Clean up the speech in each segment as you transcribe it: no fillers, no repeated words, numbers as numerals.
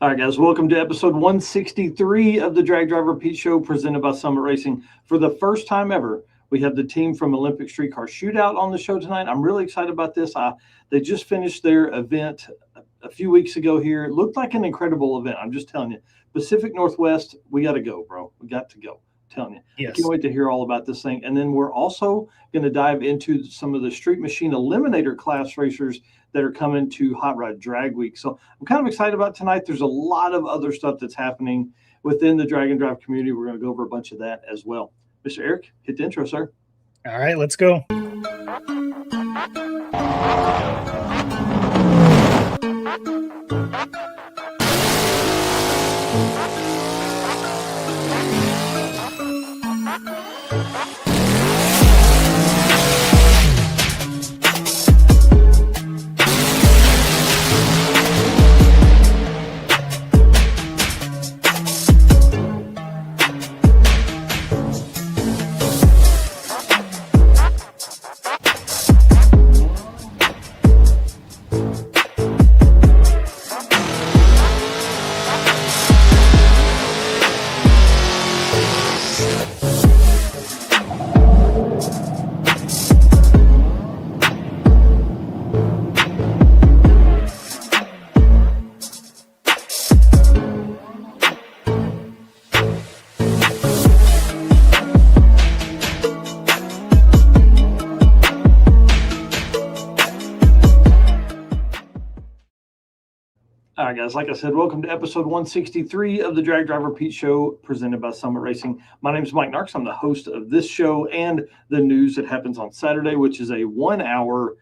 All right, guys, welcome to episode 163 of the Drag Driver Pete Show presented by Summit Racing. For the first time ever, we have the team from Olympic Street Car Shootout on the show tonight. I'm really excited about this. They just finished their event a few weeks ago here. It looked like an incredible event. I'm just telling you. Pacific Northwest, we got to go, bro. We got to go. I'm telling you. Yes. I can't wait to hear all about this thing. And then we're also going to dive into some of the Street Machine Eliminator class racers that are coming to Hot Rod Drag Week. So I'm kind of excited about tonight. There's a lot of other stuff that's happening within the drag and drive community. We're going to go over a bunch of that as well. Mr. Eric, hit the intro, sir. All right, let's go. All right, guys, like I said, welcome to episode 163 of the Drag Driver Pete Show presented by Summit Racing. My name is Mike Narks. I'm the host of this show and the news that happens on Saturday, which is a 1-hour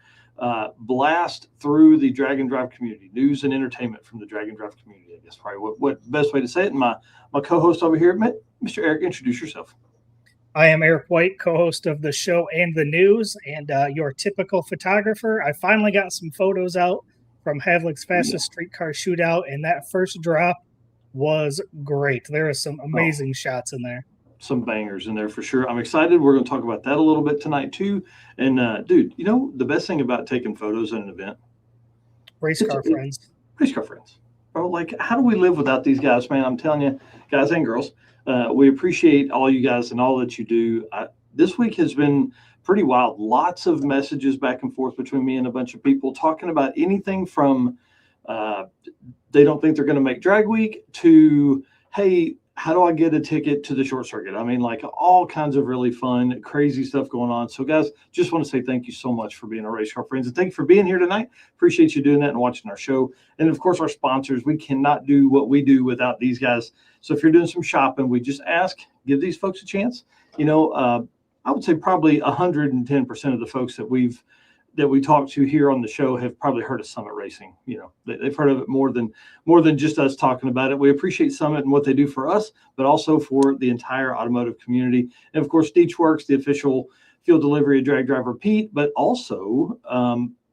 blast through the drag and drive community, news and entertainment from the drag and drive community. I guess probably what best way to say it. And my co-host over here, Mr. Eric, introduce yourself. I am Eric White, co-host of the show and the news, and your typical photographer. I finally got some photos out from Havlic's fastest streetcar shootout, and that first drop was great. There are some amazing shots in there. Some bangers in there for sure. I'm excited. We're going to talk about that a little bit tonight too. And dude, you know the best thing about taking photos at an event? Race car friends. Bro, like, how do we live without these guys, man? I'm telling you, guys and girls, we appreciate all you guys and all that you do. This week has been pretty wild. Lots of messages back and forth between me and a bunch of people talking about anything from they don't think they're going to make drag week to, hey, how do I get a ticket to the short circuit? I mean, like all kinds of really fun, crazy stuff going on. So guys, just want to say thank you so much for being our race car friends, and thank you for being here tonight. Appreciate you doing that and watching our show. And of course, our sponsors. We cannot do what we do without these guys. So if you're doing some shopping, we just ask, give these folks a chance. You know, I would say probably 110% of the folks that we talk to here on the show have probably heard of Summit Racing. You know, they've heard of it more than just us talking about it. We appreciate Summit and what they do for us, but also for the entire automotive community. And of course, Deechworks, the official field delivery of Drag Driver Pete, but also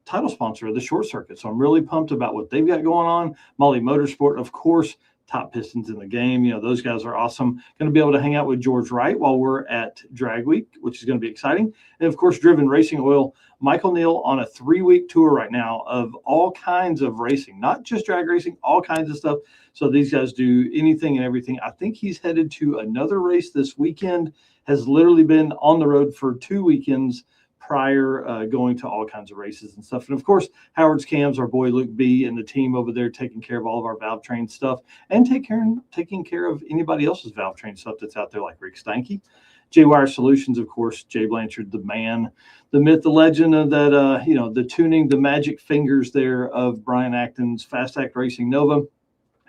title sponsor of the short circuit. So I'm really pumped about what they've got going on. Molly Motorsport, of course, top pistons in the game. You know, those guys are awesome. Going to be able to hang out with George Wright while we're at Drag Week, which is going to be exciting. And of course, Driven Racing Oil, Michael Neal on a 3-week tour right now of all kinds of racing, not just drag racing, all kinds of stuff. So these guys do anything and everything. I think he's headed to another race this weekend, has literally been on the road for 2 weekends prior, going to all kinds of races and stuff. And of course, Howard's Cams, our boy Luke B, and the team over there taking care of all of our valve train stuff and taking care of anybody else's valve train stuff that's out there, like Rick Steinke. J-Wire Solutions, of course, Jay Blanchard, the man, the myth, the legend of that, you know, the tuning, the magic fingers there of Brian Acton's Fast Act Racing Nova.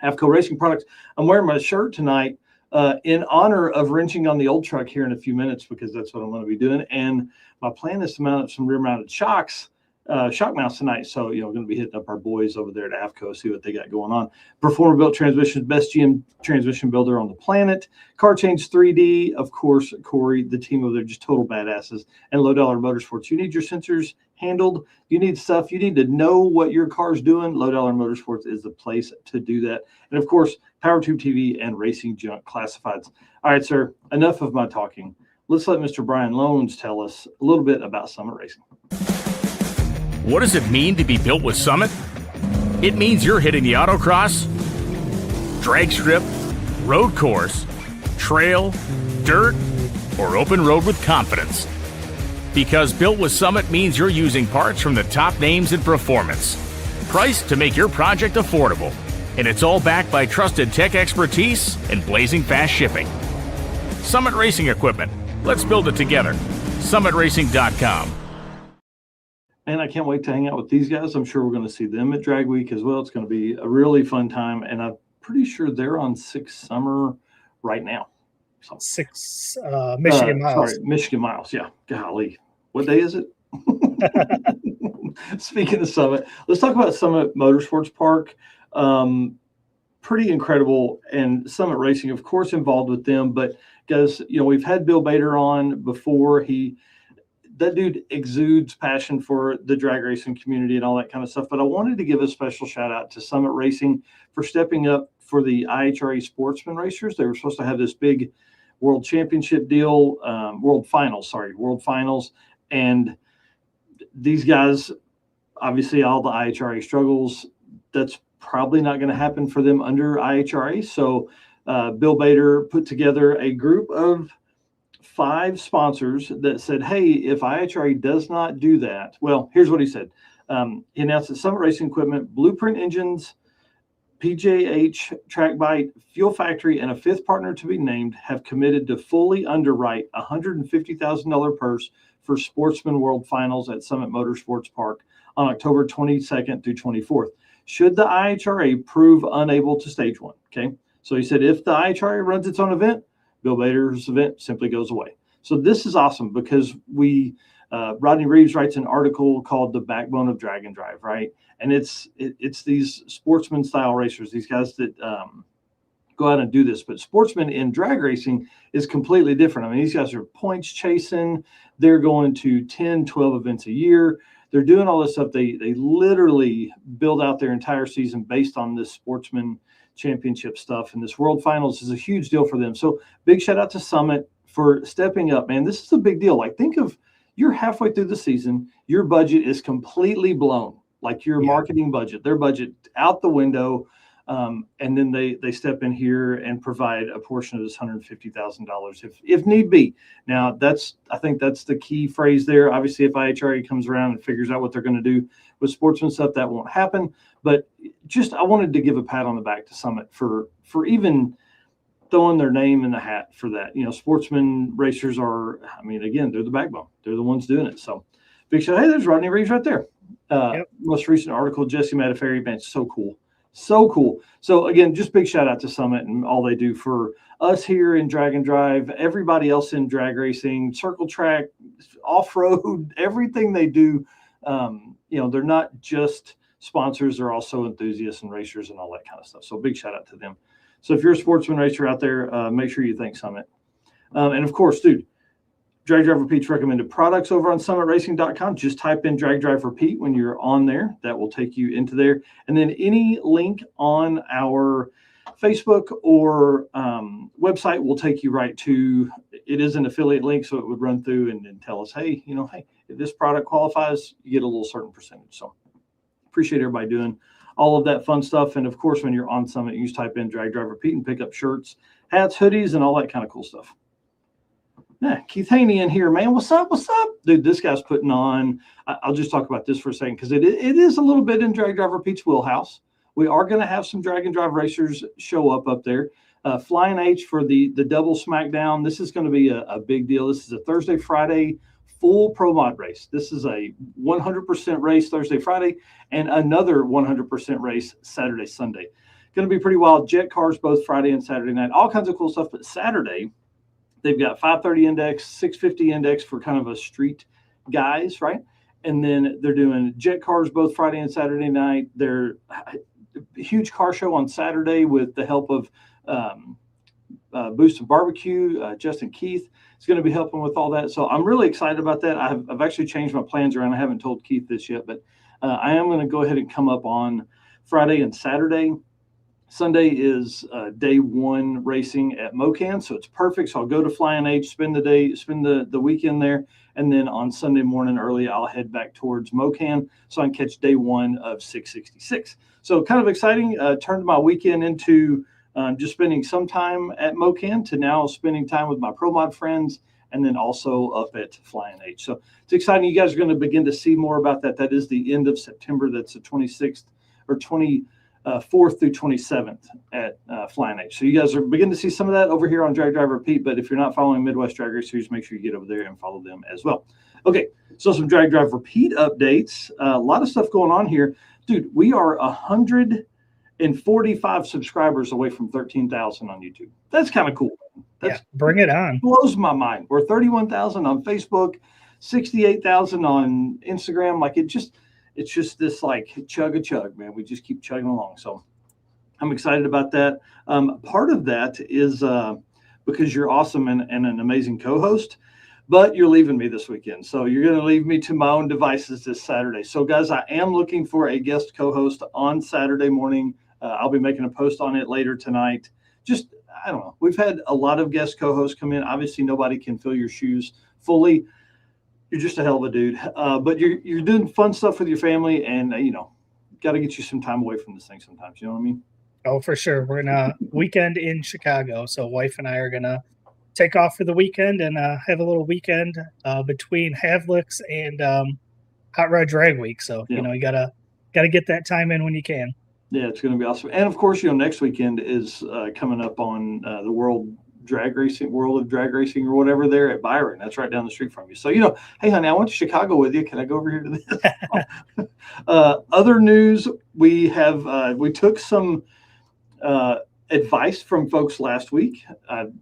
AFCO Racing Products. I'm wearing my shirt tonight in honor of wrenching on the old truck here in a few minutes, because that's what I'm going to be doing. And my plan is to mount up some rear-mounted shocks, shock mounts tonight. So, you know, we're going to be hitting up our boys over there at AFCO, see what they got going on. Performer Built Transmissions, best GM transmission builder on the planet. Car Change 3D, of course, Corey, the team over there, just total badasses. And Low Dollar Motorsports. You need your sensors handled. You need stuff. You need to know what your car's doing. Low Dollar Motorsports is the place to do that. And of course, PowerTube TV and Racing Junk Classifieds. All right, sir, enough of my talking. Let's let Mr. Brian Loans tell us a little bit about Summit Racing. What does it mean to be built with Summit? It means you're hitting the autocross drag strip, road course, trail, dirt, or open road with confidence. Because built with Summit means you're using parts from the top names in performance. Priced to make your project affordable. And it's all backed by trusted tech expertise and blazing fast shipping. Summit Racing Equipment. Let's build it together. SummitRacing.com. And I can't wait to hang out with these guys. I'm sure we're going to see them at Drag Week as well. It's going to be a really fun time. And I'm pretty sure they're on 6 Summer right now. So, 6 Michigan miles. Sorry, Michigan miles. Yeah. Golly. What day is it? Speaking of Summit, let's talk about Summit Motorsports Park. Pretty incredible. And Summit Racing, of course, involved with them. But guys, we've had Bill Bader on before. That dude exudes passion for the drag racing community and all that kind of stuff. But I wanted to give a special shout out to Summit Racing for stepping up for the IHRA Sportsman Racers. They were supposed to have this big World Championship deal, World Finals. And these guys, obviously all the IHRA struggles, that's probably not going to happen for them under IHRA. So Bill Bader put together a group of 5 sponsors that said, hey, if IHRA does not do that, well, here's what he said. He announced that Summit Racing Equipment, Blueprint Engines, PJH, TrackBite, Fuel Factory, and a 5th partner to be named have committed to fully underwrite a $150,000 purse for Sportsman World Finals at Summit Motorsports Park on October 22nd through 24th. Should the IHRA prove unable to stage one, okay? So he said if the IHRA runs its own event, Bill Bader's event simply goes away. So this is awesome because Rodney Reeves writes an article called "The Backbone of Drag and Drive," right? And it's these sportsman style racers, these guys that go out and do this. But sportsmen in drag racing is completely different. I mean, these guys are points chasing. They're going to 10, 12 events a year. They're doing all this stuff. They literally build out their entire season based on this sportsman championship stuff. And this World Finals is a huge deal for them. So big shout out to Summit for stepping up, man. This is a big deal. Like, think of, you're halfway through the season. Your budget is completely blown, like your marketing budget, their budget out the window. And then they step in here and provide a portion of this $150,000 if need be. Now I think that's the key phrase there. Obviously, if IHRA comes around and figures out what they're going to do with sportsman stuff, that won't happen. But I wanted to give a pat on the back to Summit for even throwing their name in the hat for that. Sportsman racers are, again, they're the backbone. They're the ones doing it. So big shout. Hey, there's Rodney Reeves right there. Most recent article, Jesse Mataferri bench. So cool. So cool. So again, just big shout out to Summit and all they do for us here in Drag and Drive, everybody else in drag racing, circle track, off-road, everything they do. They're not just sponsors, they're also enthusiasts and racers and all that kind of stuff. So big shout out to them. So if you're a sportsman racer out there, make sure you thank Summit. And of course, dude, Drag Drive Repeat's recommended products over on summitracing.com. Just type in Drag Drive Repeat when you're on there. That will take you into there. And then any link on our Facebook or website will take you right to, it is an affiliate link, so it would run through and tell us, hey, if this product qualifies, you get a little certain percentage. So appreciate everybody doing all of that fun stuff. And of course, when you're on Summit, you just type in Drag Drive Repeat and pick up shirts, hats, hoodies, and all that kind of cool stuff. Yeah, Keith Haney in here, man. What's up? Dude, this guy's putting on, I'll just talk about this for a second because it is a little bit in Drag Drive Repeat's wheelhouse. We are going to have some drag and drive racers show up there. Flying H for the double SmackDown. This is going to be a big deal. This is a Thursday, Friday, full pro mod race. This is a 100% race Thursday, Friday, and another 100% race Saturday, Sunday. Going to be pretty wild. Jet cars both Friday and Saturday night. All kinds of cool stuff. But Saturday, they've got 530 index, 650 index for kind of a street guys, right? And then they're doing jet cars both Friday and Saturday night. They're a huge car show on Saturday with the help of Boost and Barbecue. Justin Keith is going to be helping with all that. So I'm really excited about that. I've actually changed my plans around. I haven't told Keith this yet, but I am going to go ahead and come up on Friday and Saturday. Sunday is day one racing at Mocan, so it's perfect. So I'll go to Flying H, spend the weekend there, and then on Sunday morning early, I'll head back towards Mocan so I can catch day one of 666. So kind of exciting. Turned my weekend into just spending some time at MoCan to now spending time with my Pro Mod friends, and then also up at Flying H. So it's exciting. You guys are going to begin to see more about that. That is the end of September. That's the 26th or 24th through 27th at Flying H. So you guys are beginning to see some of that over here on Drag Drive Repeat. But if you're not following Midwest Drag Race Series, make sure you get over there and follow them as well. Okay, so some Drag Drive Repeat updates. A lot of stuff going on here. Dude, we are 145 subscribers away from 13,000 on YouTube. That's kind of cool. That's, bring it on. Blows my mind. We're 31,000 on Facebook, 68,000 on Instagram. Like it's just this like chug, man. We just keep chugging along. So I'm excited about that. Part of that is because you're awesome and an amazing co-host, but you're leaving me this weekend. So you're going to leave me to my own devices this Saturday. So guys, I am looking for a guest co-host on Saturday morning. I'll be making a post on it later tonight. Just, I don't know. We've had a lot of guest co-hosts come in. Obviously, nobody can fill your shoes fully. You're just a hell of a dude. But you're doing fun stuff with your family, and, got to get you some time away from this thing sometimes. You know what I mean? Oh, for sure. We're in a weekend in Chicago. So wife and I are going to take off for the weekend and have a little weekend between Havlicks and Hot Rod Drag Week. So, you got to get that time in when you can. Yeah, it's going to be awesome. And of course, next weekend is coming up on the World of Drag Racing or whatever there at Byron. That's right down the street from you. So, hey, honey, I went to Chicago with you. Can I go over here to this? Other news, we took some advice from folks last week.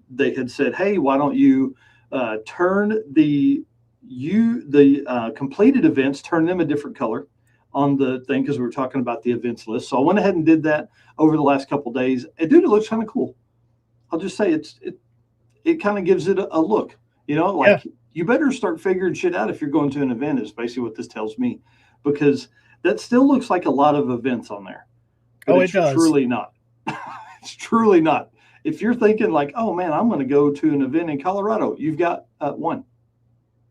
They had said, hey, why don't you turn the completed events, turn them a different color on the thing, because we were talking about the events list. So I went ahead and did that over the last couple of days. And dude, it looks kind of cool. I'll just say it kind of gives it a look, you better start figuring shit out if you're going to an event, is basically what this tells me, because that still looks like a lot of events on there. But it does. Truly not. It's truly not. If you're thinking like, oh man, I'm going to go to an event in Colorado, you've got one.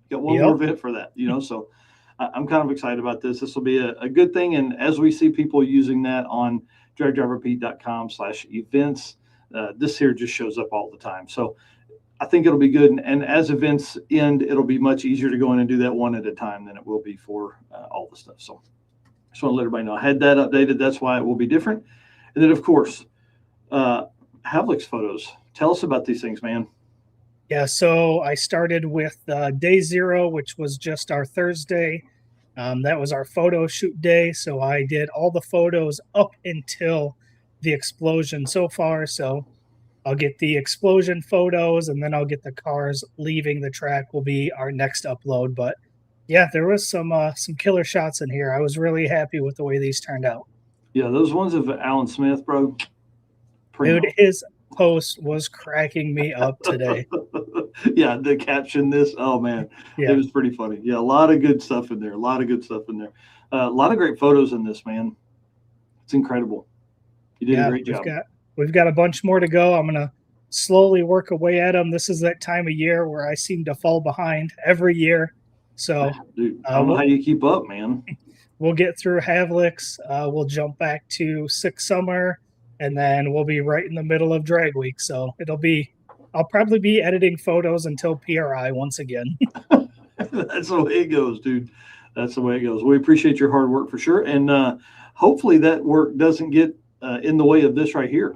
You got one more event for that, so I'm kind of excited about this. This will be a good thing. And as we see people using that on dragdriverepeat.com/events, this here just shows up all the time. So I think it'll be good. And as events end, it'll be much easier to go in and do that one at a time than it will be for all the stuff. So just want to let everybody know I had that updated. That's why it will be different. And then, of course, Havlicks photos. Tell us about these things, man. Yeah, so I started with day 0, which was just our Thursday. That was our photo shoot day. So I did all the photos up until the explosion so far. So I'll get the explosion photos, and then I'll get the cars leaving the track will be our next upload. But yeah, there was some killer shots in here. I was really happy with the way these turned out. Yeah, those ones of Alan Smith, bro. Dude, his post was cracking me up today. Yeah, the caption this. Oh man, It was pretty funny. Yeah, a lot of good stuff in there. A lot of great photos in this, man. It's incredible. You did a great job. We've got a bunch more to go. I'm gonna slowly work away at them. This is that time of year where I seem to fall behind every year. So, dude, I don't know how you keep up, man. We'll get through Havlicks. We'll jump back to Six Summer. And then we'll be right in the middle of Drag Week. So I'll probably be editing photos until PRI once again. That's the way it goes, dude. That's the way it goes. We appreciate your hard work for sure. And hopefully that work doesn't get in the way of this right here.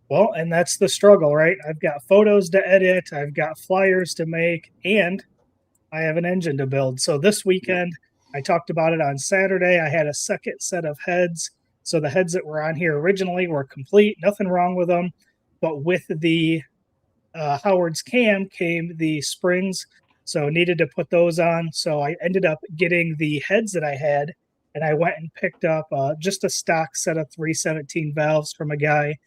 Well, and that's the struggle, right? I've got photos to edit. I've got flyers to make, and I have an engine to build. So this weekend, I talked about it on Saturday. I had a second set of heads. So the heads that were on here originally were complete, nothing wrong with them. But with the Howard's cam came the springs, so needed to put those on. So I ended up getting the heads that I had, and I went and picked up just a stock set of 317 valves from a guy.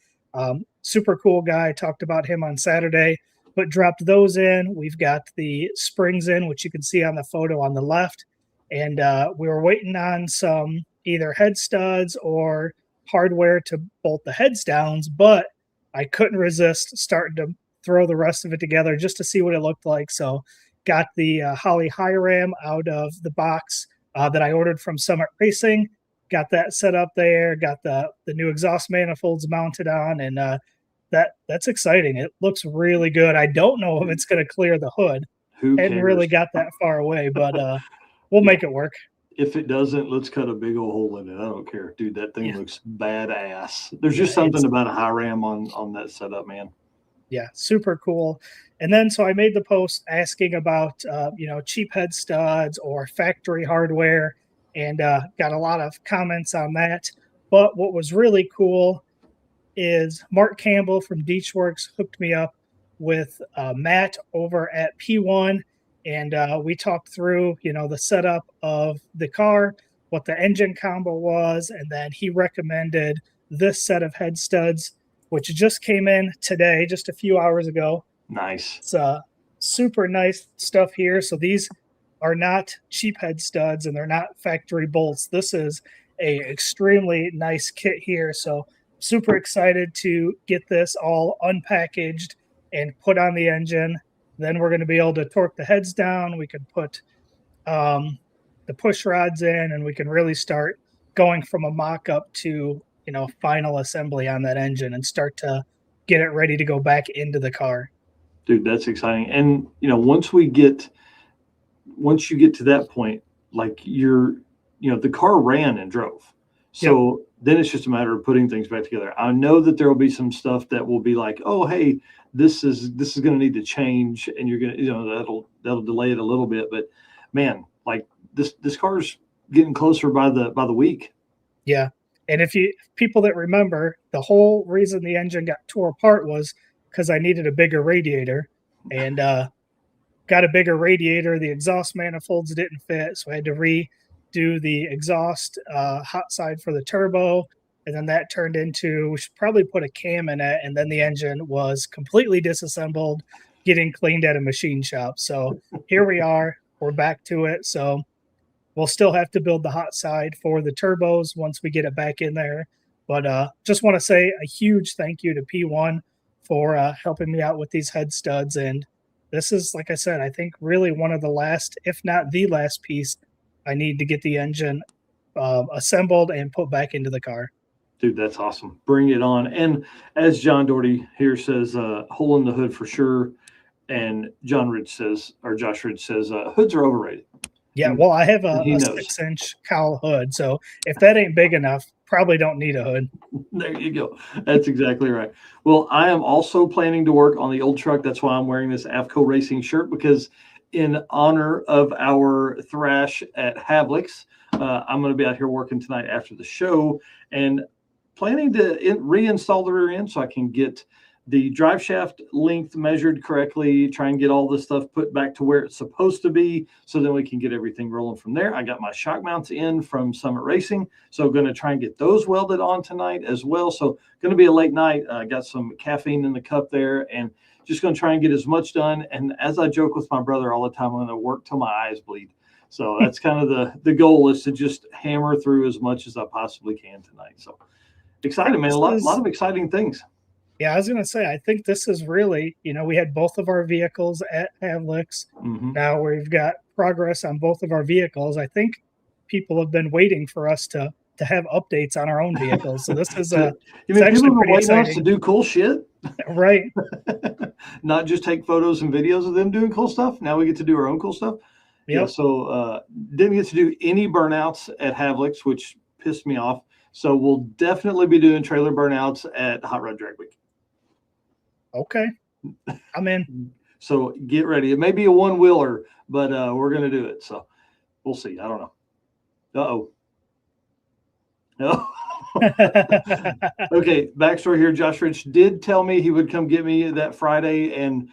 Super cool guy. Talked about him on Saturday, but dropped those in. We've got the springs in, which you can see on the photo on the left. And we were waiting on some either head studs or hardware to bolt the heads down, but I couldn't resist starting to throw the rest of it together just to see what it looked like. So got the Holly High Ram out of the box that I ordered from Summit Racing, got that set up there, got the new exhaust manifolds mounted on, and that's exciting. It looks really good. I don't know if it's going to clear the hood. Who Hadn't cares? really got that far away, but we'll make it work. If it doesn't, let's cut a big old hole in it. I don't care, dude. That thing looks badass. There's just something about a high ram on that setup, man. Yeah, super cool. And then so I made the post asking about cheap head studs or factory hardware, and got a lot of comments on that. But what was really cool is Mark Campbell from Deechworks hooked me up with Matt over at P1, and we talked through the setup of the car, what the engine combo was, and then he recommended this set of head studs, which just came in today, just a few hours ago. Nice. It's super nice stuff here. So these are not cheap head studs, and they're not factory bolts. This is a extremely nice kit here. So super excited to get this all unpackaged and put on the engine. Then we're going to be able to torque the heads down. We can put the push rods in, and we can really start going from a mock-up to final assembly on that engine and start to get it ready to go back into the car. Dude, that's exciting. And once you get to that point, like the car ran and drove. So then it's just a matter of putting things back together. I know that there will be some stuff that will be like, oh, hey, this is going to need to change, and you're going to, that'll delay it a little bit. But man, like this car's getting closer by the week. Yeah. And if people that remember, the whole reason the engine got tore apart was because I needed a bigger radiator, and got a bigger radiator. The exhaust manifolds didn't fit, so I had to redo the exhaust hot side for the turbo, and then that turned into, we should probably put a cam in it, and then the engine was completely disassembled, getting cleaned at a machine shop. So here we are. We're back to it. So we'll still have to build the hot side for the turbos once we get it back in there. But just want to say a huge thank you to P1 for helping me out with these head studs. And this is, like I said, I think really one of the last, if not the last piece I need to get the engine assembled and put back into the car. Dude, that's awesome. Bring it on. And as John Doherty here says, hole in the hood for sure. And Josh Ridge says, hoods are overrated. Yeah, well, I have a 6-inch cowl hood, so if that ain't big enough, probably don't need a hood. There you go. That's exactly right. Well, I am also planning to work on the old truck. That's why I'm wearing this AFCO Racing shirt, because in honor of our thrash at Havlic's, I'm going to be out here working tonight after the show and planning to reinstall the rear end so I can get the drive shaft length measured correctly, try and get all this stuff put back to where it's supposed to be, so then we can get everything rolling from there. I got my shock mounts in from Summit Racing, so going to try and get those welded on tonight as well. So going to be a late night. I got some caffeine in the cup there, and just going to try and get as much done. And as I joke with my brother all the time, I'm going to work till my eyes bleed. So that's kind of the goal, is to just hammer through as much as I possibly can tonight. So excited, man. A lot of exciting things. Yeah, I was going to say, I think this is really, we had both of our vehicles at Havlic's. Mm-hmm. Now we've got progress on both of our vehicles. I think people have been waiting for us to have updates on our own vehicles. So this is people have been waiting on us to do cool shit? Right. Not just take photos and videos of them doing cool stuff. Now we get to do our own cool stuff. Yep. Yeah, so didn't get to do any burnouts at Havlic's, which pissed me off. So we'll definitely be doing trailer burnouts at Hot Rod Drag Week. Okay, I'm in. So get ready. It may be a one-wheeler, but we're going to do it. So we'll see. I don't know. Uh-oh. No. Okay, backstory here. Josh Ridge did tell me he would come get me that Friday. And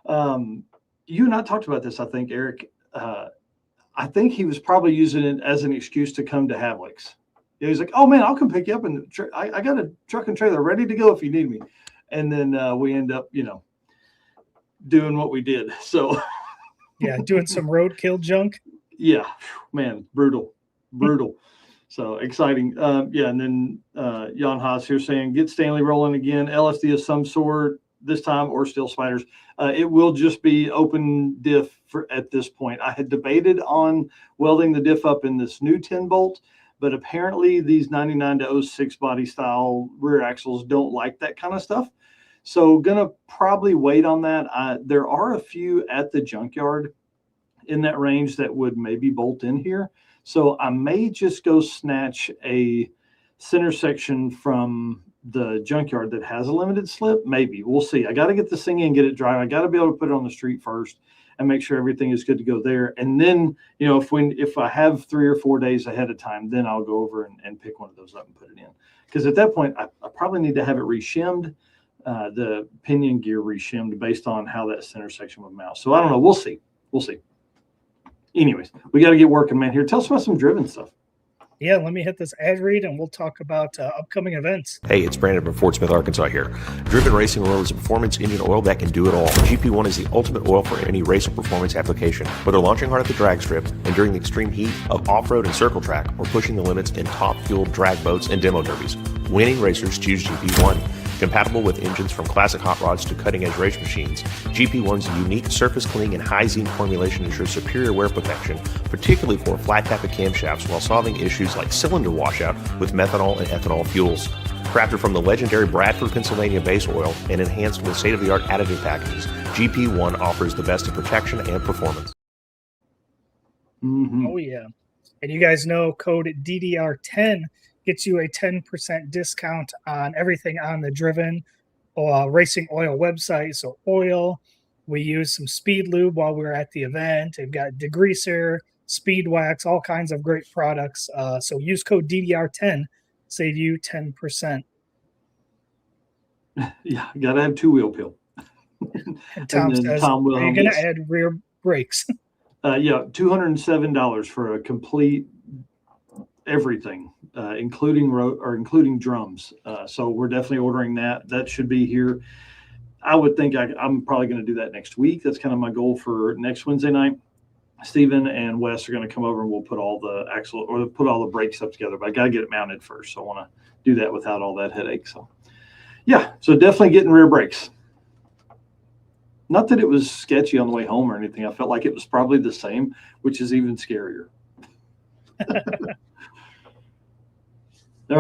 you and I talked about this, I think, Eric. I think he was probably using it as an excuse to come to Havlic's. Yeah, he's like, oh, man, I'll come pick you up. And I got a truck and trailer ready to go if you need me. And then we end up, doing what we did. So, yeah, doing some roadkill junk. Yeah, man, brutal. So exciting. Yeah, and then Jan Haas here saying, get Stanley rolling again. LSD of some sort this time, or still spiders. It will just be open diff at this point. I had debated on welding the diff up in this new 10 bolt, but apparently these 99 to 06 body style rear axles don't like that kind of stuff. So gonna probably wait on that. There are a few at the junkyard in that range that would maybe bolt in here. So I may just go snatch a center section from the junkyard that has a limited slip. Maybe, we'll see. I got to get this thing in, get it dry. I got to be able to put it on the street first and make sure everything is good to go there. And then, you know, if I have 3 or 4 days ahead of time, then I'll go over and pick one of those up and put it in. Because at that point, I probably need to have it reshimmed, the pinion gear reshimmed based on how that center section would mount. So I don't know. We'll see. We'll see. Anyways, we got to get working, man. Here, tell us about some driven stuff. Yeah, let me hit this ad read and we'll talk about upcoming events. Hey, it's Brandon from Fort Smith, Arkansas here. Driven Racing Oil is a performance engine oil that can do it all. GP1 is the ultimate oil for any race or performance application. Whether launching hard at the drag strip and during the extreme heat of off-road and circle track, or pushing the limits in top-fueled drag boats and demo derbies, winning racers choose GP1. Compatible with engines from classic hot rods to cutting-edge race machines, GP1's unique surface cleaning and high-zinc formulation ensures superior wear protection, particularly for flat tappet camshafts, while solving issues like cylinder washout with methanol and ethanol fuels. Crafted from the legendary Bradford, Pennsylvania base oil and enhanced with state-of-the-art additive packages, GP1 offers the best in protection and performance. Oh, yeah. And you guys know code DDR10 gets you a 10% discount on everything on the Driven Racing Oil website. So oil, we use some speed lube while we were at the event. They've got degreaser, speed wax, all kinds of great products. So use code DDR10, save you 10%. Yeah, you got to have two-wheel peel. And Tom says, Tom will, are you going to add rear brakes? Yeah, $207 for a complete everything, including drums. So we're definitely ordering that. That should be here. I would think I'm probably going to do that next week. That's kind of my goal for next Wednesday night. Steven and Wes are going to come over and we'll put all the axle or put all the brake stuff together, but I got to get it mounted first. So I want to do that without all that headache. So yeah, so definitely getting rear brakes. Not that it was sketchy on the way home or anything. I felt like it was probably the same, which is even scarier.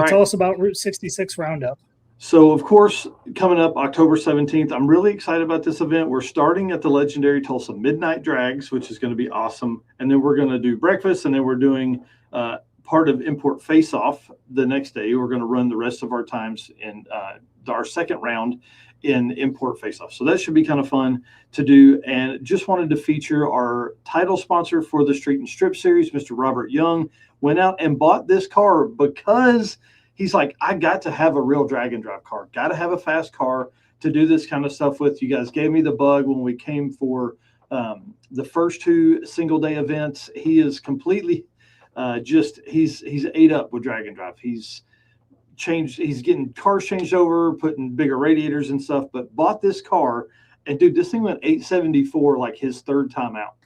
Tell us about Route 66 Roundup. So, of course, coming up October 17th, I'm really excited about this event. We're starting at the legendary Tulsa Midnight Drags, which is going to be awesome. And then we're going to do breakfast, and then we're doing part of Import Face-Off the next day. We're going to run the rest of our times in our second round in Import Face-Off. So that should be kind of fun to do. And just wanted to feature our title sponsor for the Street and Strip series, Mr. Robert Young, went out and bought this car because he's like, I got to have a real drag and drive car, got to have a fast car to do this kind of stuff with. You guys gave me the bug when we came for the first two single day events. He is completely he's ate up with drag and drive. He's getting cars changed over, putting bigger radiators and stuff, but bought this car. And dude, this thing went 874 like his third time out.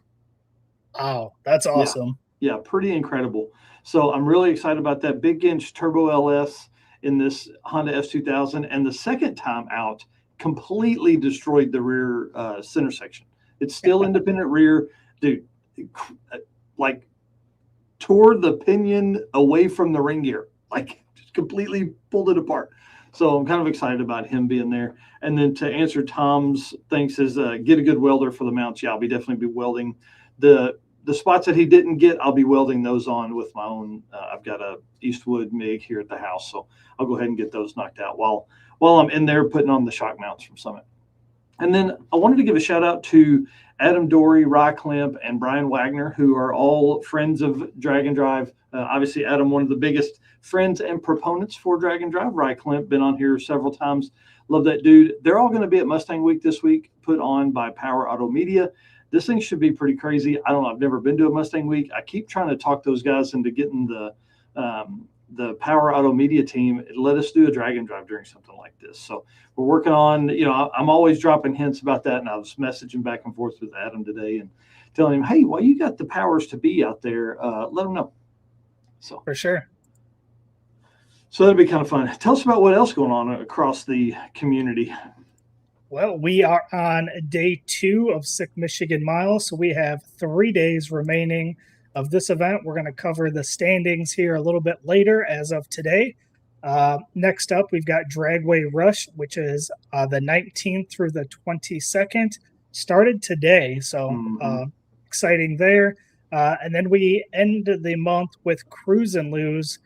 Wow, that's awesome. Yeah, pretty incredible. So I'm really excited about that. Big inch turbo LS in this Honda F2000. And the second time out, completely destroyed the rear center section. It's still independent rear. Dude, like tore the pinion away from the ring gear. Like just completely pulled it apart. So I'm kind of excited about him being there. And then to answer Tom's things is get a good welder for the mounts. Yeah, I'll definitely be welding the spots that he didn't get. I'll be welding those on with my own. I've got a Eastwood MIG here at the house, so I'll go ahead and get those knocked out while I'm in there putting on the shock mounts from Summit. And then I wanted to give a shout out to Adam Dory, Rye Klemp, and Brian Wagner, who are all friends of Drag and Drive. Obviously, Adam, one of the biggest friends and proponents for Drag and Drive. Rye Klemp, been on here several times. Love that dude. They're all going to be at Mustang Week this week, put on by Power Auto Media. This thing should be pretty crazy. I don't know. I've never been to a Mustang Week. I keep trying to talk those guys into getting the Power Auto Media team. Let us do a drag and drive during something like this. So we're working on, I'm always dropping hints about that. And I was messaging back and forth with Adam today and telling him, hey, while you got the powers to be out there, let them know. So for sure. So that'd be kind of fun. Tell us about what else going on across the community. Well, we are on day 2 of Sick Michigan Mile, so we have 3 days remaining of this event. We're going to cover the standings here a little bit later as of today. Next up, we've got Dragway Rush, which is the 19th through the 22nd. Started today, so exciting there. And then we end the month with Cruise and Lose,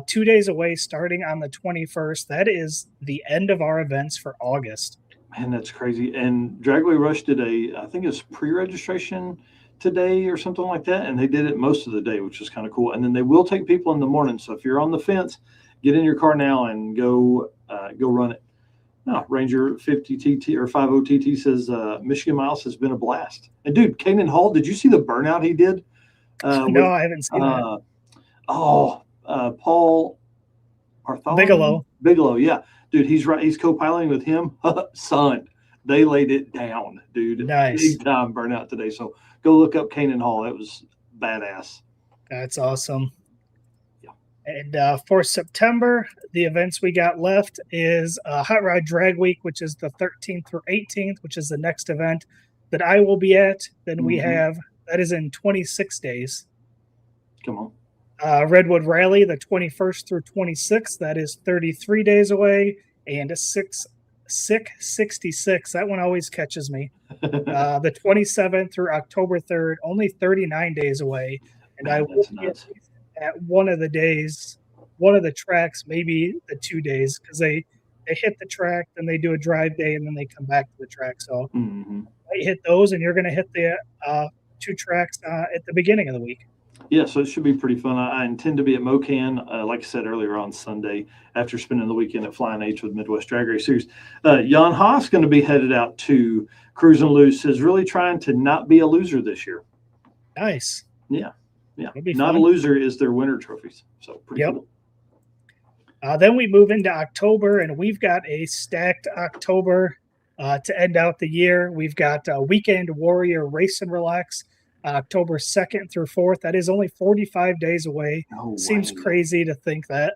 2 days away, starting on the 21st. That is the end of our events for August. Man, that's crazy. And Dragway Rush did I think it's pre-registration today or something like that, and they did it most of the day, which is kind of cool. And then they will take people in the morning. So if you're on the fence, get in your car now and go run it. No, Ranger 50 TT or 50 TT says Michigan Miles has been a blast. And dude, Kanan Hall, did you see the burnout he did? No, I haven't seen that. Paul Bartholomew? Bigelow, yeah. Dude, he's right. He's co-piloting with him. Son, they laid it down, dude. Nice. Big time burnout today. So go look up Kanan Hall. That was badass. That's awesome. Yeah. And for September, the events we got left is Hot Rod Drag Week, which is the 13th through 18th, which is the next event that I will be at. Then we have, that is in 26 days. Come on. Redwood Rally, the 21st through 26th. That is 33 days away. And Sick 66. That one always catches me. The 27th through October 3rd, only 39 days away. And Man, I will be at one of the days, one of the tracks, maybe the 2 days, because they hit the track, then they do a drive day, and then they come back to the track. So I hit those, and you're going to hit the 2 tracks at the beginning of the week. Yeah, so it should be pretty fun. I intend to be at MoCan, like I said earlier, on Sunday after spending the weekend at Flying H with Midwest Drag Race Series. Jan Haas going to be headed out to Cruise and Loose, is really trying to not be a loser this year. Nice. Yeah. Not fun. a loser is their winter trophies. So pretty cool. Then we move into October, and we've got a stacked October to end out the year. We've got Weekend Warrior Race and Relax, October 2nd through 4th. That is only 45 days away. Seems crazy to think that.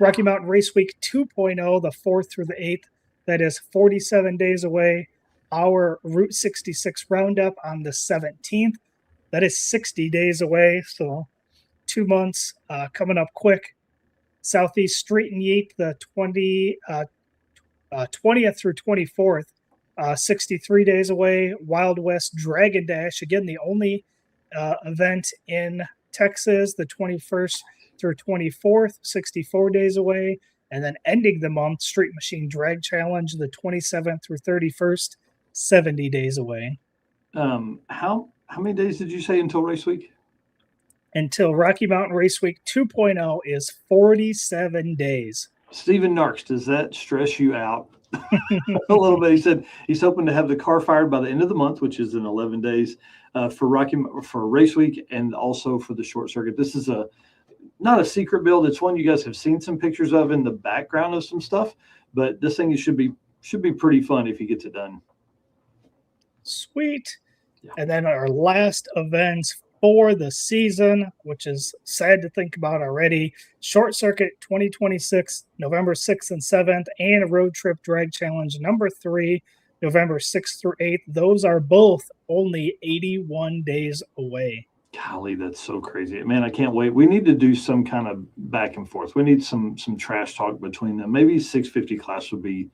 Rocky Mountain Race Week 2.0, the 4th through the 8th. That is 47 days away. Our Route 66 Roundup on the 17th. That is 60 days away. So 2 months coming up quick. Southeast Street and Yeet, the 20th through 24th. 63 days away. Wild West Dragon Dash, again, the only event in Texas, the 21st through 24th, 64 days away. And then ending the month, Street Machine Drag Challenge, the 27th through 31st, 70 days away. How many days did you say until race week? Until Rocky Mountain Race Week 2.0 is 47 days. Stephen Narks, does that stress you out? A little bit. He said he's hoping to have the car fired by the end of the month, which is in 11 days for race week, and also for the short circuit. This is not a secret build. It's one you guys have seen some pictures of in the background of some stuff, but this thing should be pretty fun if he gets it done. Sweet. Yeah. And then our last events for the season, which is sad to think about already. Short Circuit 2026, November 6th and 7th, and a Road Trip Drag Challenge number 3, November 6th through 8th. Those are both only 81 days away. Golly, that's so crazy. Man, I can't wait. We need to do some kind of back and forth. We need some trash talk between them. Maybe 650 class would be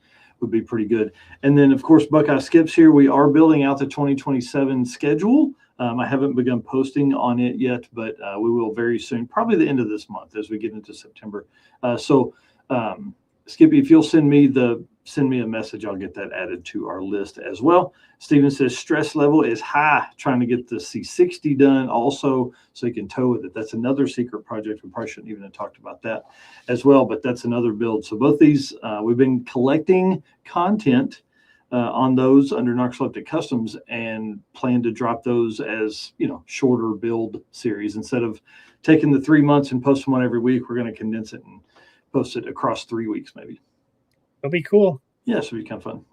pretty good. And then, of course, Buckeye Skips here. We are building out the 2027 schedule. I haven't begun posting on it yet, but we will very soon, probably the end of this month as we get into September. Skippy, if you'll send me a message, I'll get that added to our list as well. Steven says stress level is high trying to get the C60 done also so you can tow with it. That's another secret project. We probably shouldn't even have talked about that as well, but that's another build. So both these, we've been collecting content on those under Narcoleptic Customs and plan to drop those as, shorter build series. Instead of taking the 3 months and posting one every week, we're going to condense it and post it across 3 weeks maybe. That'll be cool. Yeah, it should be kind of fun.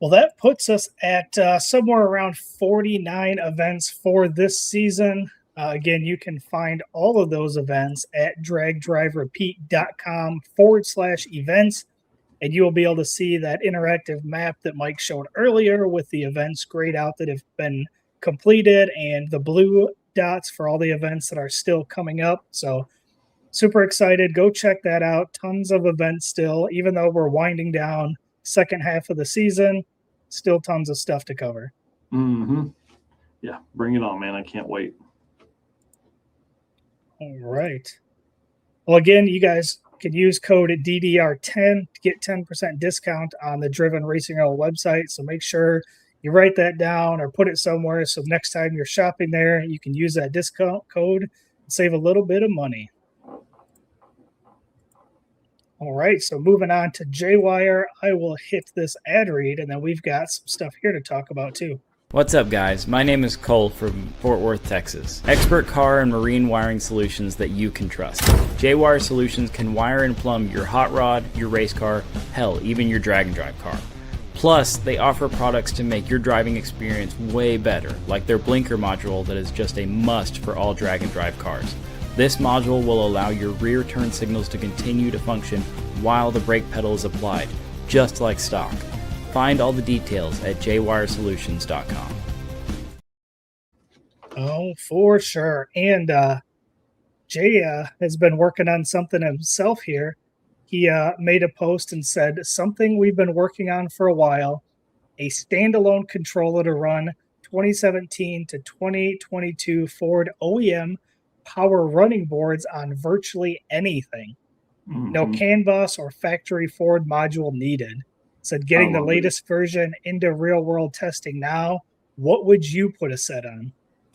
Well, that puts us at somewhere around 49 events for this season. Again, you can find all of those events at dragdriverepeat.com/events. And you will be able to see that interactive map that Mike showed earlier with the events grayed out that have been completed and the blue dots for all the events that are still coming up. So super excited. Go check that out. Tons of events still, even though we're winding down second half of the season, still tons of stuff to cover. Mm-hmm. Yeah, bring it on, man. I can't wait. All right. Well, again, you guys can use code DDR10 to get 10% discount on the Driven Racing Oil website. So make sure you write that down or put it somewhere so next time you're shopping there, you can use that discount code and save a little bit of money. All right, so moving on to J-Wire, I will hit this ad read, and then we've got some stuff here to talk about too. What's up, guys? My name is Cole from Fort Worth, Texas. Expert car and marine wiring solutions that you can trust. J-Wire Solutions can wire and plumb your hot rod, your race car, hell, even your drag and drive car. Plus, they offer products to make your driving experience way better, like their blinker module that is just a must for all drag and drive cars. This module will allow your rear turn signals to continue to function while the brake pedal is applied, just like stock. Find all the details at jwiresolutions.com. Oh, for sure. And Jay has been working on something himself here. He made a post and said, something we've been working on for a while, a standalone controller to run 2017 to 2022 Ford OEM power running boards on virtually anything. Mm-hmm. No CAN bus or factory Ford module needed. Said getting the latest version into real world testing now. What would you put a set on?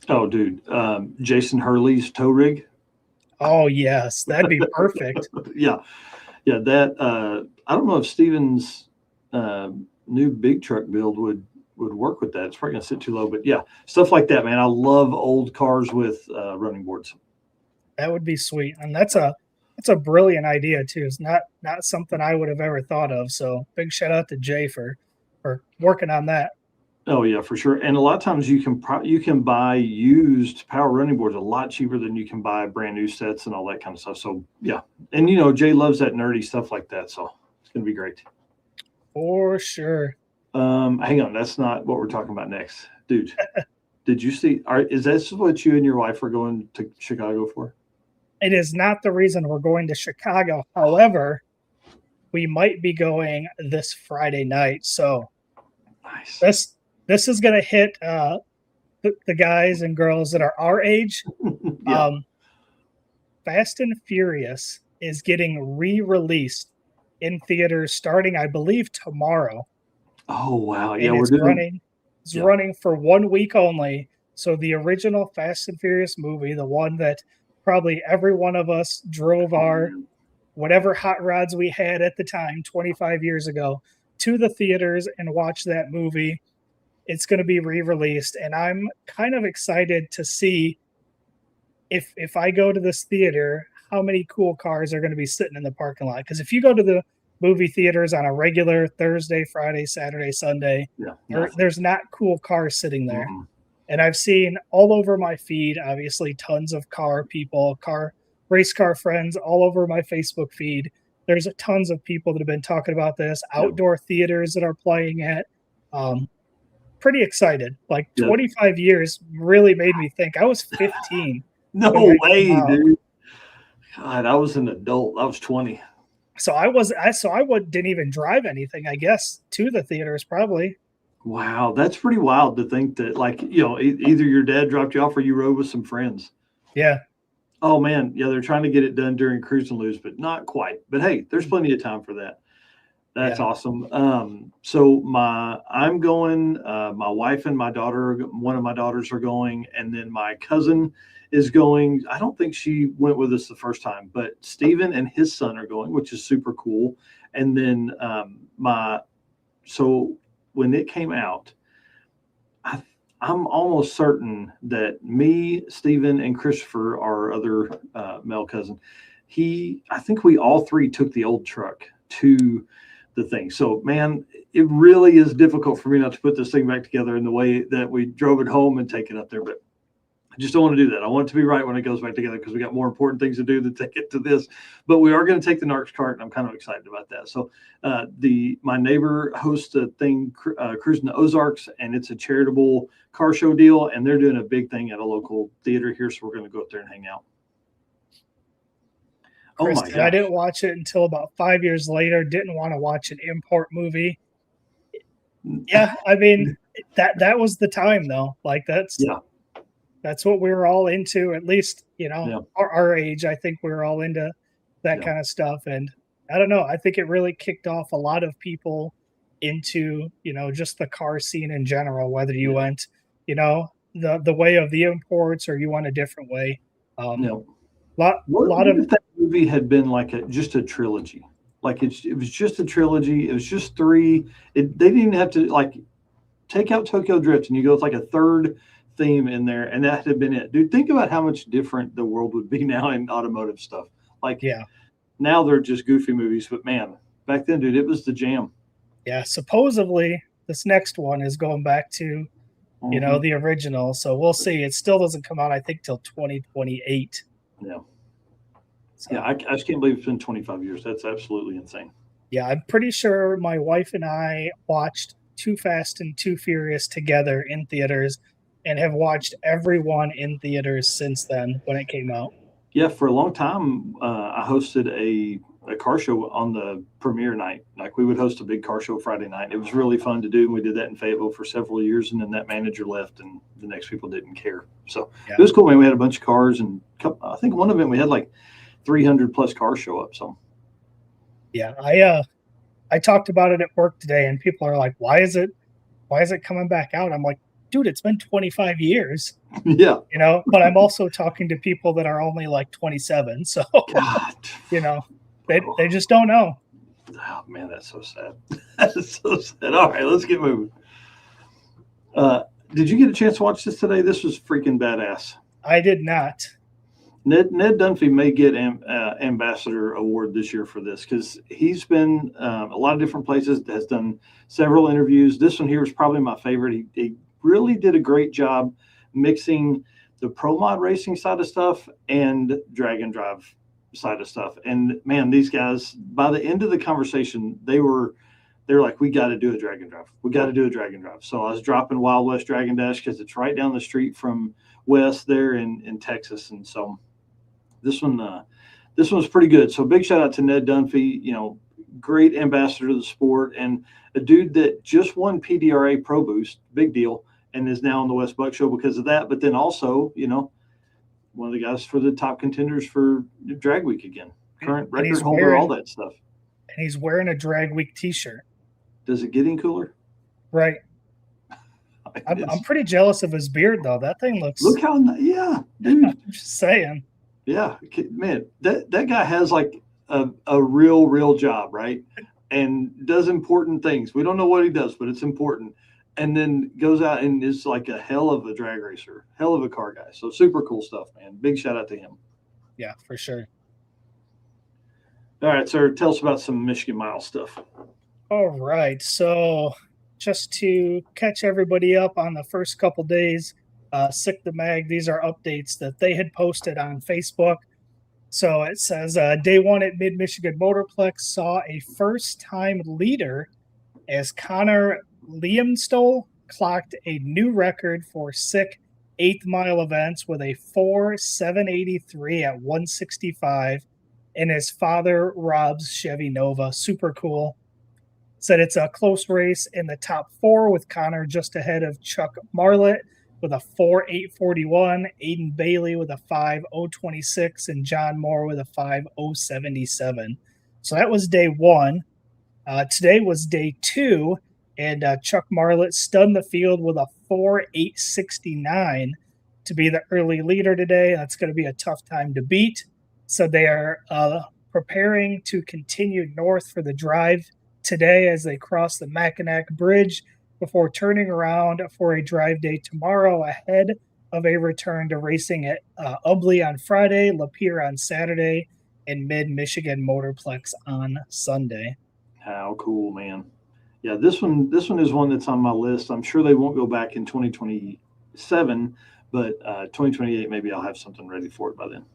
Oh, dude. Jason Hurley's tow rig. Oh, yes. That'd be perfect. Yeah. Yeah. That, I don't know if Steven's new big truck build would work with that. It's probably going to sit too low, but yeah, stuff like that, man. I love old cars with running boards. That would be sweet. And that's a brilliant idea too. It's not something I would have ever thought of. So big shout out to Jay for working on that. Oh yeah, for sure. And a lot of times you can buy used power running boards a lot cheaper than you can buy brand new sets and all that kind of stuff. So yeah, and Jay loves that nerdy stuff like that. So it's gonna be great. For sure. Hang on, that's not what we're talking about next, dude. Did you see? Is that what you and your wife are going to Chicago for? It is not the reason we're going to Chicago. However, we might be going this Friday night. So nice. This is going to hit the guys and girls that are our age. Yeah. Fast and Furious is getting re-released in theaters starting, I believe, tomorrow. Oh, wow. Yeah, and it's running for 1 week only. So the original Fast and Furious movie, the one that probably every one of us drove our whatever hot rods we had at the time, 25 years ago, to the theaters and watch that movie. It's going to be re-released, and I'm kind of excited to see if I go to this theater, how many cool cars are going to be sitting in the parking lot. Because if you go to the movie theaters on a regular Thursday, Friday, Saturday, Sunday, there's not cool cars sitting there. Mm-hmm. And I've seen all over my feed, obviously, tons of race car friends all over my Facebook feed. There's tons of people that have been talking about this, outdoor theaters that are playing it. Pretty excited. Like 25 years really made me think. I was 15. No way, dude. God, I was an adult. I was 20. So didn't even drive anything, I guess, to the theaters probably. Wow, that's pretty wild to think that, either your dad dropped you off or you rode with some friends. Yeah. Oh man, yeah, they're trying to get it done during Cruise and Lose, but not quite. But hey, there's plenty of time for that. That's awesome. So I'm going. My wife and my daughter, one of my daughters are going, and then my cousin is going. I don't think she went with us the first time, but Steven and his son are going, which is super cool. And then so when it came out, I'm almost certain that me, Steven, and Christopher, our other male cousin, I think we all three took the old truck to the thing. So, man, it really is difficult for me not to put this thing back together in the way that we drove it home and take it up there. But I just don't want to do that. I want it to be right when it goes back together because we got more important things to do than take it to this. But we are going to take the NARCS cart, and I'm kind of excited about that. So my neighbor hosts a thing cruising the Ozarks, and it's a charitable car show deal, and they're doing a big thing at a local theater here, so we're going to go up there and hang out. Chris, oh my God! I didn't watch it until about 5 years later. Didn't want to watch an import movie. Yeah, I mean that was the time though. Like that's what we were all into. At least our age. I think we were all into that kind of stuff. And I don't know. I think it really kicked off a lot of people into just the car scene in general. Whether you went the way of the imports or you went a different way. Lot of if that movie had been like just a trilogy. Like it was just a trilogy. It was just three. They didn't even have to like take out Tokyo Drift and you go with like a third theme in there, and that had been it. Dude, think about how much different the world would be now in automotive stuff. Like now they're just goofy movies, but man, back then, dude, it was the jam. Yeah, supposedly this next one is going back to the original. So we'll see. It still doesn't come out, I think, till 2028. Yeah. So, I just can't believe it's been 25 years. That's absolutely insane. Yeah, I'm pretty sure my wife and I watched Too Fast and Too Furious together in theaters and have watched every one in theaters since then when it came out. Yeah, for a long time, I hosted a car show on the premiere night. Like we would host a big car show Friday night. It was really fun to do. And we did that in Fayetteville for several years. And then that manager left and the next people didn't care. So it was cool, man. We had a bunch of cars and I think one event we had like 300 plus cars show up. So yeah, I talked about it at work today and people are like, why is it coming back out? I'm like, dude, it's been 25 years. Yeah. But I'm also talking to people that are only like 27. So, God. They just don't know. Oh, man, that's so sad. That's so sad. All right, let's get moving. Did you get a chance to watch this today? This was freaking badass. I did not. Ned Dunphy may get ambassador award this year for this because he's been a lot of different places, has done several interviews. This one here was probably my favorite. He really did a great job mixing the pro mod racing side of stuff and drag and drive side of stuff. And man, these guys, by the end of the conversation, they were like, we got to do a drag and drive. We got to do a drag and drive. So I was dropping Wild West Drag and Dash because it's right down the street from West there in Texas. And so this one was pretty good. So big shout out to Ned Dunphy, great ambassador to the sport and a dude that just won PDRA Pro Boost, big deal, and is now on the West Buck Show because of that. But then also, one of the guys for the top contenders for Drag Week again, current record holder, all that stuff. And he's wearing a Drag Week t-shirt. Does it get any cooler? Right. I'm pretty jealous of his beard, though. That thing looks. Look how, dude. I'm just saying. Yeah, man, that guy has like a real job, right? And does important things. We don't know what he does, but it's important. And then goes out and is like a hell of a drag racer, hell of a car guy. So super cool stuff, man. Big shout out to him. Yeah, for sure. All right, sir, tell us about some Michigan Mile stuff. All right. So just to catch everybody up on the first couple days, Sick the Mag, these are updates that they had posted on Facebook. So it says day one at Mid-Michigan Motorplex saw a first-time leader as Connor Liamstole clocked a new record for Sick 8th mile events with a 4.783 at 165 in his father Rob's Chevy Nova. Super cool. Said it's a close race in the top four with Connor just ahead of Chuck Marlett with a 4.841, Aiden Bailey with a 5.026, and John Moore with a 5.077. So that was day one. Today was day two, and Chuck Marlett stunned the field with a 4.869 to be the early leader today. That's going to be a tough time to beat. So they are preparing to continue north for the drive today as they cross the Mackinac Bridge before turning around for a drive day tomorrow ahead of a return to racing at Ubley on Friday, Lapeer on Saturday, and Mid-Michigan Motorplex on Sunday. How cool, man. Yeah, this one is one that's on my list. I'm sure they won't go back in 2027, but 2028, maybe I'll have something ready for it by then.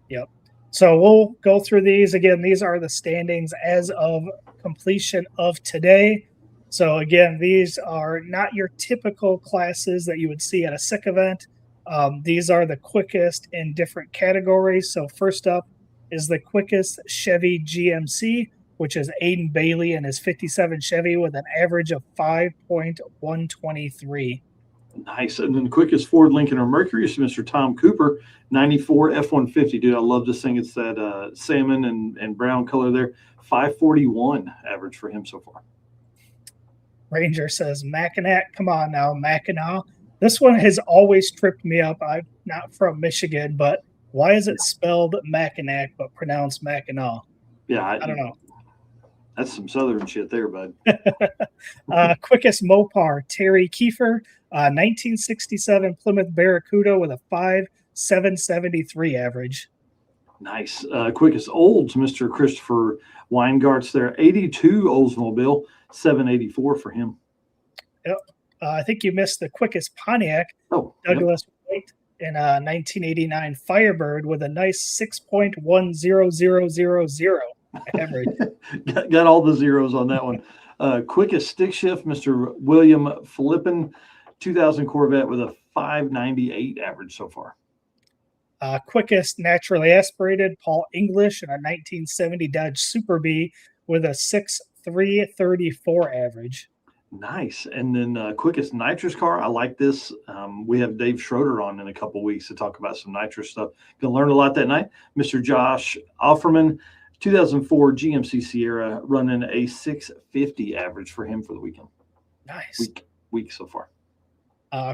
Yep. So we'll go through these again. These are the standings as of completion of today. So again, these are not your typical classes that you would see at a SICK event. These are the quickest in different categories. So first up is the quickest Chevy GMC, which is Aiden Bailey and his 57 Chevy with an average of 5.123. Nice. And then the quickest Ford, Lincoln, or Mercury is Mr. Tom Cooper, 94 F-150. Dude, I love this thing. It's that salmon and brown color there. 541 average for him so far. Ranger says, Mackinac, come on now, Mackinac. This one has always tripped me up. I'm not from Michigan, but why is it spelled Mackinac but pronounced Mackinac? Yeah, I don't know. That's some Southern shit there, bud. Quickest Mopar, Terry Kiefer, 1967 Plymouth Barracuda with a 5.773 average. Nice. Quickest Olds, Mr. Christopher Weingartz there, 82 Oldsmobile, 784 for him. Yep. I think you missed the quickest Pontiac, Douglas White, in a 1989 Firebird with a nice 6.10000 average. got all the zeros on that one. Quickest stick shift, Mr. William Flippin, 2000 Corvette with a 598 average so far. Quickest naturally aspirated, Paul English, in a 1970 Dodge Super Bee with a 6.334 average. Nice. And then quickest nitrous car. I like this. We have Dave Schroeder on in a couple weeks to talk about some nitrous stuff. Going to learn a lot that night. Mr. Josh Offerman, 2004 GMC Sierra, running a 650 average for him for the weekend. Nice. Week so far.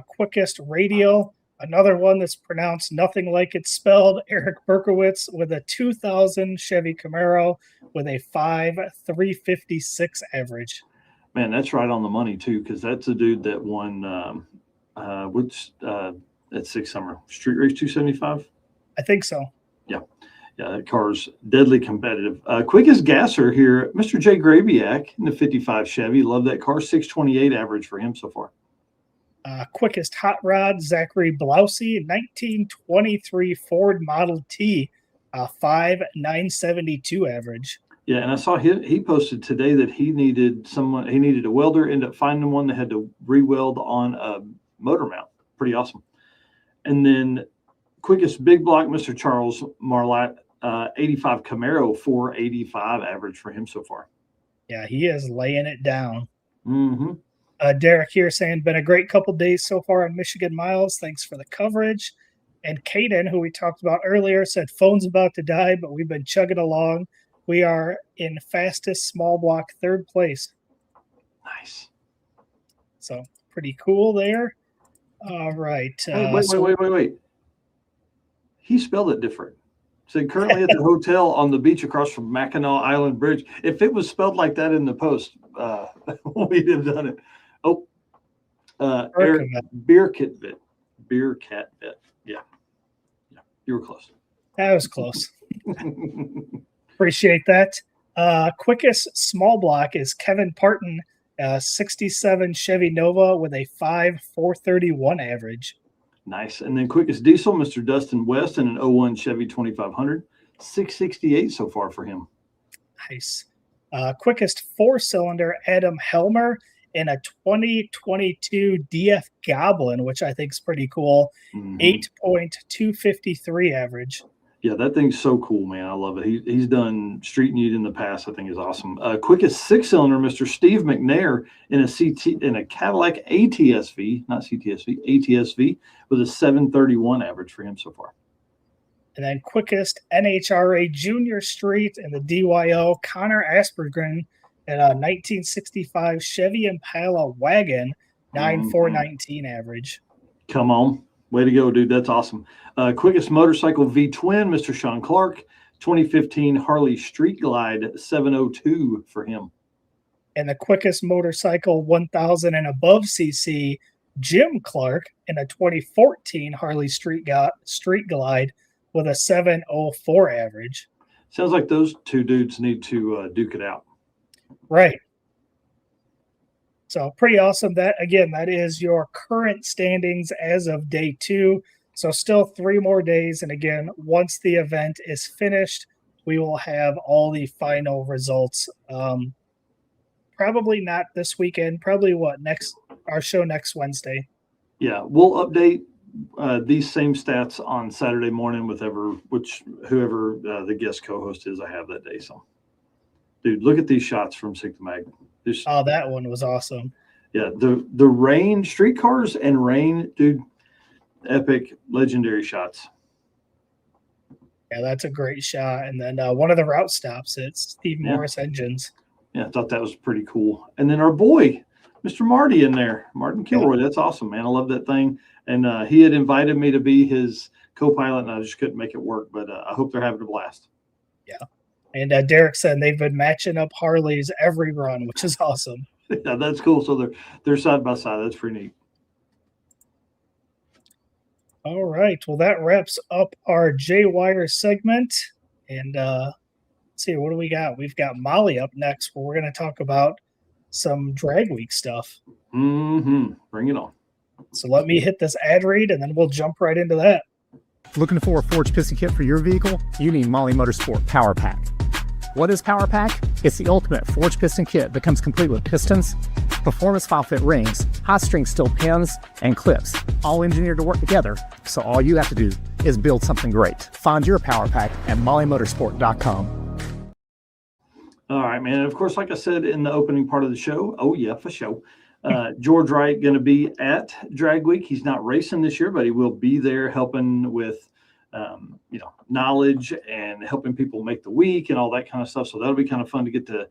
Quickest radial, another one that's pronounced nothing like it's spelled, Eric Berkowitz with a 2000 Chevy Camaro with a 5.356 average. Man, that's right on the money too, because that's a dude that won that Six Summer Street Race 275. I think so. Yeah, that car's deadly competitive. Quickest gasser here, Mr. Jay Grabiak in the 55 Chevy. Love that car. 628 average for him so far. Quickest hot rod, Zachary Blousey, 1923 Ford Model T, 5.972 average. Yeah, and I saw he posted today that he needed a welder, ended up finding one that had to re-weld on a motor mount. Pretty awesome. And then quickest big block, Mr. Charles Marlatt, 85 Camaro, 485 average for him so far. Yeah, he is laying it down. Mm-hmm. Derek here saying, been a great couple days so far on Michigan Miles. Thanks for the coverage. And Caden, who we talked about earlier, said phone's about to die, but we've been chugging along. We are in fastest small block third place. Nice. So pretty cool there. All right. Wait. He spelled it different. Said currently at the hotel on the beach across from Mackinac Island Bridge. If it was spelled like that in the post, we'd have done it. Eric Beercatvit. Yeah, you were close. That was close. Appreciate that. Quickest small block is Kevin Parton, 67 Chevy Nova with a 5.431 average. Nice. And then quickest diesel, Mr. Dustin West in an 01 Chevy 2500, 668 so far for him. Nice. Quickest four-cylinder, Adam Helmer in a 2022 DF Goblin, which I think is pretty cool, 8.253 average. Yeah, that thing's so cool, man. I love it. He's done Street Need in the past. I think is awesome. Quickest six-cylinder, Mr. Steve McNair in a Cadillac ATSV, not CTSV, ATSV with a 731 average for him so far. And then quickest NHRA Junior Street in the DYO, Connor Aspergren in a 1965 Chevy Impala wagon, 9.419 average. Come on. Way to go, dude. That's awesome. Quickest motorcycle V-twin, Mr. Sean Clark, 2015 Harley Street Glide, 702 for him. And the quickest motorcycle 1,000 and above cc, Jim Clark, in a 2014 Harley Street Glide with a 704 average. Sounds like those two dudes need to duke it out. Right. So pretty awesome. That is your current standings as of day 2. So still 3 more days. And again, once the event is finished, we will have all the final results. Probably not this weekend. Probably our show next Wednesday. Yeah, we'll update these same stats on Saturday morning with whoever the guest co-host is I have that day. So, dude, look at these shots from Sigma Mag. That one was awesome. Yeah, the rain, streetcars and rain, dude, epic, legendary shots. Yeah, that's a great shot. And then one of the route stops, it's Steve Morris Engines. Yeah, I thought that was pretty cool. And then our boy, Mr. Marty in there, Martin Kilroy. That's awesome, man. I love that thing. And he had invited me to be his co-pilot, and I just couldn't make it work. But I hope they're having a blast. Yeah. And Derek said they've been matching up Harleys every run, which is awesome. Yeah, that's cool. So they're side by side. That's pretty neat. All right. Well, that wraps up our J-Wire segment. And let's see, what do we got? We've got Molly up next, where we're going to talk about some drag week stuff. Bring it on. So let me hit this ad read, and then we'll jump right into that. Looking for a forged piston kit for your vehicle? You need Molly Motorsport Power Pack. What is Power Pack? It's the ultimate forged piston kit that comes complete with pistons, performance file fit rings, hot string steel pins, and clips, all engineered to work together, so all you have to do is build something great. Find your Power Pack at mollymotorsport.com. All right, man. And of course, like I said in the opening part of the show, for sure. George Wright going to be at Drag Week. He's not racing this year, but he will be there helping with, knowledge and helping people make the week and all that kind of stuff. So that'll be kind of fun to get to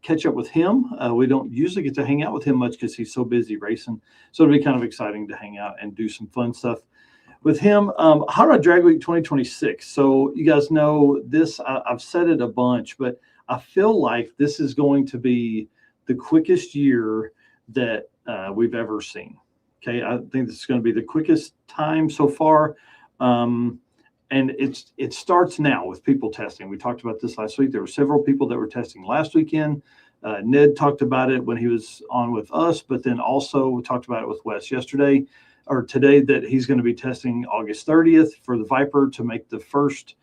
catch up with him. We don't usually get to hang out with him much because he's so busy racing. So it'll be kind of exciting to hang out and do some fun stuff with him. Hot Rod Drag Week 2026. So you guys know this, I've said it a bunch, but I feel like this is going to be the quickest year that we've ever seen. Okay, I think this is going to be the quickest time so far. And it starts now with people testing. We talked about this last week. There were several people that were testing last weekend. Ned talked about it when he was on with us, but then also we talked about it with Wes today, that he's going to be testing August 30th for the Viper to make the first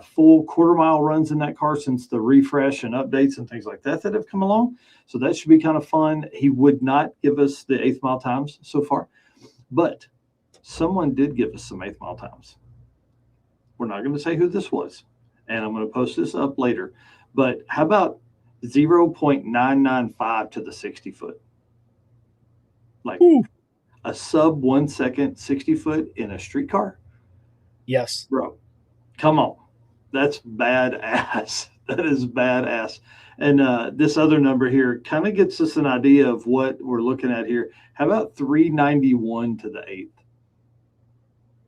full quarter-mile runs in that car since the refresh and updates and things like that have come along. So that should be kind of fun. He would not give us the 8th mile times so far, but someone did give us some 8th mile times. We're not going to say who this was, and I'm going to post this up later. But how about 0.995 to the 60 foot? Like a sub 1 second 60 foot in a street car? Yes. Bro, come on. That's badass. That is badass. And this other number here kind of gets us an idea of what we're looking at here. How about 391 to the 8th?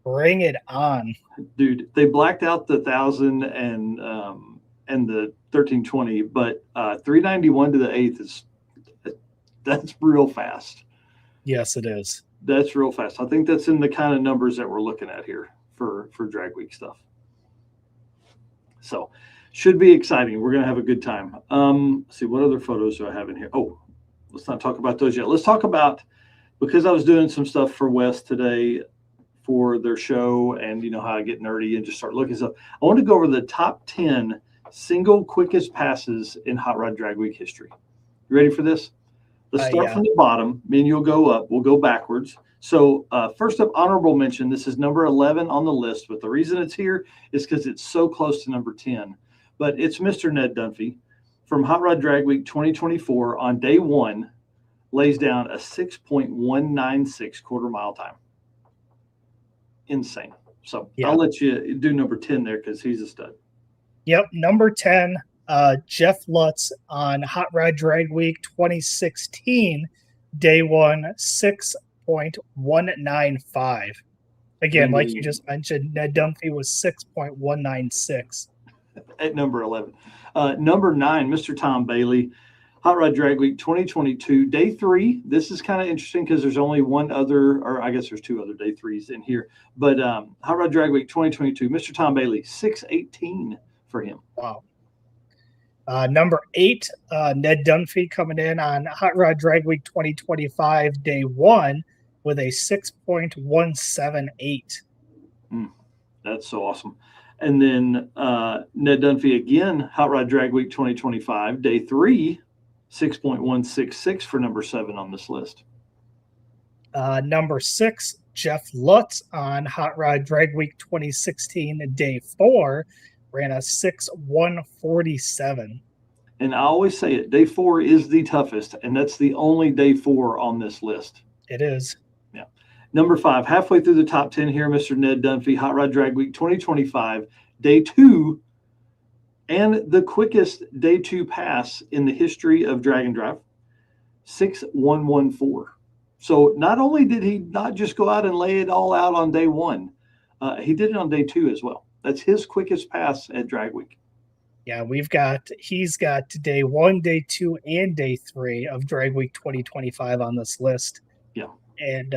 Bring it on. Dude, they blacked out the 1,000 and the 1320, but 391 to the 8th that's real fast. Yes, it is. That's real fast. I think that's in the kind of numbers that we're looking at here for Drag Week stuff. So should be exciting. We're going to have a good time. Let's see, what other photos do I have in here? Oh, let's not talk about those yet. Let's talk about, because I was doing some stuff for West today for their show, and you know how I get nerdy and just start looking stuff. I want to go over the top 10 single quickest passes in Hot Rod Drag Week history. You ready for this? Let's start from the bottom. Me and you'll go up. We'll go backwards. So first up, honorable mention. This is number 11 on the list, but the reason it's here is because it's so close to number 10. But it's Mr. Ned Dunphy from Hot Rod Drag Week 2024 on day 1, lays down a 6.196 quarter mile time. Insane. So I'll let you do number 10 there because he's a stud. Yep. Number 10, Jeff Lutz on Hot Rod Drag Week 2016, day 1, 6.195. Again, like you just mentioned, Ned Dunphy was 6.196. At number 11. Number 9, Mr. Tom Bailey, Hot Rod Drag Week 2022, day 3. This is kind of interesting because there's only one other, or I guess there's 2 other day 3s in here. But Hot Rod Drag Week 2022, Mr. Tom Bailey, 618 for him. Wow. Number 8, Ned Dunphy coming in on Hot Rod Drag Week 2025 day 1 with a 6.178. That's so awesome. And then Ned Dunphy again, Hot Rod Drag Week 2025 day 3, 6.166 for number 7 on this list. Number 6, Jeff Lutz on Hot Rod Drag Week 2016 day 4 ran a 6.147. And I always say it, day 4 is the toughest, and that's the only day 4 on this list. It is. Yeah. Number 5, halfway through the top 10 here, Mr. Ned Dunphy, Hot Rod Drag Week 2025, day 2, and the quickest day 2 pass in the history of drag and drive, 6.114. So not only did he not just go out and lay it all out on day 1, he did it on day 2 as well. That's his quickest pass at Drag Week. Yeah, he's got day 1, day 2, and day 3 of Drag Week 2025 on this list. Yeah. And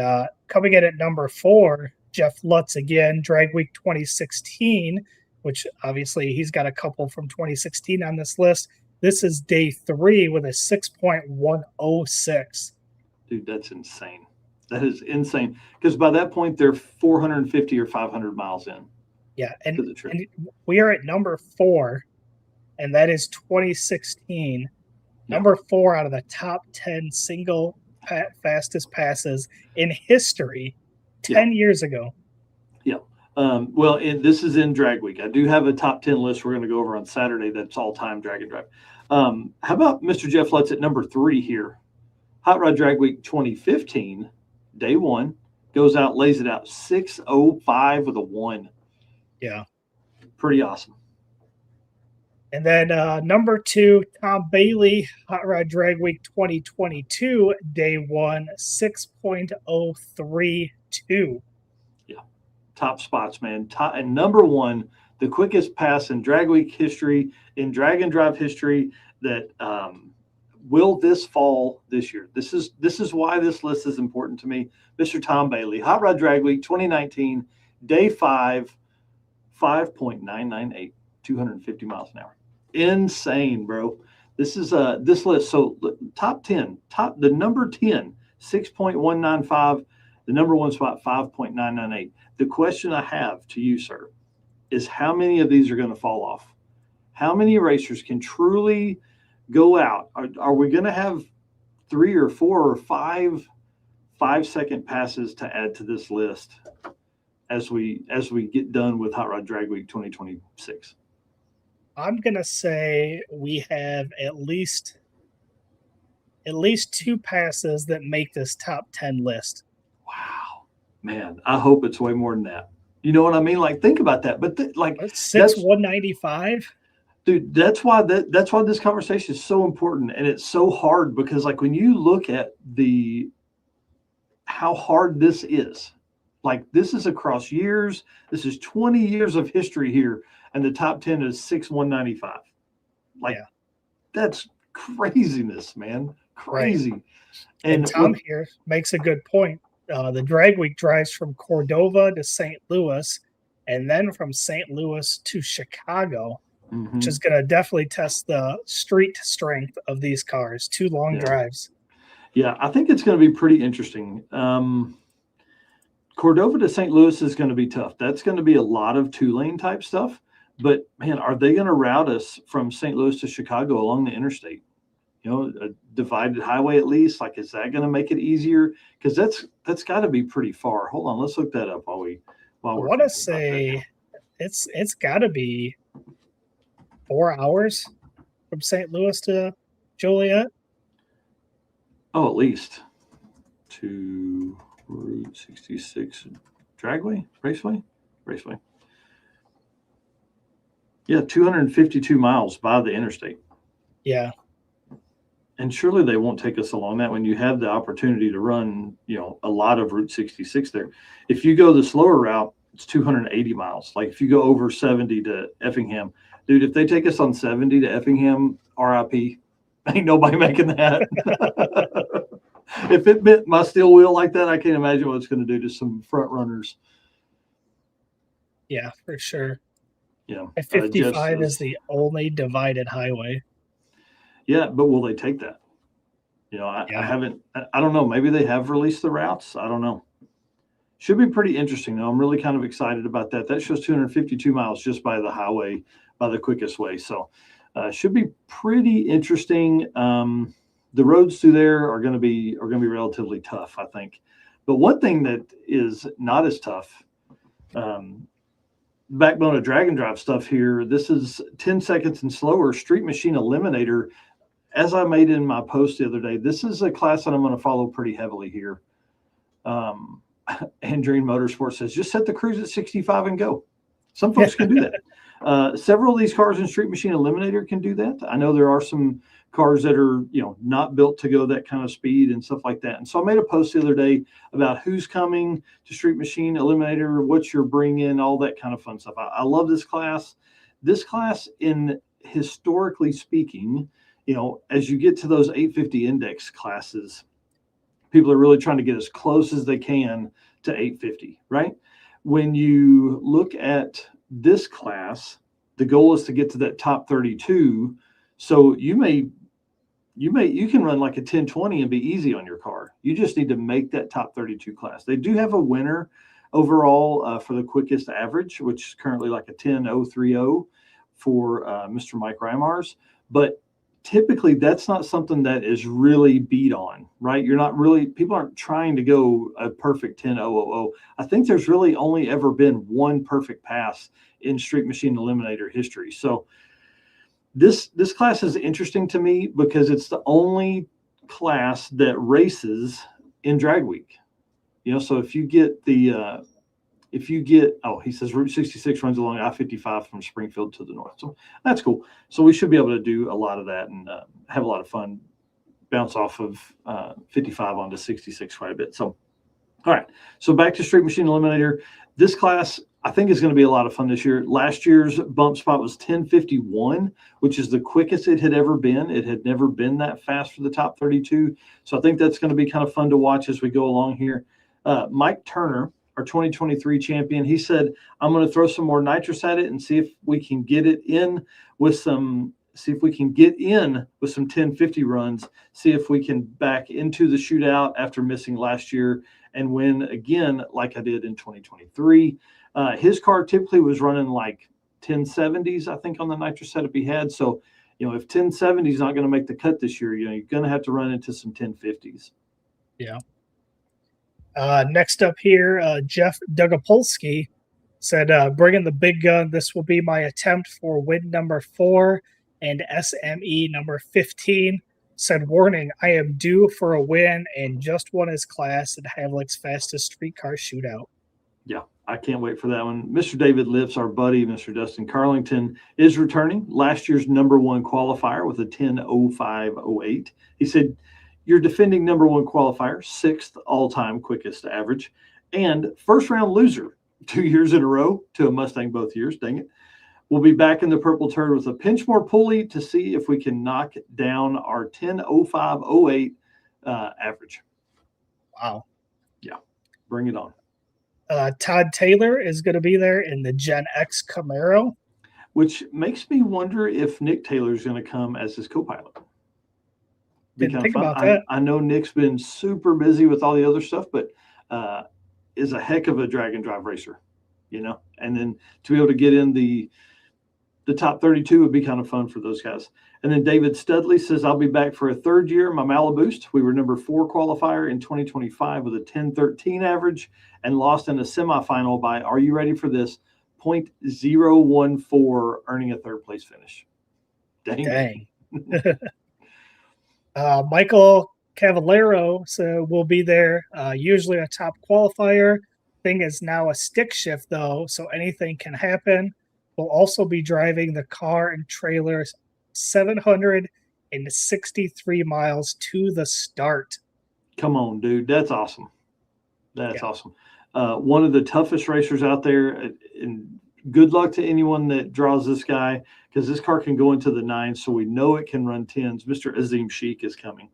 coming in at number 4, Jeff Lutz again, Drag Week 2016, which obviously he's got a couple from 2016 on this list. This is day 3 with a 6.106. Dude, that's insane. That is insane. Because by that point, they're 450 or 500 miles in. Yeah, and we are at number 4, and that is 2016. Yeah. Number 4 out of the top 10 single fastest passes in history 10 years ago. Yeah. Well, this is in Drag Week. I do have a top 10 list we're going to go over on Saturday that's all-time drag and drive. How about Mr. Jeff Lutz at number 3 here? Hot Rod Drag Week 2015, day 1, goes out, lays it out, 6.05 with a 1. Yeah. Pretty awesome. And then number 2, Tom Bailey, Hot Rod Drag Week 2022, day 1, 6.032. Yeah. Top spots, man. And number 1, the quickest pass in Drag Week history, in drag and drive history, that will this fall this year. This is why this list is important to me. Mr. Tom Bailey, Hot Rod Drag Week 2019, day 5, 5.998, 250 miles an hour. Insane, bro. This is this list. So top 10, the number 10, 6.195, the number 1 spot, 5.998. The question I have to you, sir, is how many of these are going to fall off? How many racers can truly go out? Are we going to have 3 or 4 or 5 5-second passes to add to this list as we get done with Hot Rod Drag Week 2026? I'm going to say we have at least 2 passes that make this top 10 list. Wow, man, I hope it's way more than that. You know what I mean? Like, think about that. But like 6.195. Dude, that's why this conversation is so important, and it's so hard because, like, when you look at how hard this is, like, this is across years. This is 20 years of history here, and the top 10 is 6.195. Like, that's craziness, man. Crazy. Right. And Tom here makes a good point. The Drag Week drives from Cordova to St. Louis, and then from St. Louis to Chicago, which is going to definitely test the street strength of these cars. 2 long drives. Yeah, I think it's going to be pretty interesting. Cordova to St. Louis is going to be tough. That's going to be a lot of 2-lane type stuff. But, man, are they going to route us from St. Louis to Chicago along the interstate? You know, a divided highway at least. Like, is that going to make it easier? Because that's got to be pretty far. Hold on, let's look that up while we're. I want to say it's got to be 4 hours from St. Louis to Joliet. Oh, at least to Route 66 Dragway, Raceway. Yeah, 252 miles by the interstate. Yeah. And surely they won't take us along that when you have the opportunity to run, you know, a lot of Route 66 there. If you go the slower route, it's 280 miles. Like, if you go over 70 to Effingham, dude, if they take us on 70 to Effingham, RIP, ain't nobody making that. If it bit my steel wheel like that, I can't imagine what it's going to do to some front runners. Yeah, for sure. Yeah. 55 is the only divided highway. Yeah, but will they take that? You know, I haven't. I don't know. Maybe they have released the routes. I don't know. Should be pretty interesting, though. I'm really kind of excited about that. That shows 252 miles just by the highway, by the quickest way. So, should be pretty interesting. The roads through there are going to be relatively tough, I think. But one thing that is not as tough, backbone of drag and drive stuff here. This is 10 seconds and slower Street Machine Eliminator. As I made in my post the other day, this is a class that I'm going to follow pretty heavily here. Andreen Motorsports says, just set the cruise at 65 and go. Some folks can do that. Several of these cars in Street Machine Eliminator can do that. I know there are some cars that are, not built to go that kind of speed and stuff like that. And so I made a post the other day about who's coming to Street Machine Eliminator, what you're bringing, all that kind of fun stuff. I love this class. This class, in historically speaking, as you get to those 850 index classes, people are really trying to get as close as they can to 850, right? When you look at this class, the goal is to get to that top 32. So you can run like a 1020 and be easy on your car. You just need to make that top 32 class. They do have a winner overall for the quickest average, which is currently like a 10.030 for Mr. Mike Reimars. But typically that's not something that is really beat on, right? People aren't trying to go a perfect 10.000. I think there's really only ever been one perfect pass in Street Machine Eliminator history. So this class is interesting to me because it's the only class that races in drag week. So if you get he says Route 66 runs along I-55 from Springfield to the north. So that's cool. So we should be able to do a lot of that and have a lot of fun, bounce off of 55 onto 66 quite a bit. So, all right. So back to Street Machine Eliminator. This class, I think, is going to be a lot of fun this year. Last year's bump spot was 10:51, which is the quickest it had ever been. It had never been that fast for the top 32. So I think that's going to be kind of fun to watch as we go along here. Mike Turner, our 2023 champion, he said, I'm going to throw some more nitrous at it and see if we can get in with some 1050 runs, see if we can back into the shootout after missing last year and win again like I did in 2023. His car typically was running like 1070s, I think, on the nitrous setup he had. So, if 1070 is not going to make the cut this year, you're going to have to run into some 1050s. Yeah. Next up here, Jeff Dugapolsky said, bring in the big gun. This will be my attempt for win number 4 and SME number 15. Said, warning, I am due for a win and just won his class at Havlic's fastest street car shootout. Yeah, I can't wait for that one. Mr. David Lips, our buddy, Mr. Dustin Carlington, is returning. Last year's number 1 qualifier with a 10.0508. He said, you're defending number 1 qualifier, 6th all-time quickest average, and first-round loser 2 years in a row to a Mustang both years. Dang it. We'll be back in the purple turd with a pinch more pulley to see if we can knock down our 10.0508 average. Wow. Yeah, bring it on. Todd Taylor is going to be there in the Gen X Camaro. Which makes me wonder if Nick Taylor is going to come as his co-pilot. Didn't think about that. I know Nick's been super busy with all the other stuff, but is a heck of a drag and drive racer, and then to be able to get in the top 32 would be kind of fun for those guys. And then David Studley says, I'll be back for a 3rd year in my Maliboost. We were number 4 qualifier in 2025 with a 1013 average and lost in a semifinal by, are you ready for this, 0.014, earning a 3rd place finish. Dang. Michael Cavallero will be there, usually a top qualifier. Thing is now a stick shift, though, so anything can happen. Will also be driving the car and trailer 763 miles to the start. Come on, dude. That's awesome. That's awesome. One of the toughest racers out there, and good luck to anyone that draws this guy, because this car can go into the 9s, so we know it can run 10s. Mr. Azim Sheik is coming.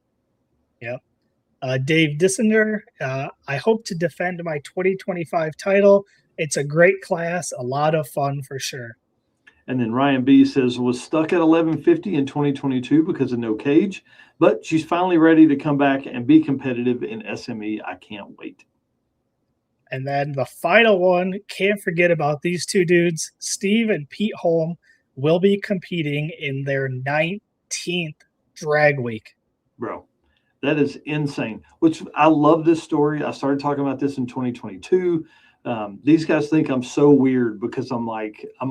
Yep. Dave Dissender, I hope to defend my 2025 title. It's a great class, a lot of fun for sure. And then Ryan B says, was stuck at 1150 in 2022 because of no cage, but she's finally ready to come back and be competitive in SME. I can't wait. And then the final one, can't forget about these two dudes. Steve and Pete Holm will be competing in their 19th drag week. Bro, that is insane. Which I love this story. I started talking about this in 2022. These guys think I'm so weird because I'm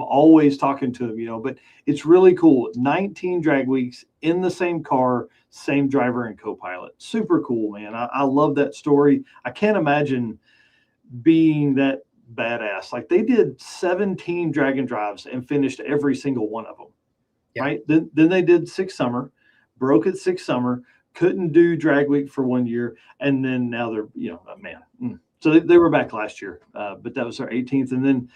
always talking to them, but it's really cool. 19 drag weeks in the same car, same driver and co-pilot. Super cool, man. I love that story. I can't imagine being that badass. Like, they did 17 drag and drives and finished every single one of them. Yeah. Right. Then they did 6 summer, broke at 6 summer, couldn't do drag week for 1 year. And then now they're, man. So they were back last year, but that was their 18th. And then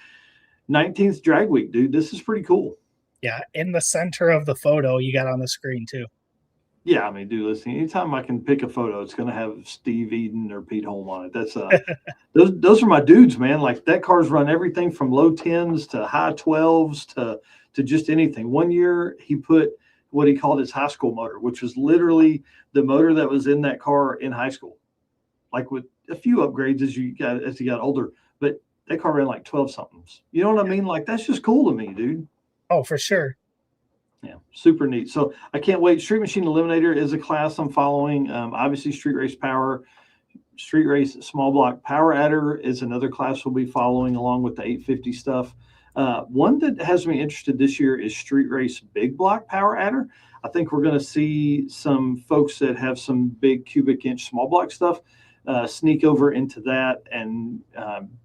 19th drag week, dude. This is pretty cool. Yeah. In the center of the photo you got on the screen too. Yeah, I mean, dude, listen, anytime I can pick a photo, it's going to have Steve Eden or Pete Holm on it. That's those are my dudes, man. Like, that car's run everything from low 10s to high 12s to just anything. 1 year he put what he called his high school motor, which was literally the motor that was in that car in high school, like with a few upgrades as he got older. But that car ran like 12 somethings. You know what I mean? Like, that's just cool to me, dude. Oh, for sure. Yeah, super neat. So I can't wait. Street Machine Eliminator is a class I'm following. Obviously, Street Race Power, Street Race Small Block Power Adder is another class we'll be following along with the 850 stuff. One that has me interested this year is Street Race Big Block Power Adder. I think we're going to see some folks that have some big cubic inch small block stuff sneak over into that and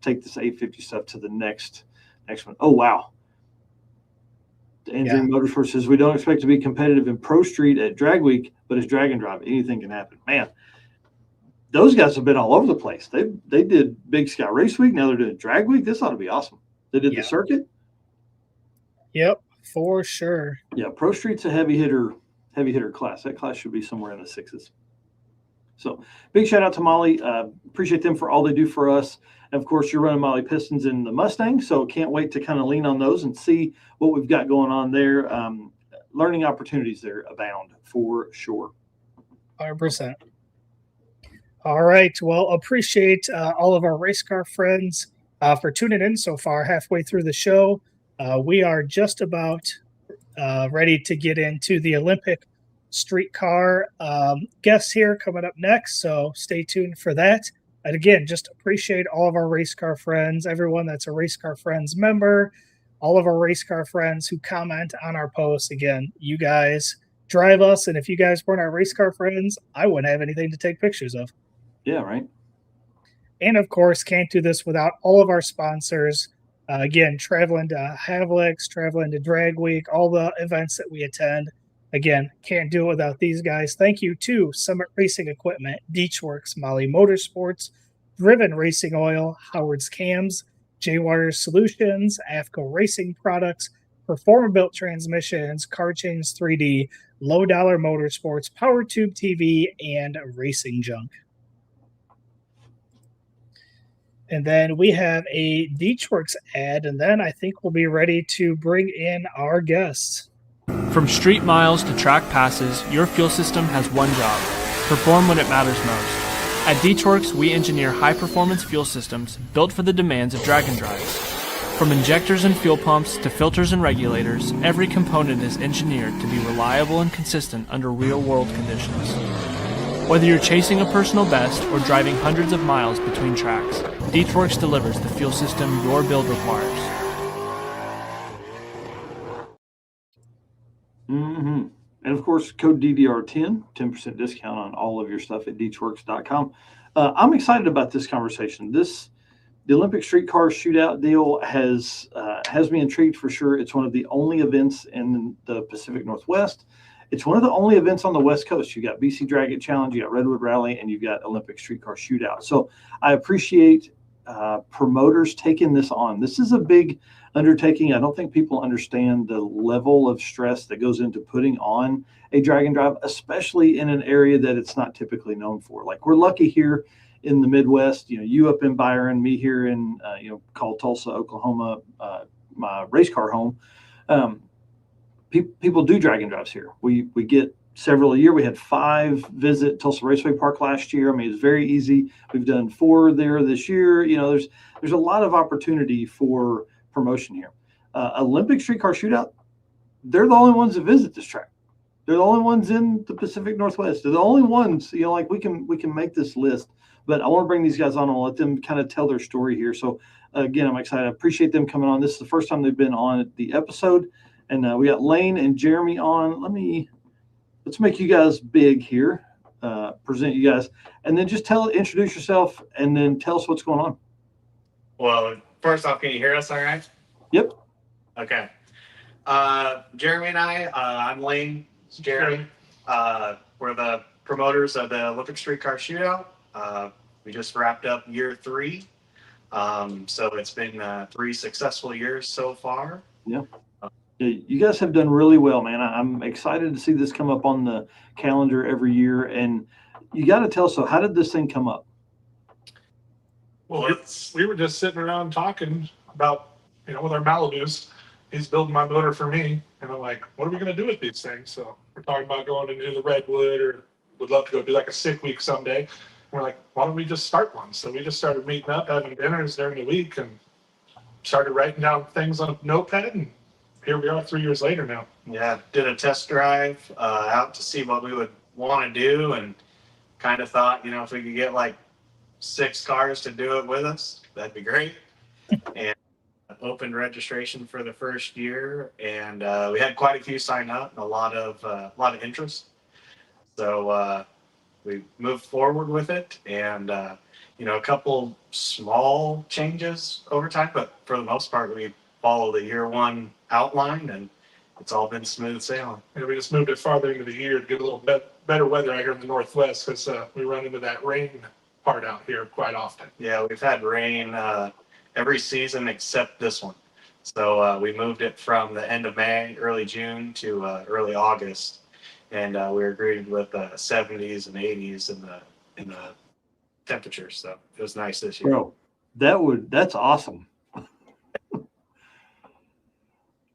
take this 850 stuff to the next one. Oh, wow. Andrew Motorsports says, we don't expect to be competitive in Pro Street at Drag Week, but it's drag and drive. Anything can happen. Man, those guys have been all over the place. They did Big Sky Race Week. Now they're doing Drag Week. This ought to be awesome. They did the circuit. Yep, for sure. Yeah, Pro Street's a heavy hitter class. That class should be somewhere in the 6s. So big shout out to Molly. Appreciate them for all they do for us. And of course, you're running Molly Pistons in the Mustang, so can't wait to kind of lean on those and see what we've got going on there. Learning opportunities there abound for sure. 100%. All right. Well, appreciate all of our race car friends for tuning in so far, halfway through the show. We are just about ready to get into the Olympic Street Car guests here coming up next, so stay tuned for that. And again, just appreciate all of our race car friends, everyone that's a Race Car Friends member, all of our race car friends who comment on our posts. Again, you guys drive us, and if you guys weren't our race car friends, I wouldn't have anything to take pictures of. Yeah, right. And of course, can't do this without all of our sponsors. Again, traveling to Havlicks, traveling to Drag Week, all the events that we attend. Again, can't do it without these guys. Thank you to Summit Racing Equipment, Beachworks, Molly Motorsports, Driven Racing Oil, Howard's Cams, J-Wire Solutions, AFCO Racing Products, Performer-Built Transmissions, Car Chains 3D, Low Dollar Motorsports, Power Tube TV, and Racing Junk. And then we have a Beachworks ad, and then I think we'll be ready to bring in our guests. From street miles to track passes, your fuel system has one job: perform when it matters most. At Beachworks, we engineer high-performance fuel systems built for the demands of drag and drives. From injectors and fuel pumps to filters and regulators, every component is engineered to be reliable and consistent under real-world conditions. Whether you're chasing a personal best or driving hundreds of miles between tracks, Beachworks delivers the fuel system your build requires. Mm-hmm. And of course, code DDR10, 10% discount on all of your stuff at beachworks.com. I'm excited about this conversation. The Olympic Street Car Shootout deal has me intrigued for sure. It's one of the only events in the Pacific Northwest. It's one of the only events on the West Coast. You got BC Drag It Challenge, you got Redwood Rally, and you got Olympic Street Car Shootout. So I appreciate promoters taking this on. This is a big undertaking. I don't think people understand the level of stress that goes into putting on a drag and drive, especially in an area that it's not typically known for. Like, we're lucky here in the Midwest, you up in Byron, me here in, called Tulsa, Oklahoma, my race car home. People do drag and drives here. We get several a year. We had 5 visit Tulsa Raceway Park last year. I mean, it's very easy. We've done 4 there this year. You know, there's a lot of opportunity for promotion here. Olympic Street Car Shootout, they're the only ones that visit this track. They're the only ones in the Pacific Northwest. They're the only ones, you know, like we can make this list. But I want to bring these guys on and let them kind of tell their story here. So again, I'm excited. I appreciate them coming on. This is the first time they've been on the episode, and we got Lane and Jeremy on. Let's make you guys big here. Present you guys, and then just introduce yourself, and then tell us what's going on. Well, first off, can you hear us all right? Yep. Okay. Jeremy and I'm Lane. It's Jeremy. We're the promoters of the Olympic Street Car Shootout. We just wrapped up year 3. So it's been 3 successful years so far. Yeah. You guys have done really well, man. I'm excited to see this come up on the calendar every year. And you got to tell us, so how did this thing come up? Well, we were just sitting around talking about, with our Malibus. He's building my motor for me. And I'm like, what are we going to do with these things? So we're talking about going to do the Redwood, or would love to go do like a sick week someday. And we're like, why don't we just start one? So we just started meeting up, having dinners during the week, and started writing down things on a notepad. And here we are 3 years later now. Yeah, did a test drive out to see what we would want to do, and kind of thought, if we could get like 6 cars to do it with us, that'd be great. And opened registration for the first year, and we had quite a few sign up, and a lot of interest. So we moved forward with it, and a couple small changes over time, but for the most part, we follow the year 1 outline, and it's all been smooth sailing. And we just moved it farther into the year to get a little bit better weather out here in the Northwest, because we run into that rain part out here quite often. Yeah, we've had rain every season except this one. So we moved it from the end of May, early June to early August, and we agreed with 70s and 80s in the temperatures. So it was nice this year. Bro, that's awesome.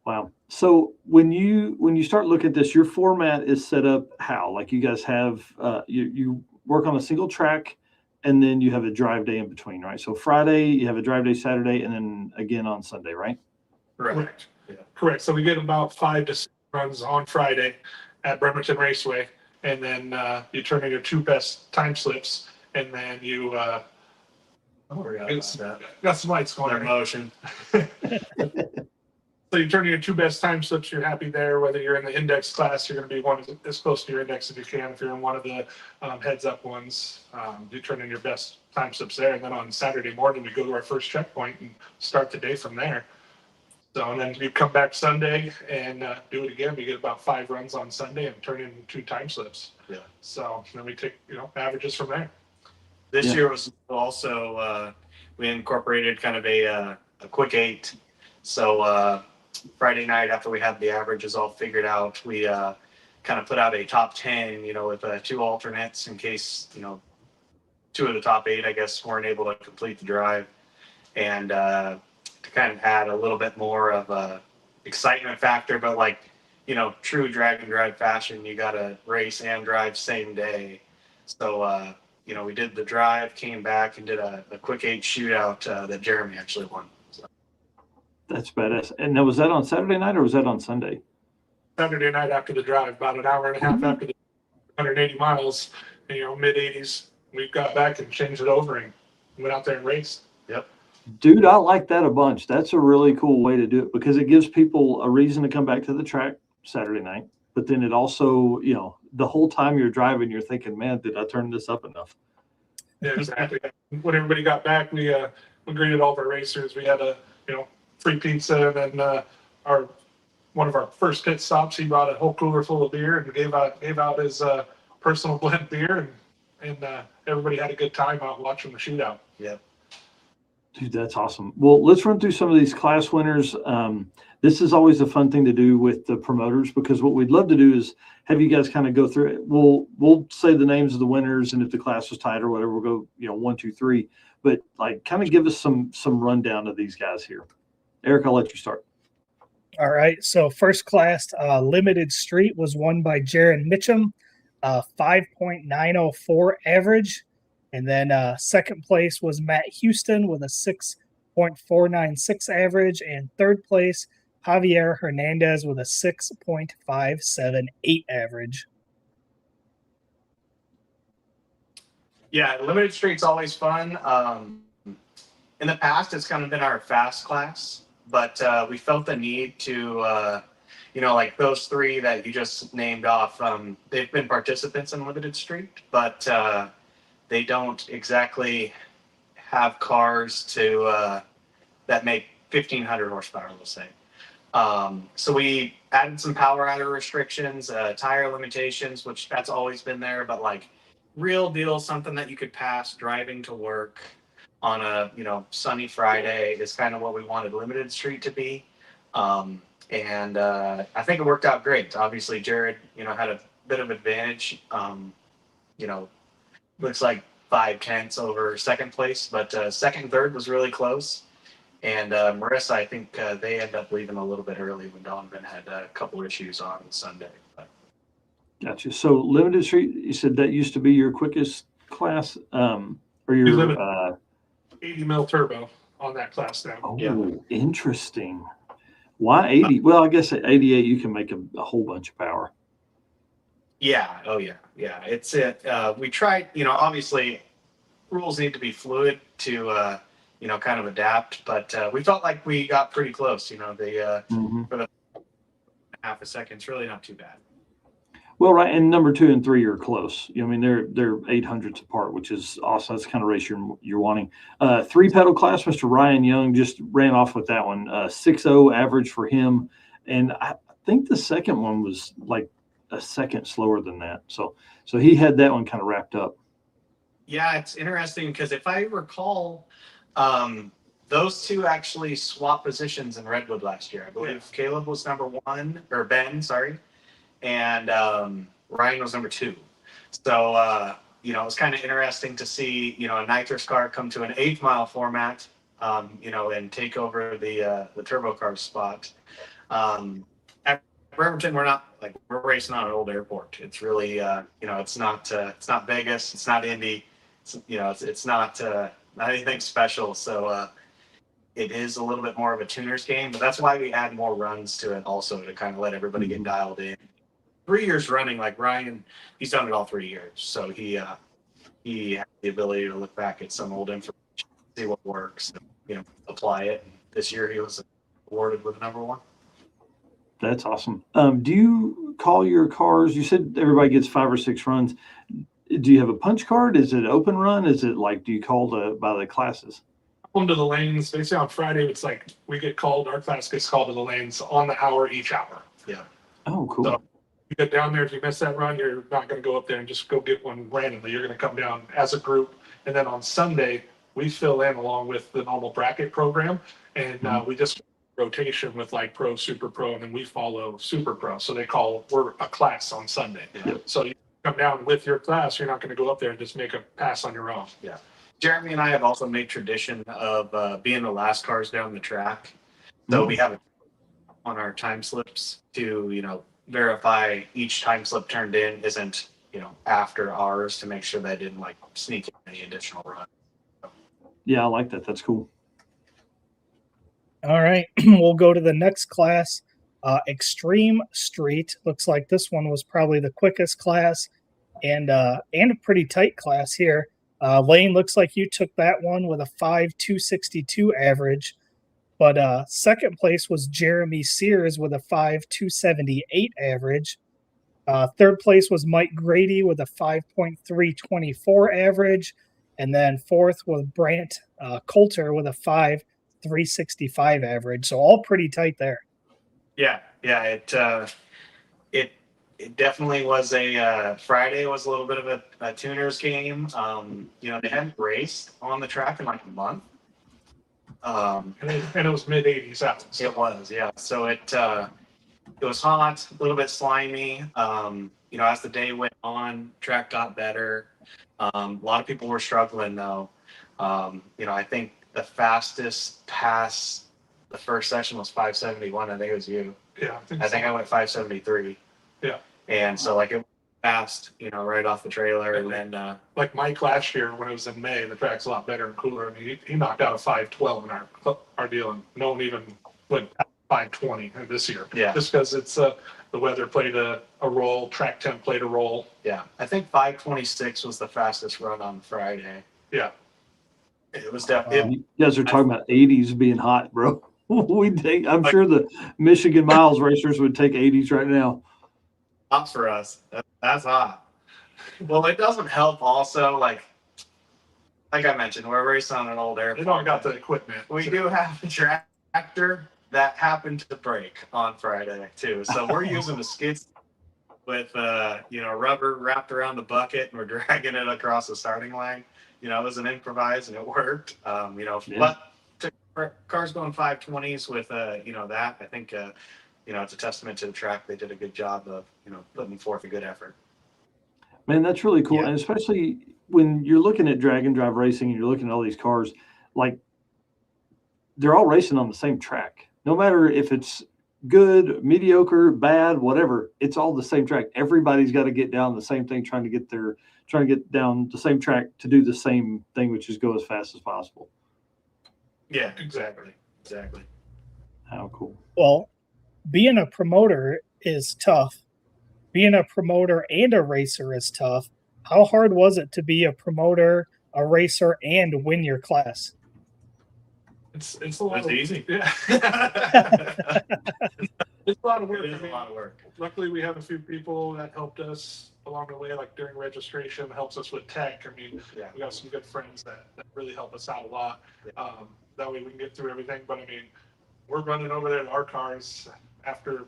Wow. So when you start looking at this, your format is set up how? Like you guys have you work on a single track, and then you have a drive day in between, right? So Friday you have a drive day, Saturday, and then again on Sunday, right? Correct. Yeah. Correct. So we get about 5 to 6 runs on Friday at Bremerton Raceway, and then you turn in your 2 best time slips, and then you got some lights going on. Motion. So you turn in your 2 best time slips, you're happy there. Whether you're in the index class, you're going to be one as close to your index as you can. If you're in one of the heads up ones, you turn in your best time slips there. And then on Saturday morning, we go to our first checkpoint and start the day from there. So, and then you come back Sunday and do it again. We get about 5 runs on Sunday and turn in 2 time slips. Yeah. So then we take, averages from there. This year was also, we incorporated kind of a quick 8. So, Friday night, after we had the averages all figured out, we kind of put out a top 10, with 2 alternates in case, 2 of the top 8, I guess, weren't able to complete the drive. And to kind of add a little bit more of a excitement factor, but like, true drag and drive fashion, you got to race and drive same day. So, we did the drive, came back and did a quick 8 shootout that Jeremy actually won. So. That's badass. And now, was that on Saturday night or was that on Sunday? Saturday night after the drive, about an hour and a half after the 180 miles, mid 80s, we got back and changed it over and went out there and raced. Yep. Dude, I like that a bunch. That's a really cool way to do it, because it gives people a reason to come back to the track Saturday night. But then it also, the whole time you're driving, you're thinking, man, did I turn this up enough? Yeah, exactly. When everybody got back, we greeted all of our racers. We had a, free pizza, and then one of our first pit stops, he brought a whole cooler full of beer and gave out his personal blend beer, and everybody had a good time out watching the shootout. Yep. Dude, that's awesome. Well, let's run through some of these class winners. This is always a fun thing to do with the promoters, because what we'd love to do is have you guys kind of go through it. We'll say the names of the winners, and if the class was tied or whatever, we'll go 1, 2, 3. But like, kind of give us some rundown of these guys here. Eric, I'll let you start. All right. So first class limited street was won by Jaron Mitchum, 5.904 average. And then second place was Matt Houston with a 6.496 average. And third place, Javier Hernandez with a 6.578 average. Yeah, limited street's always fun. In the past, it's kind of been our fast class, but we felt the need to, like those three that you just named off, they've been participants in limited street, but they don't exactly have cars to that make 1,500 horsepower, let's say. So we added some power adder restrictions, tire limitations, which that's always been there, but like real deal, something that you could pass driving to work on a sunny Friday is kind of what we wanted limited street to be. And I think it worked out great. Obviously Jared had a bit of advantage, looks like 5/10 over second place, but second and third was really close. And Marissa, I think they ended up leaving a little bit early when Donovan had a couple issues on Sunday. But. Gotcha. So limited street, you said that used to be your quickest class, or your 80 mil turbo on that class now. Oh, yeah. Interesting. Why 80? Well, I guess at 88 you can make a whole bunch of power. Yeah. Oh, yeah. Yeah. It's it. We tried. Obviously, rules need to be fluid to kind of adapt. But we felt like we got pretty close. For the half a second, it's really not too bad. Well, right, and number 2 and 3 are close. I mean, they're 800ths apart, which is awesome. That's the kind of race you're wanting. 3-pedal class, Mr. Ryan Young just ran off with that one. 6.0 average for him, and I think the second one was like a second slower than that. So he had that one kind of wrapped up. Yeah, it's interesting because if I recall, those two actually swapped positions in Redwood last year. I believe Caleb was number 1, or Ben, sorry. And Ryan was number 2. So, it was kind of interesting to see, a nitrous car come to an 8th mile format, and take over the turbo car spot. At Bremerton, we're racing on an old airport. It's really, it's not Vegas, it's not Indy, it's not anything special. So it is a little bit more of a tuner's game, but that's why we add more runs to it also to kind of let everybody get dialed in. 3 years running, like Ryan, he's done it all 3 years. So he has the ability to look back at some old information, see what works, and, apply it. And this year he was awarded with number 1. That's awesome. Do you call your cars? You said everybody gets 5 or 6 runs. Do you have a punch card? Is it open run? Is it like, do you call by the classes? Come to the lanes. Basically on Friday, it's like we get called, our class gets called to the lanes on the hour each hour. Yeah. Oh, cool. So you get down there, if you miss that run, you're not going to go up there and just go get one randomly. You're going to come down as a group. And then on Sunday, we fill in along with the normal bracket program. And we just rotation with like pro, super pro, and then we follow super pro. So we're a class on Sunday. Yeah. So you come down with your class, you're not going to go up there and just make a pass on your own. Yeah. Jeremy and I have also made tradition of being the last cars down the track. So we have it on our time slips to, verify each time slip turned in isn't, after ours, to make sure they didn't like sneak in any additional run. Yeah, I like that. That's cool. All right. We'll go to the next class. Extreme Street. Looks like this one was probably the quickest class and a pretty tight class here. Lane, looks like you took that one with a 5.262 average, but second place was Jeremy Sears with a 5.278 average. Third place was Mike Grady with a 5.324 average, and then fourth was Brant Coulter with a 5.365 average. So all pretty tight there. Yeah, it definitely was a Friday was a little bit of a tuner's game. They hadn't raced on the track in like a month. And it was mid 80s out. So. It was, yeah. So it was hot, a little bit slimy. As the day went on, track got better. A lot of people were struggling though. I think the fastest pass the first session was 571. I think it was you. Yeah, I think I went 573. Yeah. And so like it was fast, right off the trailer. And then like Mike last year when it was in May, the track's a lot better and cooler. I mean, he knocked out a 512 in our deal, and no one even went 520 this year. Yeah. Just because it's the weather played a role, track temp played a role. yeah, I think 526 was the fastest run on Friday. Yeah. It was definitely. You guys are talking about 80s being hot, bro. I'm sure the Michigan Miles racers would take 80s right now. Hot for us. That's hot. Well, it doesn't help also, like I mentioned, we're racing on an old airport. They don't got the equipment. We do have a tractor that happened to break on Friday too. So we're using a skid with rubber wrapped around the bucket, and we're dragging it across the starting line. It was an improvise and it worked. But cars going 520s with that, I think it's a testament to the track. They did a good job of putting forth a good effort. Man, that's really cool. Yeah. And especially when you're looking at drag and drive racing and you're looking at all these cars, like they're all racing on the same track. No matter if it's good, mediocre, bad, whatever, it's all the same track. Everybody's got to get down the same thing, trying to get down the same track to do the same thing, which is go as fast as possible. Yeah, exactly. How cool. Well, being a promoter is tough. Being a promoter and a racer is tough. How hard was it to be a promoter, a racer, and win your class? It's a lot. It's easy. Yeah. It's a lot of work. It is a lot of work. Luckily, we have a few people that helped us along the way, like during registration, helps us with tech. I mean, Yeah. we got some good friends that really help us out a lot. That way we can get through everything. But I mean, we're running over there to our cars after,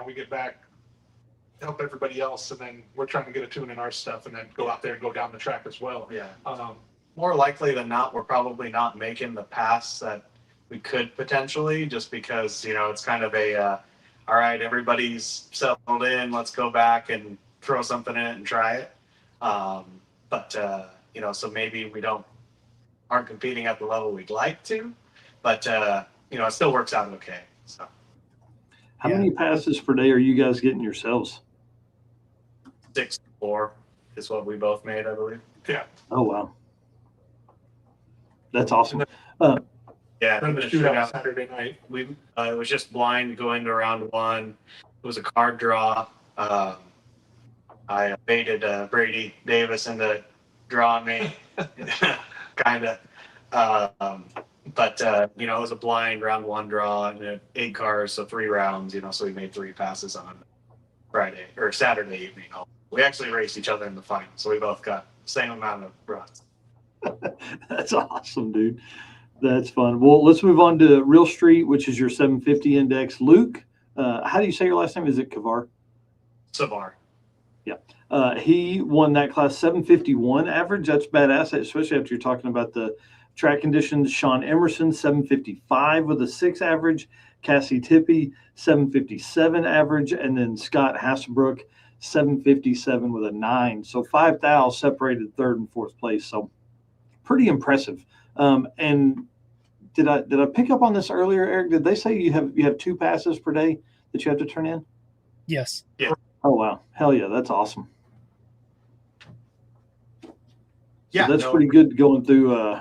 we get back, help everybody else, and then we're trying to get a tune in our stuff and then go out there and go down the track as well. Yeah. More likely than not, we're probably not making the pass that we could potentially, just because it's kind of a all right, everybody's settled in, let's go back and throw something in it and try it. So maybe we aren't competing at the level we'd like to, but it still works out okay. So How many passes per day are you guys getting yourselves? 6-4 is what we both made, I believe. Yeah. Oh, wow. That's awesome. Yeah, Then the shootout Saturday night. We it was just blind going to round one. It was a card draw. I baited Brady Davis into drawing me, kind of. It was a blind round one draw and 8 cars, so 3 rounds. So we made 3 passes on Friday or Saturday evening. We actually raced each other in the final, so we both got the same amount of runs. That's awesome, dude. That's fun. Well, let's move on to Real Street, which is your 750 index. Luke, how do you say your last name? Is it Kavar? Savar. Yeah. He won that class 751 average. That's badass, especially after you're talking about the track conditions. Sean Emerson, 755 with a 6 average. Cassie Tippy, 757 average. And then Scott Hasselbrook, 757 with a 9. So 5 thou separated 3rd and 4th place. So pretty impressive. And did I pick up on this earlier, Eric? Did they say you have 2 passes per day that you have to turn in? Yes. Yeah. Oh, wow. Hell yeah. That's awesome. Yeah, So that's pretty good going through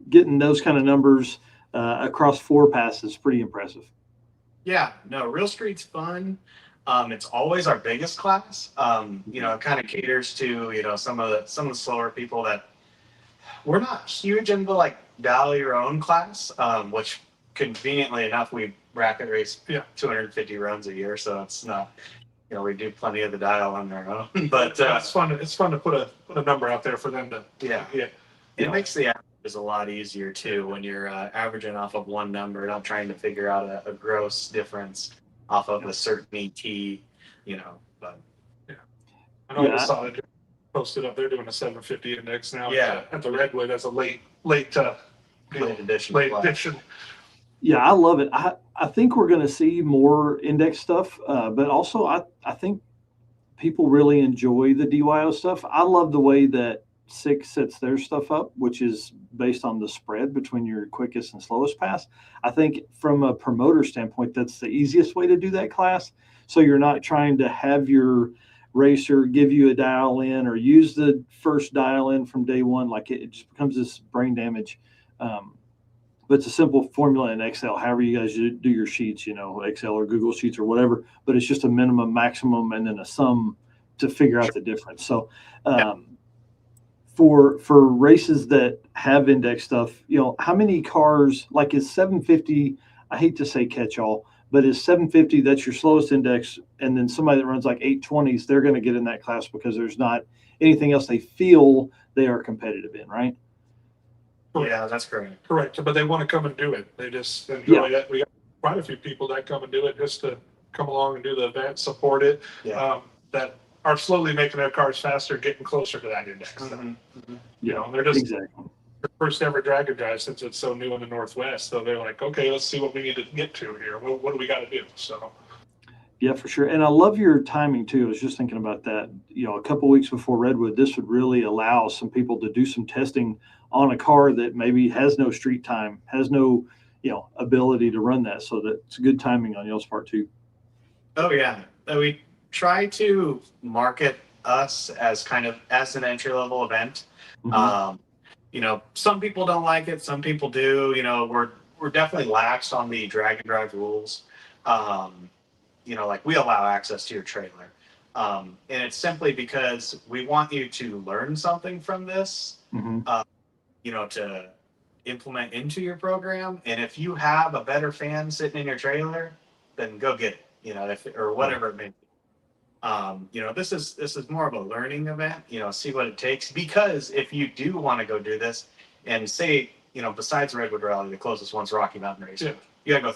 getting those kind of numbers across 4 passes. Pretty impressive. Yeah, no, Real Street's fun. It's always our biggest class. It kind of caters to, some of the slower people that we're not huge into like dial your own class, which conveniently enough, we bracket race 250 runs a year. So it's not, we do plenty of the dial on our own, but it's fun. It's fun to put a number out there for them to, it makes the averages a lot easier too, when you're averaging off of one number, not trying to figure out a gross difference off of a certain ET, but I know I saw it posted up. They're doing a 750 index now. Yeah. At the Redwood as a late edition. Yeah, I love it. I think we're going to see more index stuff, but also I think people really enjoy the DYO stuff. I love the way that 6 sets their stuff up, which is based on the spread between your quickest and slowest pass. I think from a promoter standpoint, that's the easiest way to do that class. So you're not trying to have your racer give you a dial in or use the first dial in from day one. Like it just becomes this brain damage. But it's a simple formula in Excel, however you guys do your sheets, Excel or Google Sheets or whatever, but it's just a minimum, maximum, and then a sum to figure out the difference. So for races that have index stuff, how many cars, like is 750, I hate to say catch all, but is 750, that's your slowest index, and then somebody that runs like 820s, they're going to get in that class because there's not anything else they feel they are competitive in, right? Yeah, that's correct. Correct, but they want to come and do it. They just enjoy it. We got quite a few people that come and do it just to come along and do the event, support it, that are slowly making their cars faster, getting closer to that index. They're just their first ever drag and drive since it's so new in the Northwest. So they're like, okay, let's see what we need to get to here. What do we got to do? So. Yeah, for sure. And I love your timing too. I was just thinking about that. A couple weeks before Redwood, this would really allow some people to do some testing on a car that maybe has no street time, has no, ability to run that. So that's good timing on y'all's part too. Oh yeah. We try to market us as as an entry level event. Mm-hmm. Some people don't like it. Some people do. We're definitely laxed on the drag and drive rules. Like we allow access to your trailer. And it's simply because we want you to learn something from this, to implement into your program. And if you have a better fan sitting in your trailer, then go get it, or whatever it may be. This is more of a learning event, see what it takes. Because if you do want to go do this and say, besides Redwood Rally, the closest one's Rocky Mountain Race, you gotta go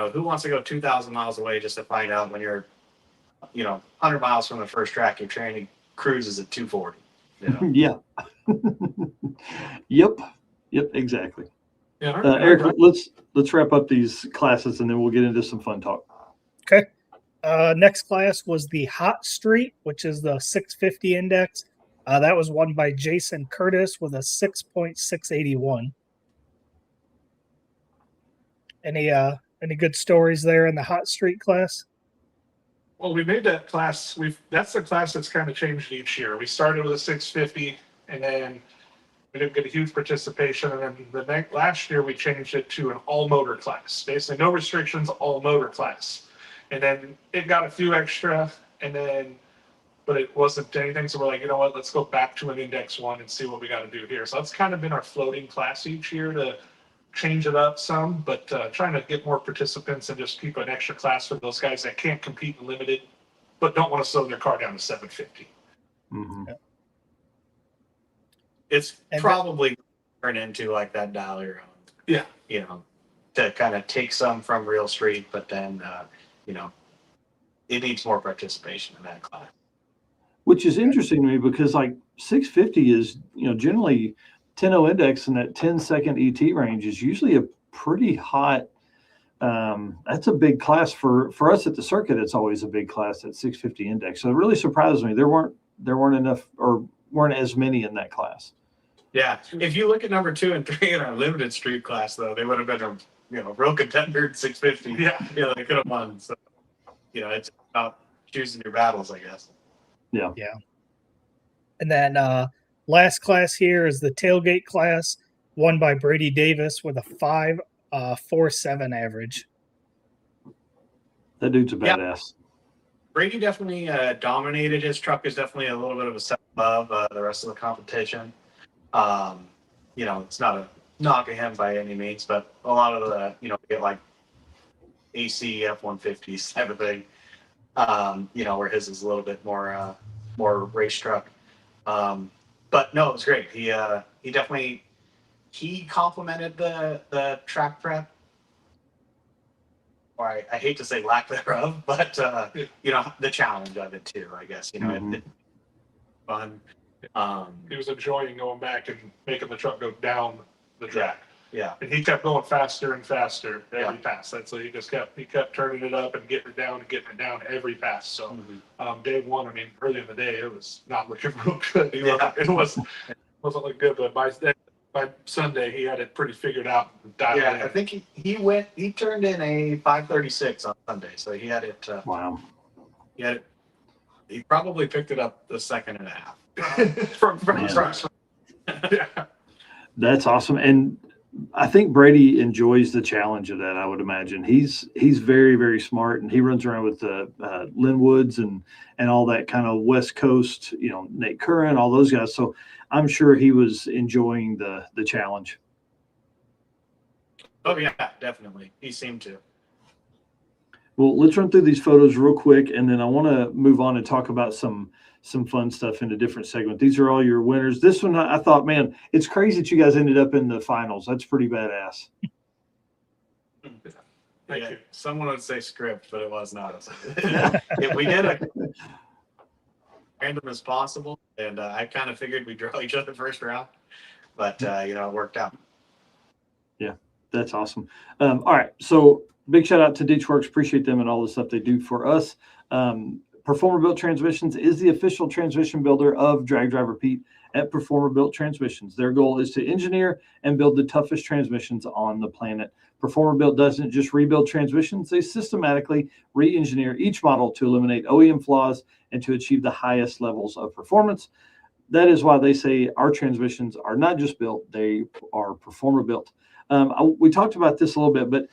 who wants to go 2,000 miles away just to find out when you're, 100 miles from the first track, your training cruises at 240. Yeah. Yep, exactly. Yeah, Eric, let's wrap up these classes and then we'll get into some fun talk. Okay. Next class was the Hot Street, which is the 650 index. That was won by Jason Curtis with a 6.681. Any good stories there in the Hot Street class? Well, we made that class. That's the class that's kind of changed each year. We started with a 650, and then we didn't get a huge participation. And then last year we changed it to an all motor class. Basically, no restrictions, all motor class. And then it got a few extra, but it wasn't anything. So we're like, you know what? Let's go back to an index one and see what we got to do here. So that's kind of been our floating class each year to change it up some, but trying to get more participants and just keep an extra class for those guys that can't compete in limited, but don't want to slow their car down to 750. Mm-hmm. It's probably turn into like that dial your own. Yeah. To kind of take some from Real Street, but then, it needs more participation in that class. Which is interesting to me because like 650 is, generally 10.0 index in that 10-second ET range is usually a pretty hot. That's a big class for us at the circuit. It's always a big class at 650 index. So it really surprises me there weren't enough or weren't as many in that class. Yeah, if you look at number 2 and 3 in our limited street class, though, they would have been a real contender at 650. Yeah, they could have won. So it's about choosing your battles, I guess. Yeah. And then last class here is the tailgate class, won by Brady Davis with a 5.47 average. That dude's a badass. Brady definitely dominated. His truck is definitely a little bit of a step above the rest of the competition. It's not a knock at him by any means, but a lot of the, get like AC F-150s type of thing, where his is a little bit more race truck. But no, it was great. He definitely complimented the track prep. Or I hate to say lack thereof, but the challenge of it too. I guess it's fun. He was enjoying going back and making the truck go down the track. Yeah. And he kept going faster and faster every pass. That's so he kept turning it up and getting it down every pass. So day one, I mean, early in the day, it was not looking real good. It wasn't looking good, but by Sunday he had it pretty figured out. Yeah, I think he turned in a 5:36 on Sunday, so he had it. Wow. He probably picked it up the second and a half from Yeah. That's awesome. And I think Brady enjoys the challenge of that. I would imagine he's very, very smart, and he runs around with the Lynn Woods and all that kind of West Coast, Nate Curran, all those guys. So I'm sure he was enjoying the challenge. Oh yeah, definitely. He seemed to. Well, let's run through these photos real quick, and then I want to move on and talk about some fun stuff in a different segment. These are all your winners. This one, I thought, man, it's crazy that you guys ended up in the finals. That's pretty badass. Yeah, someone would say script, but it was not. If we did a random as possible, and I kind of figured we'd draw each other first round, but it worked out. Yeah, that's awesome. All right, so big shout out to Ditchworks. Appreciate them and all the stuff they do for us. Performer Built Transmissions is the official transmission builder of Drag Driver Pete at Performer Built Transmissions. Their goal is to engineer and build the toughest transmissions on the planet. Performer Built doesn't just rebuild transmissions, they systematically re-engineer each model to eliminate OEM flaws and to achieve the highest levels of performance. That is why they say our transmissions are not just built, they are Performer Built. We talked about this a little bit, but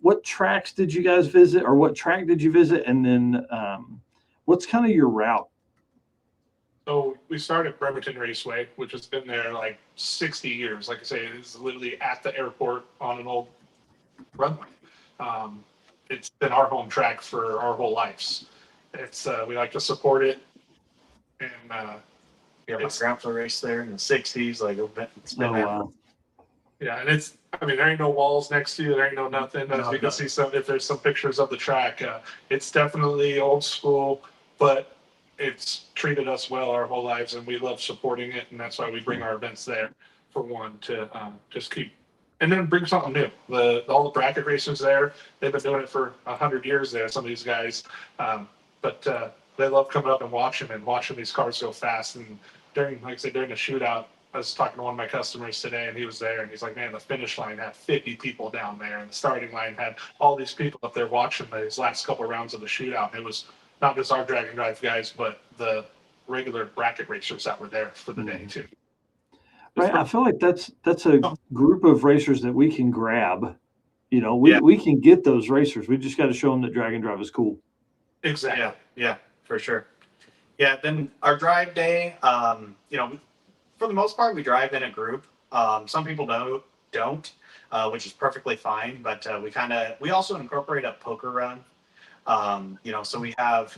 what tracks did you guys visit, or what track did you visit? And then what's kind of your route? So we started at Bremerton Raceway, which has been there like 60 years. Like I say, it's literally at the airport on an old runway. It's been our home track for our whole lives. It's we like to support it. And my grandpa raced there in the 60s. Like it's been wow. Yeah, and there ain't no walls next to you. There ain't no nothing. As we can see if there's some pictures of the track, it's definitely old school, but it's treated us well our whole lives, and we love supporting it. And that's why we bring our events there, for one, to just keep, and then bring something new. All the bracket racers there, they've been doing it for 100 years there, some of these guys. But they love coming up and watching these cars go fast. And during the shootout, I was talking to one of my customers today, and he was there, and he's like, man, the finish line had 50 people down there, and the starting line had all these people up there watching these last couple of rounds of the shootout. And it was not just our drag and drive guys, but the regular bracket racers that were there for the day too. Right, I feel like that's a group of racers that we can grab. We can get those racers. We just got to show them that drag and drive is cool. Exactly. Yeah, for sure. Yeah, then our drive day, for the most part, we drive in a group. Some people don't, which is perfectly fine. But we also incorporate a poker run. So we have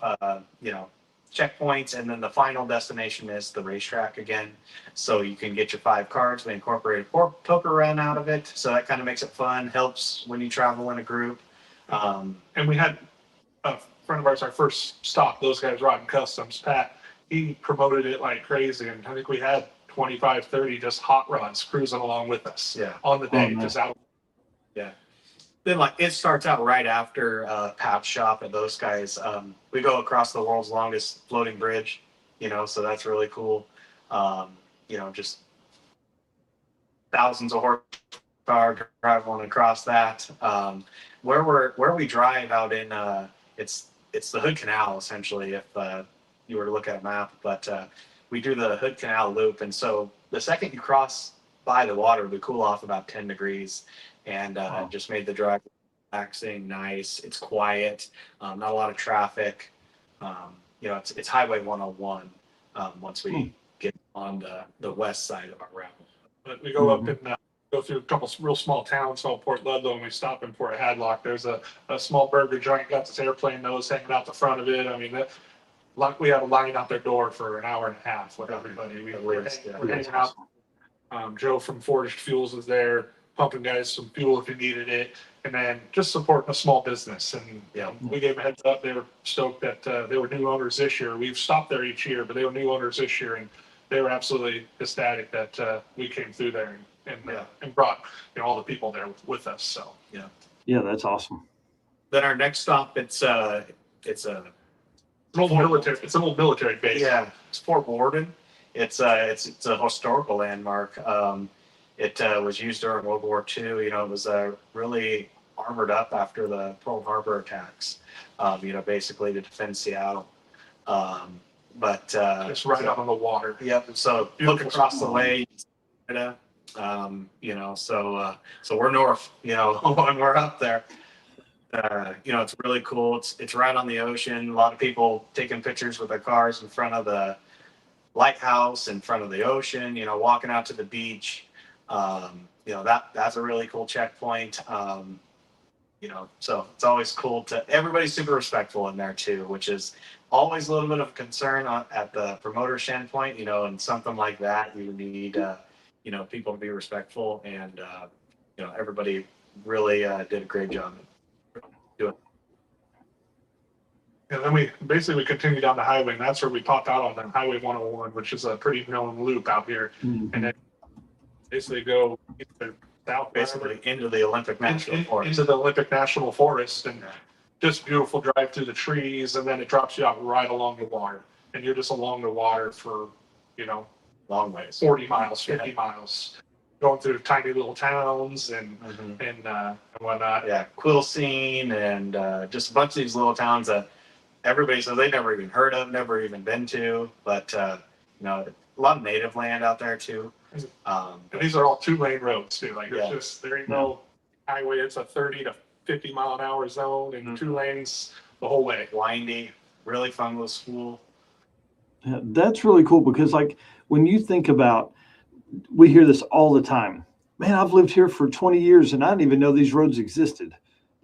checkpoints, and then the final destination is the racetrack again. So you can get your 5 cards. We incorporate a poker run out of it, so that kind of makes it fun. Helps when you travel in a group. And we had a friend of ours, our first stop. Those guys riding customs. Pat, he promoted it like crazy, and I think we had 25, 30 just hot rods cruising along with us on the day, just out. Yeah. Then it starts out right after Pat's shop and those guys. We go across the world's longest floating bridge, so that's really cool. Just thousands of horsepower traveling across that. Where we drive out in, it's the Hood Canal essentially, if you were to look at a map, but we do the Hood Canal loop, and so the second you cross by the water, we cool off about 10 degrees, and just made the drive relaxing, nice. It's quiet, not a lot of traffic. It's Highway 101 once we get on the west side of our route. But we go up and go through a couple real small towns, Port Ludlow, and we stop in Port Hadlock. There's a small burger joint, got this airplane nose hanging out the front of it. I mean, we had a line out their door for an hour and a half with everybody. We're hanging out. Joe from Forged Fuels was there, pumping guys some fuel if you needed it, and then just supporting a small business. And we gave them a heads up. They were stoked that they were new owners this year. We've stopped there each year, but they were new owners this year, and they were absolutely ecstatic that we came through there and brought all the people there with us. So Yeah, that's awesome. Then our next stop, it's an old military base. Yeah, it's Fort Worden. It's a historical landmark. It was used during World War II. It was really armored up after the Pearl Harbor attacks. Basically to defend Seattle. But it's right out on the water. Yep. So look across the way. So we're north. When we're up there. It's really cool. It's right on the ocean. A lot of people taking pictures with their cars in front of the lighthouse, in front of the ocean. Walking out to the beach. That's a really cool checkpoint. So it's always cool everybody's super respectful in there too, which is always a little bit of concern at the promoter standpoint. And something like that, you need people to be respectful, and everybody really did a great job. And then we continued down the highway, and that's where we popped out on the Highway 101, which is a pretty known loop out here. Mm-hmm. And then basically go south, basically into the Olympic National Forest. Into the Olympic National Forest, and just beautiful drive through the trees, and then it drops you out right along the water, and you're just along the water for long ways, 40 miles, 50 miles. Going through tiny little towns and whatnot. Yeah, Quilcene and just a bunch of these little towns that everybody says they never even heard of, never even been to. But a lot of native land out there too. And these are all 2-lane roads too. Like there ain't no highway. It's a 30 to 50 mile an hour zone, and 2 lanes the whole way. Windy, really fun little school. Yeah, that's really cool because when you think about, we hear this all the time. Man, I've lived here for 20 years and I didn't even know these roads existed.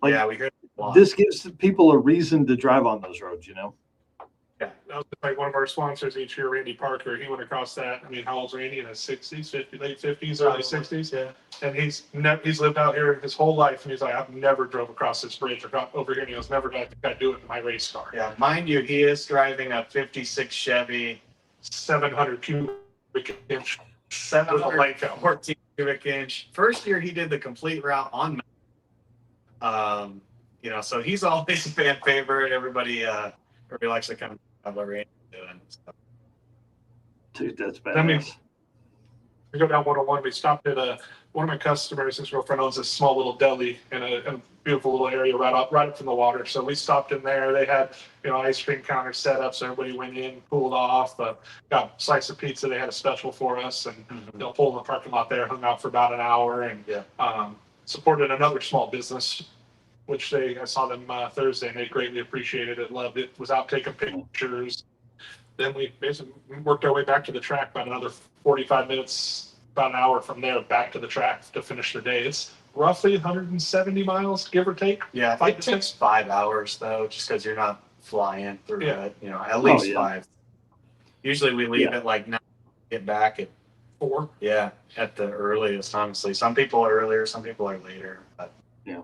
We hear it a lot. This gives people a reason to drive on those roads, Yeah, that was like one of our sponsors each year, Randy Parker. He went across that. I mean, how old's Randy? In his 60s, late 50s, early 60s. Yeah. And he's lived out here his whole life, and he's like, I've never drove across this bridge or got over here. And he goes, never did I do it in my race car. Yeah, mind you, he is driving a 56 Chevy 700 cubic inch. 714 cubic inch. First year he did the complete route on so he's always a fan favorite. Everybody likes to come out what Randy's doing. So. Dude, that's bad. Then we go down 101. We stopped at one of my customers. His girlfriend owns this small little deli in a beautiful little area right up from the water. So we stopped in there. They had ice cream counter set up, so everybody went in, cooled off, got a slice of pizza. They had a special for us, and pulled in the parking lot there, hung out for about an hour, and supported another small business, which I saw them Thursday, and they greatly appreciated it, loved it, was out taking pictures. Then we basically worked our way back to the track, about another 45 minutes, about an hour from there, back to the track to finish the day. It's roughly 170 miles, give or take. Yeah, it takes 5 hours, though, just because you're not flying through it, at least 5. Usually we leave at 9, get back at 4. Yeah, at the earliest, honestly. Some people are earlier, some people are later. But. Yeah,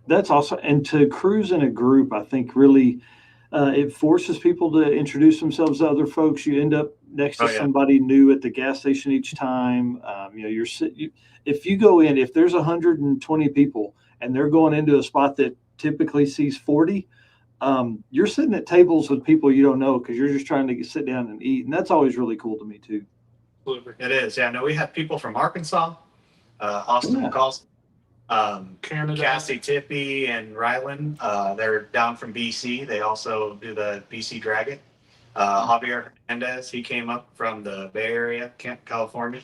that's awesome. And to cruise in a group, I think really it forces people to introduce themselves to other folks. You end up next to somebody new at the gas station each time. If you go in, if there's 120 people and they're going into a spot that typically sees 40, you're sitting at tables with people you don't know because you're just trying to sit down and eat. And that's always really cool to me too. It is. Yeah, no, we have people from Arkansas, Austin McCall, Canada, Cassie Tippy and Ryland. They're down from BC. They also do the BC Dragon. Javier Hernandez, he came up from the Bay Area, California,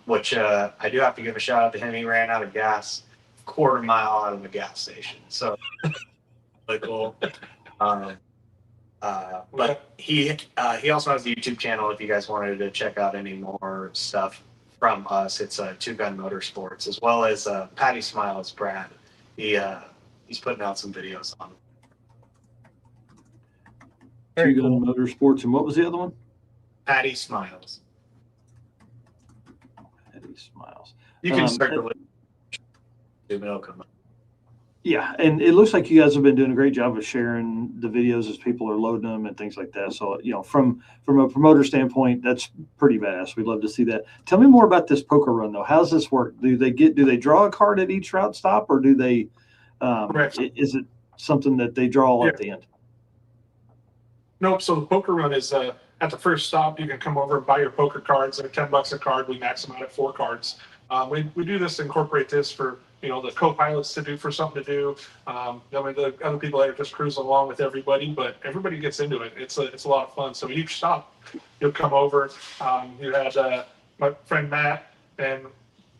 which I do have to give a shout out to him. He ran out of gas a quarter mile out of the gas station. So really cool. But he also has a YouTube channel if you guys wanted to check out any more stuff from us. It's Two Gun Motorsports, as well as Patty Smiles, Brad. He's putting out some videos on Two Gun Motorsports, and what was the other one? Patty Smiles. Patty Smiles. You can start to it'll come up. Yeah, and it looks like you guys have been doing a great job of sharing the videos as people are loading them and things like that. So, from a promoter standpoint, that's pretty badass. We'd love to see that. Tell me more about this poker run, though. How does this work? Do they draw a card at each route stop, or do they? Is it something that they draw at the end? Nope. So the poker run is at the first stop. You can come over and buy your poker cards. They're $10 a card. We max them out at 4 cards. We do this, incorporate this for the co-pilots to do, for something to do. The other people that are just cruising along with everybody, but everybody gets into it. It's a lot of fun. So each stop, you'll come over. You had my friend Matt and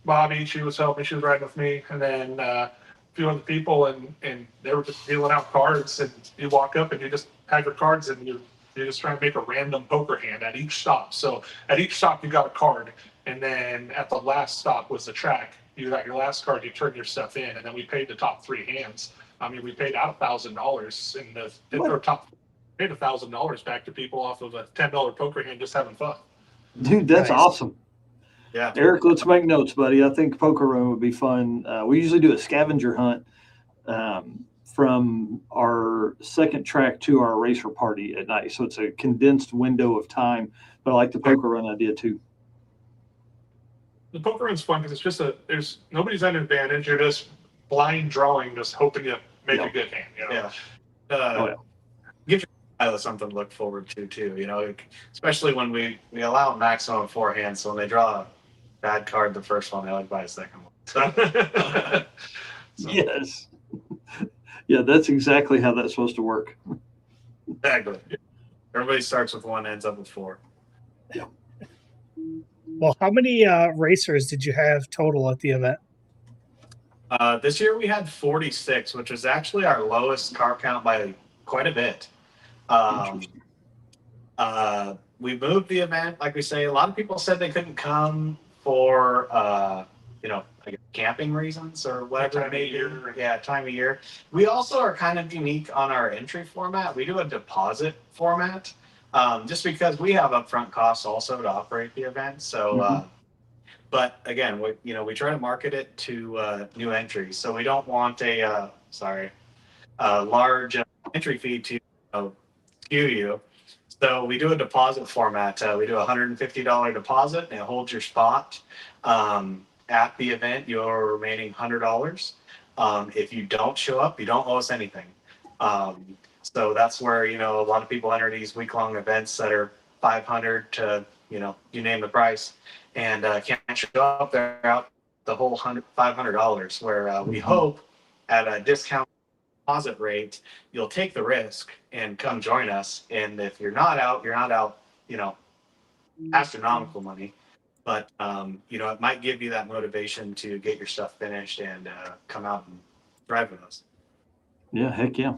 Bobby. She was helping. She was riding with me, and then a few other people, and they were just dealing out cards. And you walk up and you just have your cards, and you're just trying to make a random poker hand at each stop. So at each stop, you got a card. And then at the last stop was the track. You got your last card, you turn your stuff in, and then we paid the top 3 hands. I mean, we paid out $1,000 in our top, paid $1,000 back to people off of a $10 poker hand, just having fun. Dude, that's awesome. Yeah, Eric, let's make notes, buddy. I think poker run would be fun. We usually do a scavenger hunt from our second track to our racer party at night, so it's a condensed window of time. But I like the poker run idea too. The poker run's fun because it's just there's nobody's at an advantage. You're just blind drawing, just hoping you make a good hand. Give your pilot something to look forward to too. Especially when we allow maximum 4 hands. So when they draw a bad card, the first one, they like buy a second one. So. Yes. Yeah, that's exactly how that's supposed to work. Exactly. Everybody starts with 1, ends up with 4. Yeah. Well, how many racers did you have total at the event? This year we had 46, which was actually our lowest car count by quite a bit. We moved the event, like we say. A lot of people said they couldn't come for, like camping reasons or whatever it may be. Yeah, time of year. We also are kind of unique on our entry format. We do a deposit format. Just because we have upfront costs also to operate the event. So, but again, we try to market it to new entries. So we don't want a large entry fee to skew you. So we do a deposit format. We do a $150 deposit, and it holds your spot. At the event, your remaining $100. If you don't show up, you don't owe us anything. So that's where, a lot of people enter these week-long events that are $500 to, you name the price, and can't show up. They're out the whole $500, where we hope at a discount deposit rate, you'll take the risk and come join us. And if you're not out, astronomical money. But, it might give you that motivation to get your stuff finished and come out and drive with us. Yeah, heck yeah.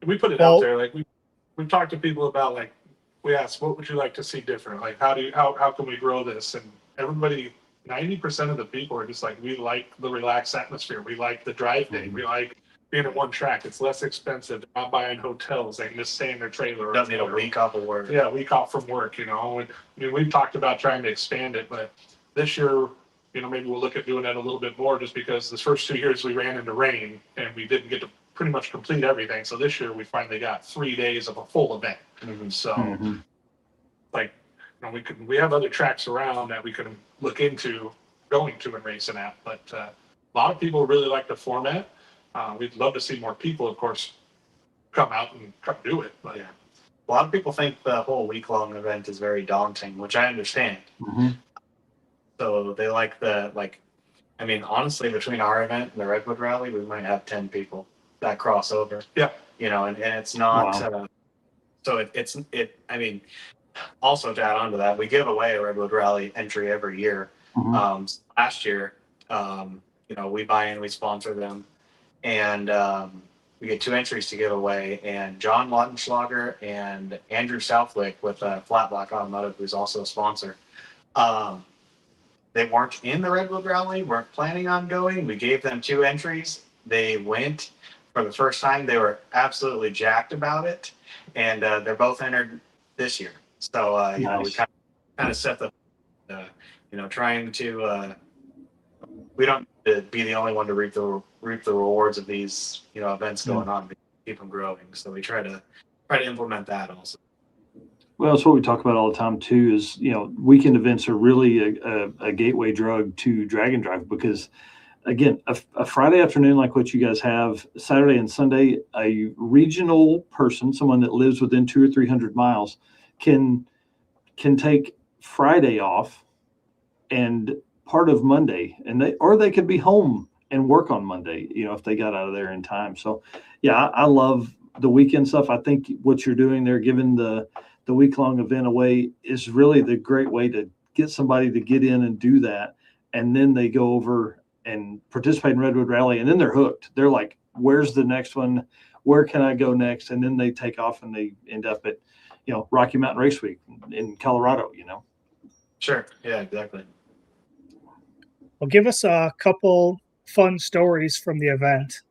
We put it out there, like we've talked to people about, like, we asked, what would you like to see different? Like, how can we grow this? And everybody, 90% of the people are just like, we like the relaxed atmosphere. We like the drive day. We like being at one track. It's less expensive. They're not buying hotels. They can just stay in their trailer. Doesn't need a week off of work. Yeah, a week off from work, And we've talked about trying to expand it, but this year, maybe we'll look at doing that a little bit more, just because the first 2 years we ran into rain and we didn't get to pretty much complete everything. So this year we finally got 3 days of a full event. So we have other tracks around that we could look into going to and racing at, but a lot of people really like the format. We'd love to see more people, of course, come out and come do it. But yeah, a lot of people think the whole week-long event is very daunting, which I understand. So they like honestly, between our event and the Redwood Rally, we might have 10 people that cross over. Yeah. And it's not, so also to add on to that, we give away a Redwood Rally entry every year. Last year, we buy in, we sponsor them, and we get 2 entries to give away. And John Lautenschlager and Andrew Southwick with Flat Black Automotive, who's also a sponsor, they weren't in the Redwood Rally, weren't planning on going. We gave them 2 entries. They went for the first time. They were absolutely jacked about it, and they're both entered this year. So we kind of set the, trying to we don't need to be the only one to reap the rewards of these, events going on. We keep them growing. So we try to implement that also. Well, it's what we talk about all the time too. Is weekend events are really a gateway drug to drag and drive because, again, a Friday afternoon like what you guys have, Saturday and Sunday, a regional person, someone that lives within 200 or 300 miles, can take Friday off and part of Monday, and they could be home and work on Monday, if they got out of there in time. So, yeah, I love the weekend stuff. I think what you're doing there, giving the week-long event away, is really the great way to get somebody to get in and do that, and then they go over and participate in Redwood Rally, and then they're hooked. They're like, where's the next one? Where can I go next? And then they take off and they end up at, Rocky Mountain Race Week in Colorado, Sure. Yeah, exactly. Well, give us a couple fun stories from the event.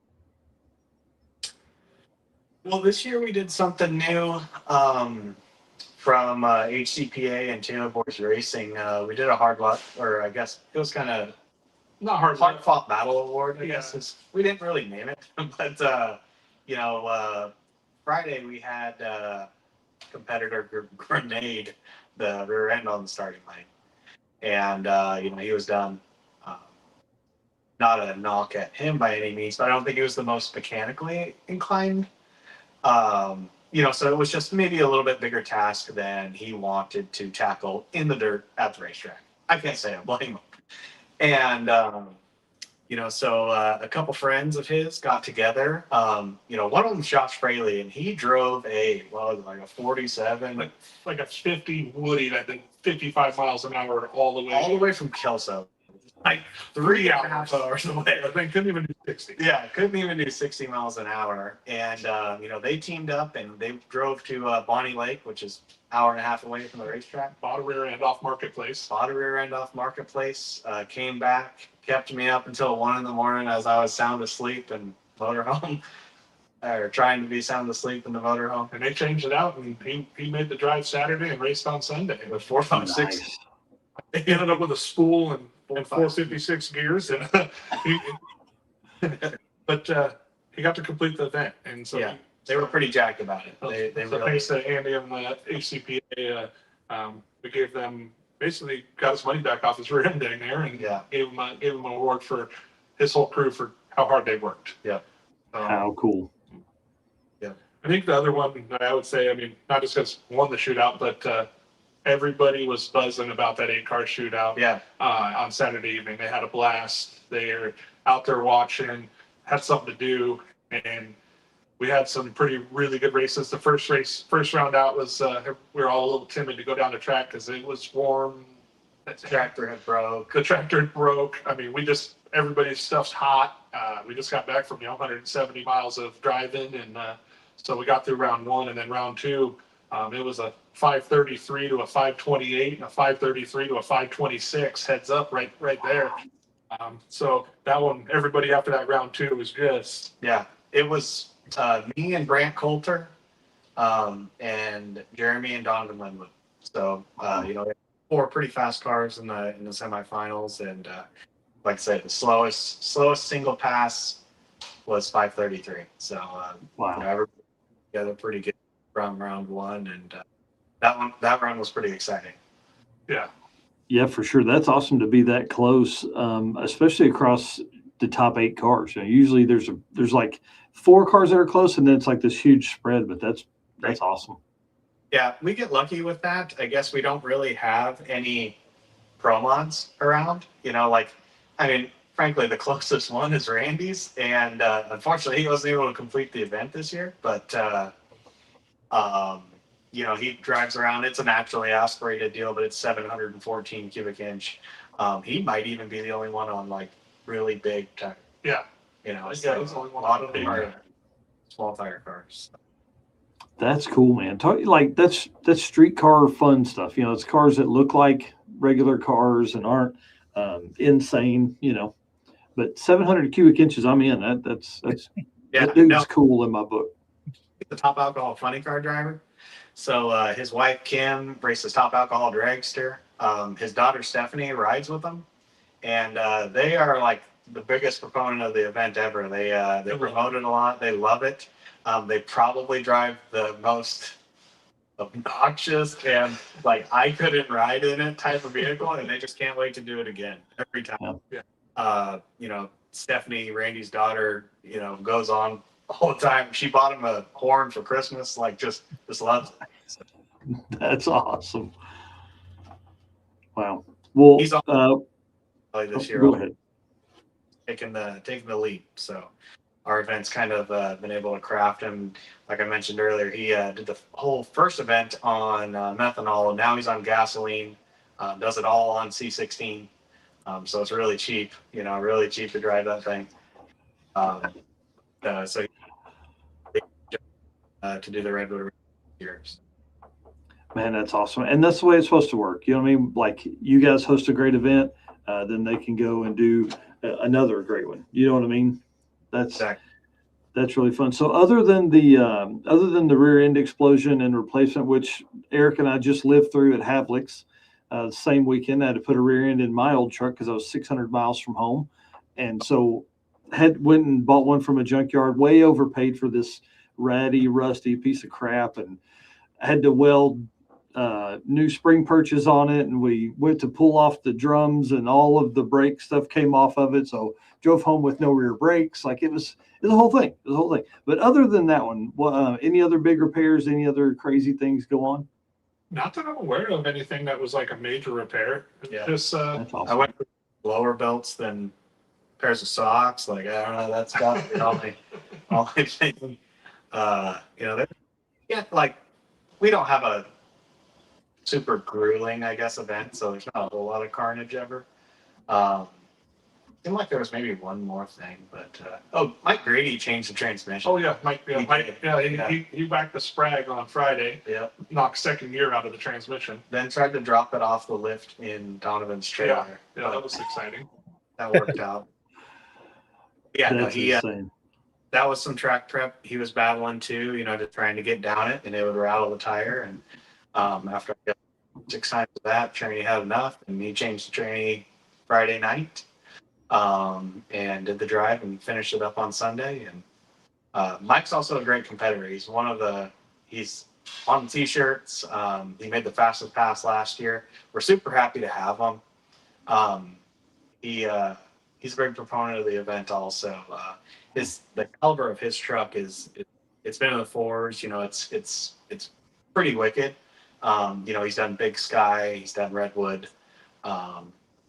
Well, this year we did something new from HCPA and Taylor Boys Racing. We did a hard luck, or I guess it was kind of Not hard. hard fought battle award. I Yeah. guess we didn't really name it, but Friday we had competitor Grenade the rear end on the starting line, and he was done. Not a knock at him by any means, but I don't think he was the most mechanically inclined. So it was just maybe a little bit bigger task than he wanted to tackle in the dirt at the racetrack. I can't say I blame him. And, so a couple friends of his got together. One of them, Josh Fraley, and he drove a 47. Like a 50 Woody, I think 55 miles an hour all the way from Kelso. like 3.5 hours away. I think couldn't even do 60. Yeah, couldn't even do 60 miles an hour. And, they teamed up and they drove to Bonnie Lake, which is an hour and a half away from the racetrack. Bought a rear end off Marketplace. Came back, kept me up until 1 a.m. as I was sound asleep and motorhome, or trying to be sound asleep in the motorhome. And they changed it out, and he made the drive Saturday and raced on Sunday. With 456. Nice. He ended up with a spool and 456 456 gears, and but he got to complete the event, and so Yeah. They were pretty jacked about it. They so really, thanks to Andy and the HCPA, we gave them basically got his money back off his rear ending there, and Yeah. gave him an award for his whole crew for how hard they worked. Yeah. How cool. I think the other one that I would say, not just because won the shootout, but everybody was buzzing about that 8-car shootout. Yeah. On Saturday evening, they had a blast. They're out there watching, had something to do, and we had some really good races. The first round out was we were all a little timid to go down the track because it was warm. The tractor had broke. The tractor broke. Everybody's stuff's hot. We just got back from 170 miles of driving, and so we got through round 1, and then round 2, it was a 533 to a 528 and a 533 to a 526 heads up right there. So that one, everybody after that round 2 was just. Yeah. It was me and Brant Coulter, and Jeremy and Donovan Linwood. So, 4 pretty fast cars in the semifinals, and like I said, the slowest single pass was 533. So, Wow. everybody together pretty good from round 1, and that run was pretty exciting. Yeah. Yeah, for sure. That's awesome to be that close, especially across the top 8 cars. Usually there's like 4 cars that are close, and then it's like this huge spread. But that's awesome. Yeah, we get lucky with that. I guess we don't really have any pro mods around. Frankly, the closest one is Randy's, and unfortunately, he wasn't able to complete the event this year. But he drives around. It's a naturally aspirated deal, but it's 714 cubic inch. He might even be the only one on like really big tire. Yeah. He's the only one a lot on of big them are tire. small tire cars. That's cool, man. That's street car fun stuff. It's cars that look like regular cars and aren't insane. But 700 cubic inches, I'm in. That's that dude's cool in my book. The top alcohol funny car driver. So his wife Kim races top alcohol dragster. His daughter Stephanie rides with him, and they are like the biggest proponent of the event ever. They promote it a lot. They love it. They probably drive the most obnoxious and like I couldn't ride in it type of vehicle, and they just can't wait to do it again every time. Yeah. You know, Stephanie, Randy's daughter, you know, goes on all the time. She bought him a horn for Christmas, like just loves it. So, That's awesome. Wow. Well, he's on this year. Go ahead. Taking the lead. So our event's kind of been able to craft him. Like I mentioned earlier, he did the whole first event on methanol, and now he's on gasoline. Does it all on C16. So it's really cheap, you know, really cheap to drive that thing. So to do the Redwood years. Man, that's awesome. And that's the way it's supposed to work. You know what I mean? Like you guys host a great event, then they can go and do another great one. You know what I mean? That's really fun. So other than the rear end explosion and replacement, which Eric and I just lived through at Havlic's, the same weekend, I had to put a rear end in my old truck because I was 600 miles from home. And so went and bought one from a junkyard, way overpaid for this ratty, rusty piece of crap, and had to weld new spring perches on it. And we went to pull off the drums and all of the brake stuff came off of it. So drove home with no rear brakes. Like it was the whole thing. It was the whole thing. But other than that one, any other big repairs, any other crazy things go on? Not that I'm aware of anything that was like a major repair. Yeah. Just That's awesome. I went with lower belts than pairs of socks. Like, I don't know, that's got to be all my thing. You know, like we don't have a super grueling, I guess, event, so there's not a whole lot of carnage ever. Seemed like there was maybe one more thing, but Mike Grady changed the transmission. Oh yeah, Mike. He whacked the sprag on Friday. Yeah. Knocked second gear out of the transmission. Then tried to drop it off the lift in Donovan's trailer. Yeah, that was exciting. That worked out. Yeah, That's insane. That was some track prep he was battling too. You know, just trying to get down it, and it would rattle the tire. And after I got 6 times of that, Trinity had enough, and he changed the Trinity Friday night. And did the drive and finished it up on Sunday. And Mike's also a great competitor. He's on the t-shirts. He made the fastest pass last year. We're super happy to have him. He's a big proponent of the event also. The caliber of his truck it's been in the fours. You know, it's pretty wicked. You know, he's done Big Sky, he's done Redwood.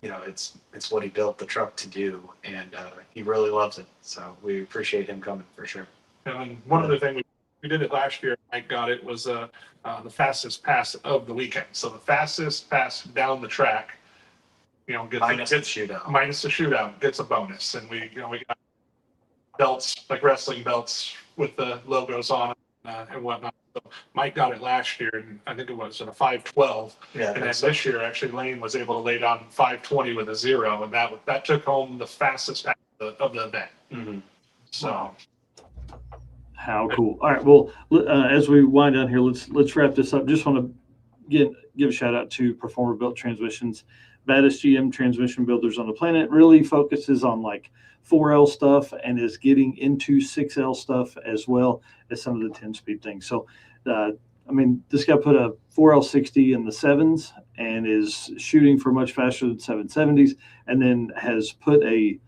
You know, it's what he built the truck to do, and he really loves it. So we appreciate him coming for sure. And one other thing, we did it last year. Mike got it, was the fastest pass of the weekend. So the fastest pass down the track, you know, gets minus the shootout. Minus the shootout gets a bonus, and we got belts, like wrestling belts with the logos on it and whatnot. So Mike got it last year, and I think it was in a 512. Yeah, and then this year, actually, Lane was able to lay down 520 with a 0, and that took home the fastest pass of the event. Mm-hmm. So, wow. How cool! All right, well, as we wind down here, let's wrap this up. Just want to give a shout out to Performer Built Transmissions, baddest GM transmission builders on the planet. Really focuses on like 4L stuff and is getting into 6L stuff as well as some of the 10-speed things. So, I mean, this guy put a 4L60 in the 7s and is shooting for much faster than 770s, and then has put a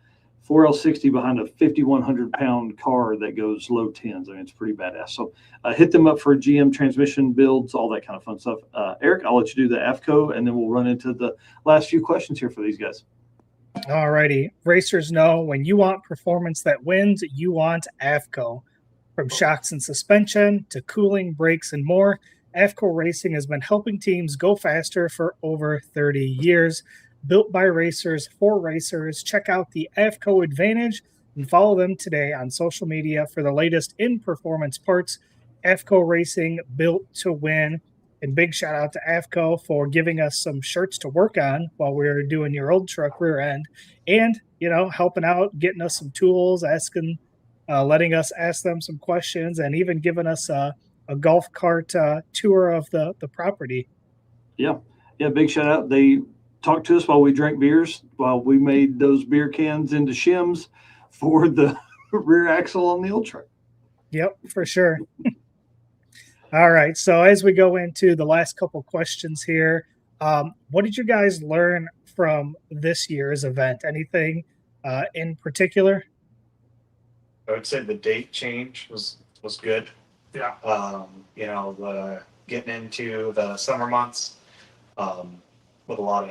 4L60 behind a 5,100-pound car that goes low 10s. I mean, it's pretty badass. So hit them up for GM transmission builds, all that kind of fun stuff. Eric, I'll let you do the AFCO, and then we'll run into the last few questions here for these guys. All righty. Racers know when you want performance that wins, you want AFCO. From shocks and suspension to cooling, brakes, and more, AFCO Racing has been helping teams go faster for over 30 years. Built by racers for racers. Check out the AFCO Advantage and follow them today on social media for the latest in performance parts. AFCO Racing, built to win. And big shout out to AFCO for giving us some shirts to work on while we were doing your old truck rear end, and, you know, helping out, getting us some tools, letting us ask them some questions, and even giving us a golf cart tour of the property. Yeah. Big shout out. They talk to us while we drank beers, while we made those beer cans into shims for the rear axle on the old truck. Yep, for sure. All right. So as we go into the last couple questions here, what did you guys learn from this year's event? Anything in particular? I would say the date change was good. Yeah. Getting into the summer months with a lot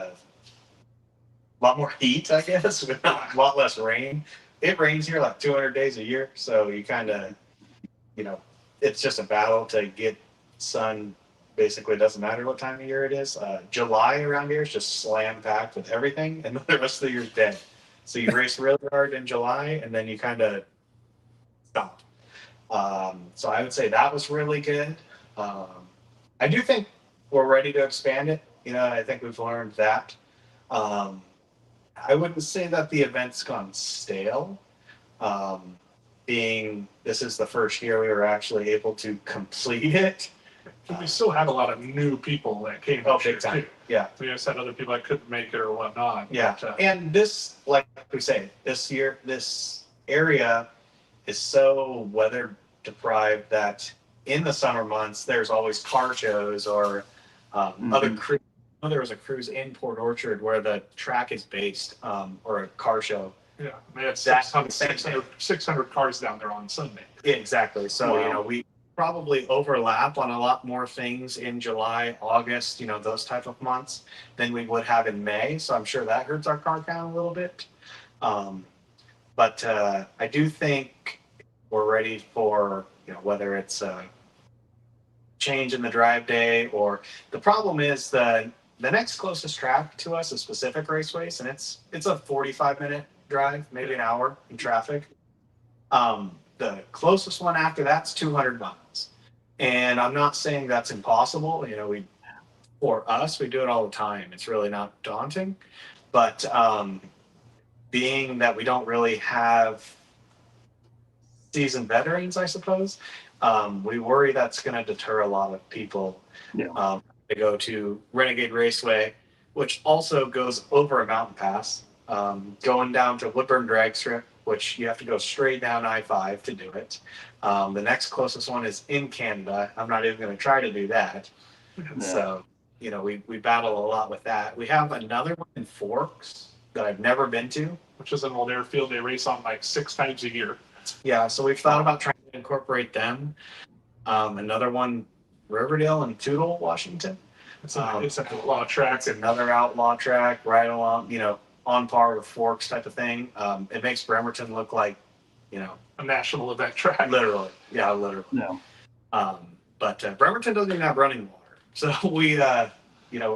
more heat, I guess, with a lot less rain. It rains here like 200 days a year, so you kind of, it's just a battle to get sun. Basically, it doesn't matter what time of year it is. July around here is just slam packed with everything, and the rest of the year is dead. So you race really hard in July, and then you kind of stop. So I would say that was really good. I do think we're ready to expand it. I think we've learned that. I wouldn't say that the event's gone stale. Being this is the first year we were actually able to complete it. We still had a lot of new people that came Oh, up big time. Yeah. We just had other people that couldn't make it or whatnot. Yeah. But, And this, like we say, this area is so weather deprived that in the summer months, there's always car shows or other cruises. There was a cruise in Port Orchard where the track is based, or a car show. yeah, they had That's 600 cars down there on Sunday. Exactly. So, Wow. we probably overlap on a lot more things in July, August, those type of months than we would have in May. So I'm sure that hurts our car count a little bit. But I do think we're ready for, whether it's a change in the drive day or the problem is the next closest track to us is Pacific Raceways, and it's a 45-minute drive, maybe an hour in traffic. The closest one after that's 200 miles. And I'm not saying that's impossible. For us, we do it all the time. It's really not daunting. But being that we don't really have seasoned veterans, I suppose, we worry that's going to deter a lot of people to go to Renegade Raceway, which also goes over a mountain pass, going down to Woodburn Drag Strip, which you have to go straight down I-5 to do it. The next closest one is in Canada. I'm not even going to try to do that. So, we battle a lot with that. We have another one in Forks that I've never been to. Which is an old airfield they race on like 6 times a year. Yeah, so we've thought about trying to incorporate them. Another one, Riverdale and Toutle, Washington. It's an outlaw track. It's another outlaw track right along, on par with Forks type of thing. It makes Bremerton look like, A national event track. literally. Yeah, literally. No. But Bremerton doesn't even have running water. So we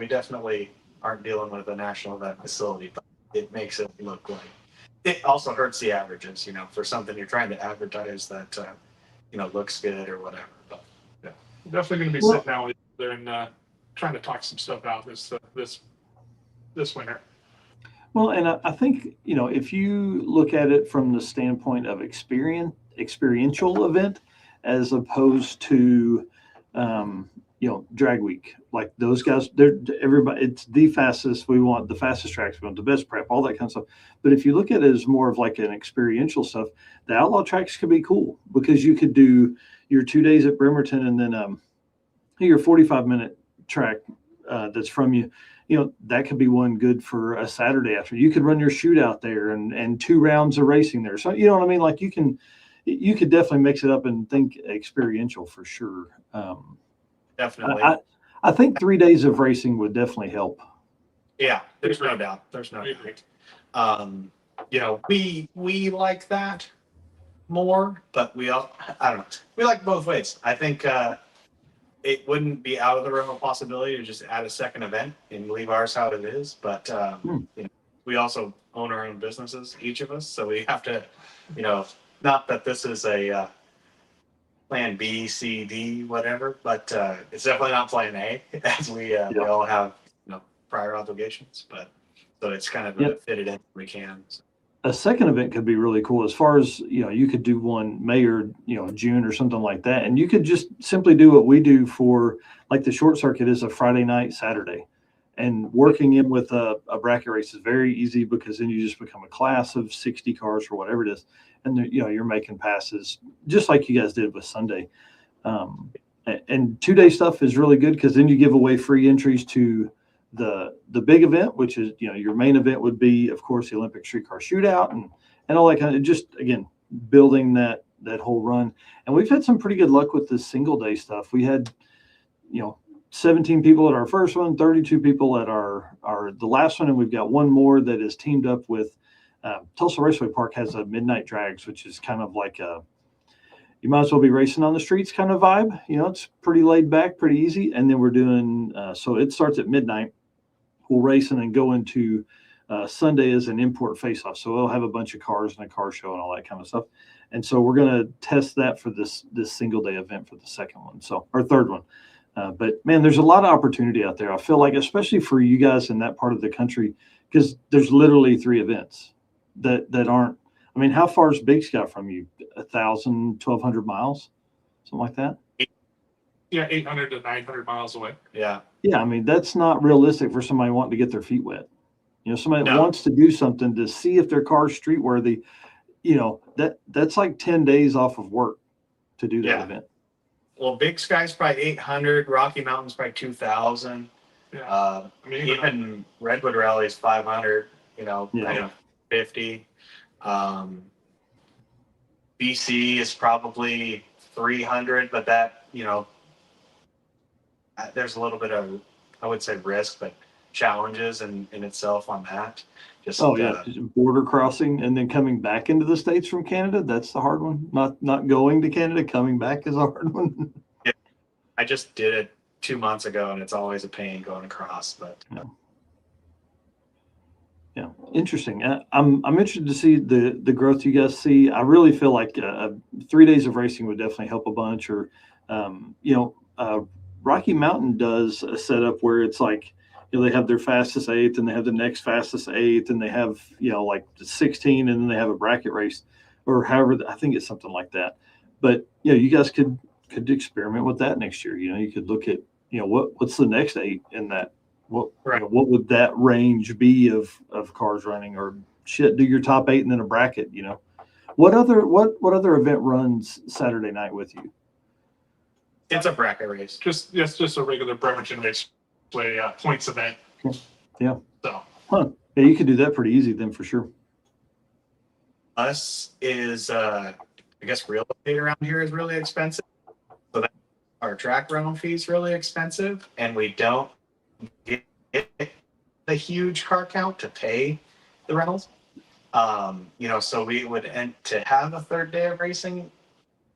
definitely aren't dealing with a national event facility, but it makes it look like it also hurts the averages, for something you're trying to advertise that, looks good or whatever. But Definitely going to be sitting down with there and trying to talk some stuff out this winter. Well, and I think, if you look at it from the standpoint of experiential event, as opposed to, drag week, like those guys, everybody, it's the fastest. We want the fastest tracks. We want the best prep, all that kind of stuff. But if you look at it as more of like an experiential stuff, the outlaw tracks could be cool because you could do your 2 days at Bremerton and then your 45-minute track that's from you. That could be one good for a Saturday after. You could run your shootout there and 2 rounds of racing there. So, you know what I mean? Like you could definitely mix it up and think experiential for sure. definitely. I think 3 days of racing would definitely help. Yeah, there's no doubt. There's no doubt. We like that more, but I don't know. We like both ways. I think it wouldn't be out of the realm of possibility to just add a second event and leave ours how it is. But we also own our own businesses, each of us, so we have to, not that this is a plan B, C, D, whatever, but it's definitely not plan A, as we all have prior obligations. But so it's kind of fit it in when we can. So. A second event could be really cool as far as, you could do one May or, June or something like that. And you could just simply do what we do for like the short circuit is a Friday night, Saturday. And working in with a bracket race is very easy because then you just become a class of 60 cars or whatever it is. And, you're making passes just like you guys did with Sunday. And 2-day stuff is really good because then you give away free entries to the big event, which is, your main event would be, of course, the Olympic Street Car Shootout and all that kind of, just, again, building that whole run. And we've had some pretty good luck with the single day stuff. We had, 17 people at our first one, 32 people at the last one, and we've got one more that is teamed up with Tulsa Raceway Park has a midnight drags, which is kind of like you might as well be racing on the streets kind of vibe. It's pretty laid back, pretty easy. And then we're doing so it starts at midnight. We'll race and then go into Sunday as an import face-off. So we'll have a bunch of cars and a car show and all that kind of stuff. And so we're going to test that for this single day event for the second one, or third one. But man, there's a lot of opportunity out there. I feel like, especially for you guys in that part of the country, because there's literally 3 events that aren't. I mean, how far is Big Sky from you? 1,000, 1,200 miles, something like that. Yeah, 800 to 900 miles away. Yeah. Yeah, I mean, that's not realistic for somebody wanting to get their feet wet. Somebody that wants to do something to see if their car's street worthy. That's like 10 days off of work to do that event. Well, Big Sky's probably 800, Rocky Mountain's probably 2,000. Yeah. Even Redwood Rally's 500, 50. BC is probably 300, but that, there's a little bit of, I would say, risk, but challenges in itself on that. Just border crossing and then coming back into the States from Canada. That's the hard one. Not going to Canada, coming back is a hard one. Yeah. I just did it 2 months ago and it's always a pain going across, but yeah. Interesting. I'm interested to see the growth you guys see. I really feel like 3 days of racing would definitely help a bunch. Or, Rocky Mountain does a setup where it's like, they have their fastest 8th and they have the next fastest 8th and they have, like the 16 and then they have a bracket race or however, I think it's something like that. But, you guys could experiment with that next year. You could look at, what's the next 8 in that. What would that range be of cars running, or do your top 8 and then a bracket, what other event runs Saturday night with you? It's a bracket race. Just a regular Bremerton race points event. Yeah. So. Yeah, you could do that pretty easy then for sure. Us is, I guess real estate around here is really expensive. So that our track rental fee is really expensive, and we don't get a huge car count to pay the rentals. So we would end to have a third day of racing.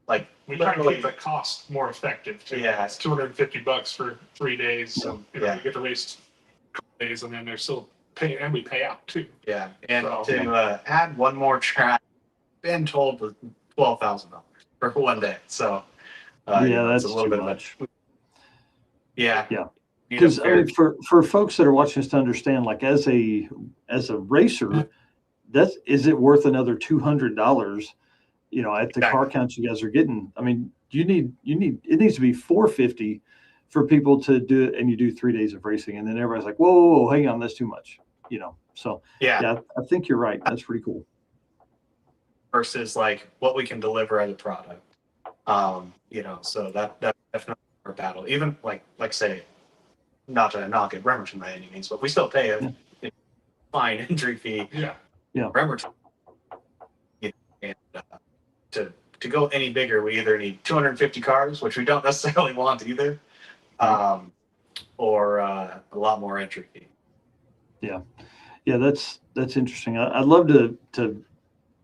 Like we try to make the cost more effective too. Yeah, it's $250 for 3 days. So you get to race a couple days, and then they're still paying, and we pay out too. Yeah, and to add one more track, been told was $12,000 for 1 day. So that's a little too bit much. Yeah. Because for folks that are watching us to understand, like as a racer, is it worth another $200? At the car counts you guys are getting. I mean, it needs to be $450 for people to do it, and you do 3 days of racing, and then everybody's like, whoa, hang on, that's too much. So I think you're right. That's pretty cool. Versus like what we can deliver as a product. So that's definitely our battle. Even like say, not to knock at Bremerton by any means, but we still pay a fine entry fee. Yeah. Bremerton. And to go any bigger, we either need 250 cars, which we don't necessarily want either, or a lot more entry fee. Yeah, that's interesting. I'd love to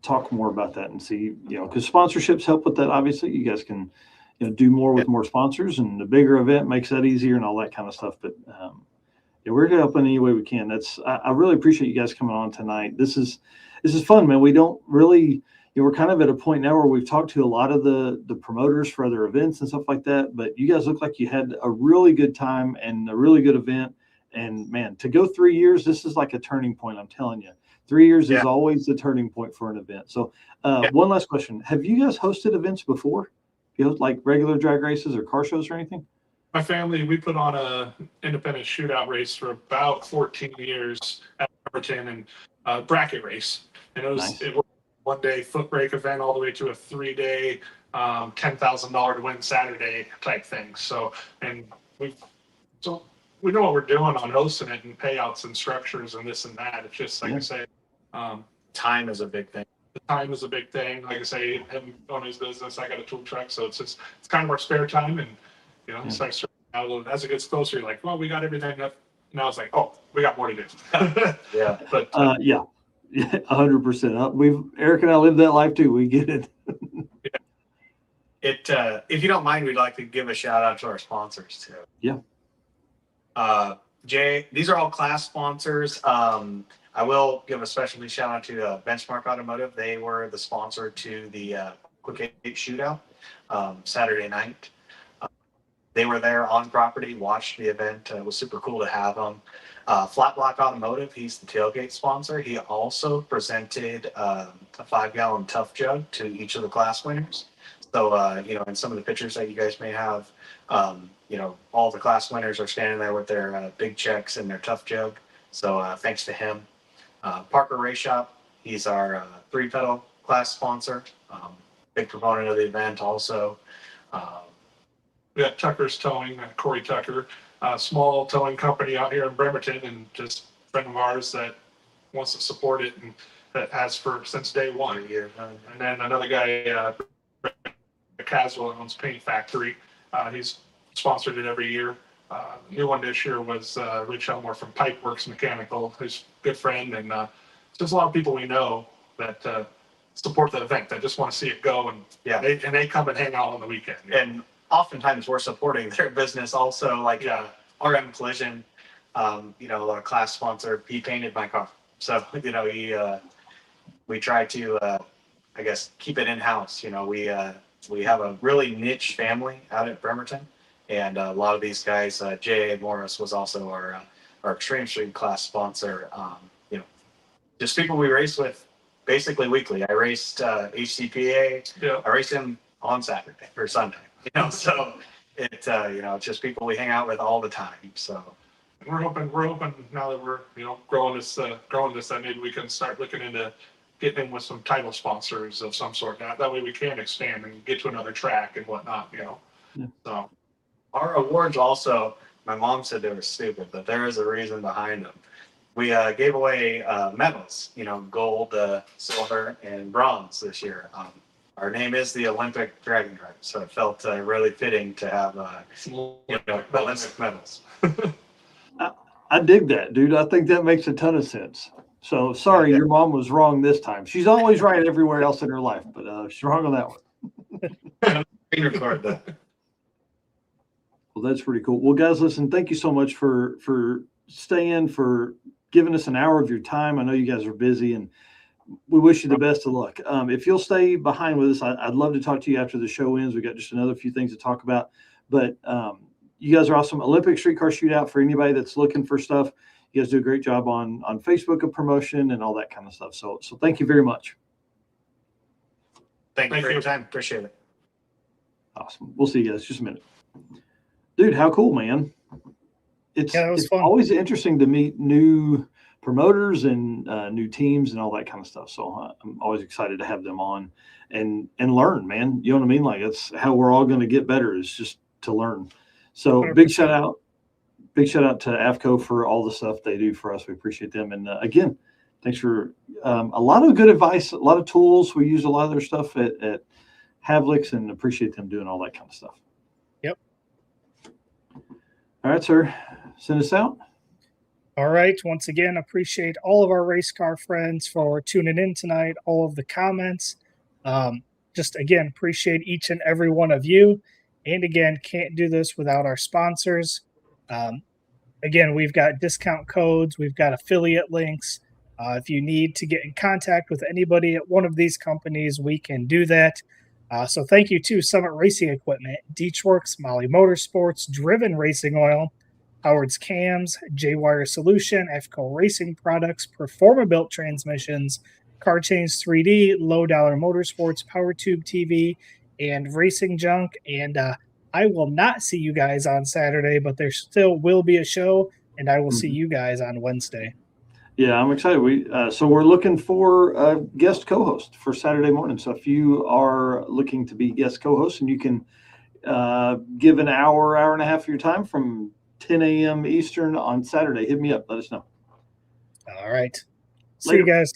talk more about that and see, because sponsorships help with that. Obviously, you guys can do more with more sponsors, and the bigger event makes that easier and all that kind of stuff. But we're going to help in any way we can. I really appreciate you guys coming on tonight. This is fun, man. We don't really. We're kind of at a point now where we've talked to a lot of the promoters for other events and stuff like that, but you guys look like you had a really good time and a really good event. And man, to go 3 years, this is like a turning point. I'm telling you, 3 years is always the turning point for an event. So one last question. Have you guys hosted events before? Like regular drag races or car shows or anything? My family, we put on a independent shootout race for about 14 years at Pemberton, and bracket race. And it was one day foot brake event all the way to a 3-day $10,000 to win Saturday type thing. So we know what we're doing on hosting it and payouts and structures and this and that. It's just like I say, time is a big thing. The time is a big thing. Like I say, him on his business, I got a tool truck, so it's kind of our spare time. And it's like as it gets closer, you're like, well, we got everything up. Now it's like, oh, we got more to do. Yeah, but 100%. Eric and I live that life too. We get it. If you don't mind, we'd like to give a shout out to our sponsors too. Yeah. Jay, these are all class sponsors. I will give a specialty shout out to Benchmark Automotive. They were the sponsor to the Quick 8 Shootout Saturday night. They were there on property, watched the event. It was super cool to have them. Flat Block Automotive, he's the tailgate sponsor. He also presented a 5-gallon Tough Jug to each of the class winners. So, in some of the pictures that you guys may have, all the class winners are standing there with their big checks and their Tough Jug. So thanks to him. Parker Race Shop, he's our 3-pedal class sponsor. Big proponent of the event also. We got Tucker's Towing, Corey Tucker, a small towing company out here in Bremerton, and just a friend of ours that wants to support it and that has since day one. And then another guy, Caswell, owns Paint Factory. He's sponsored it every year. New one this year was Rich Elmore from Pipeworks Mechanical, who's a good friend, and just a lot of people we know that support the event, that just want to see it go, and they come and hang out on the weekend. And oftentimes we're supporting their business also, like RM Collision, a class sponsor. He painted my car, so we try to keep it in house. We have a really niche family out at Bremerton. And a lot of these guys, J.A. Morris was also our Extreme Street class sponsor. Just people we race with basically weekly. I raced HCPA. Yeah. I raced him on Saturday or Sunday. So it's just people we hang out with all the time. So we're hoping now that we're growing this that maybe we can start looking into getting in with some title sponsors of some sort. That way we can expand and get to another track and whatnot. Yeah. So. Our awards also, my mom said they were stupid, but there is a reason behind them. We gave away medals, gold, silver, and bronze this year. Our name is the Olympic Dragon Drive, so it felt really fitting to have Olympic medals. I dig that, dude. I think that makes a ton of sense. So sorry, your mom was wrong this time. She's always right everywhere else in her life, but she's wrong on that one. Record that. Well, that's pretty cool. Well, guys, listen, thank you so much for staying, for giving us an hour of your time. I know you guys are busy, and we wish you the best of luck. If you'll stay behind with us, I'd love to talk to you after the show ends. We got just another few things to talk about, but you guys are awesome. Olympic Street Car Shootout, for anybody that's looking for stuff. You guys do a great job on Facebook of promotion and all that kind of stuff. So thank you very much. Thank you for your time. Appreciate it. Awesome. We'll see you guys just a minute. Dude, how cool, man. It's always interesting to meet new promoters and new teams and all that kind of stuff. So I'm always excited to have them on and learn, man. You know what I mean? Like, that's how we're all going to get better, is just to learn. So 100%. Big shout out to AFCO for all the stuff they do for us. We appreciate them. And again, thanks for a lot of good advice, a lot of tools. We use a lot of their stuff at Havlicks, and appreciate them doing all that kind of stuff. Yep. All right, sir. Send us out. All right. Once again, appreciate all of our race car friends for tuning in tonight, all of the comments. Just again, appreciate each and every one of you. And again, can't do this without our sponsors. Again, we've got discount codes. We've got affiliate links. If you need to get in contact with anybody at one of these companies, we can do that. So thank you to Summit Racing Equipment, Deechworks, Molly Motorsports, Driven Racing Oil, Howard's Cams, J-Wire Solution, FCO Racing Products, Performa-Built Transmissions, Car Change 3D, Low Dollar Motorsports, Power Tube TV, and Racing Junk. And I will not see you guys on Saturday, but there still will be a show, and I will see Mm-hmm. you guys on Wednesday. Yeah, I'm excited. So we're looking for a guest co-host for Saturday morning. So if you are looking to be guest co-host, and you can give an hour and a half of your time from 10 a.m. Eastern on Saturday, hit me up. Let us know. All right. See Later. you guys.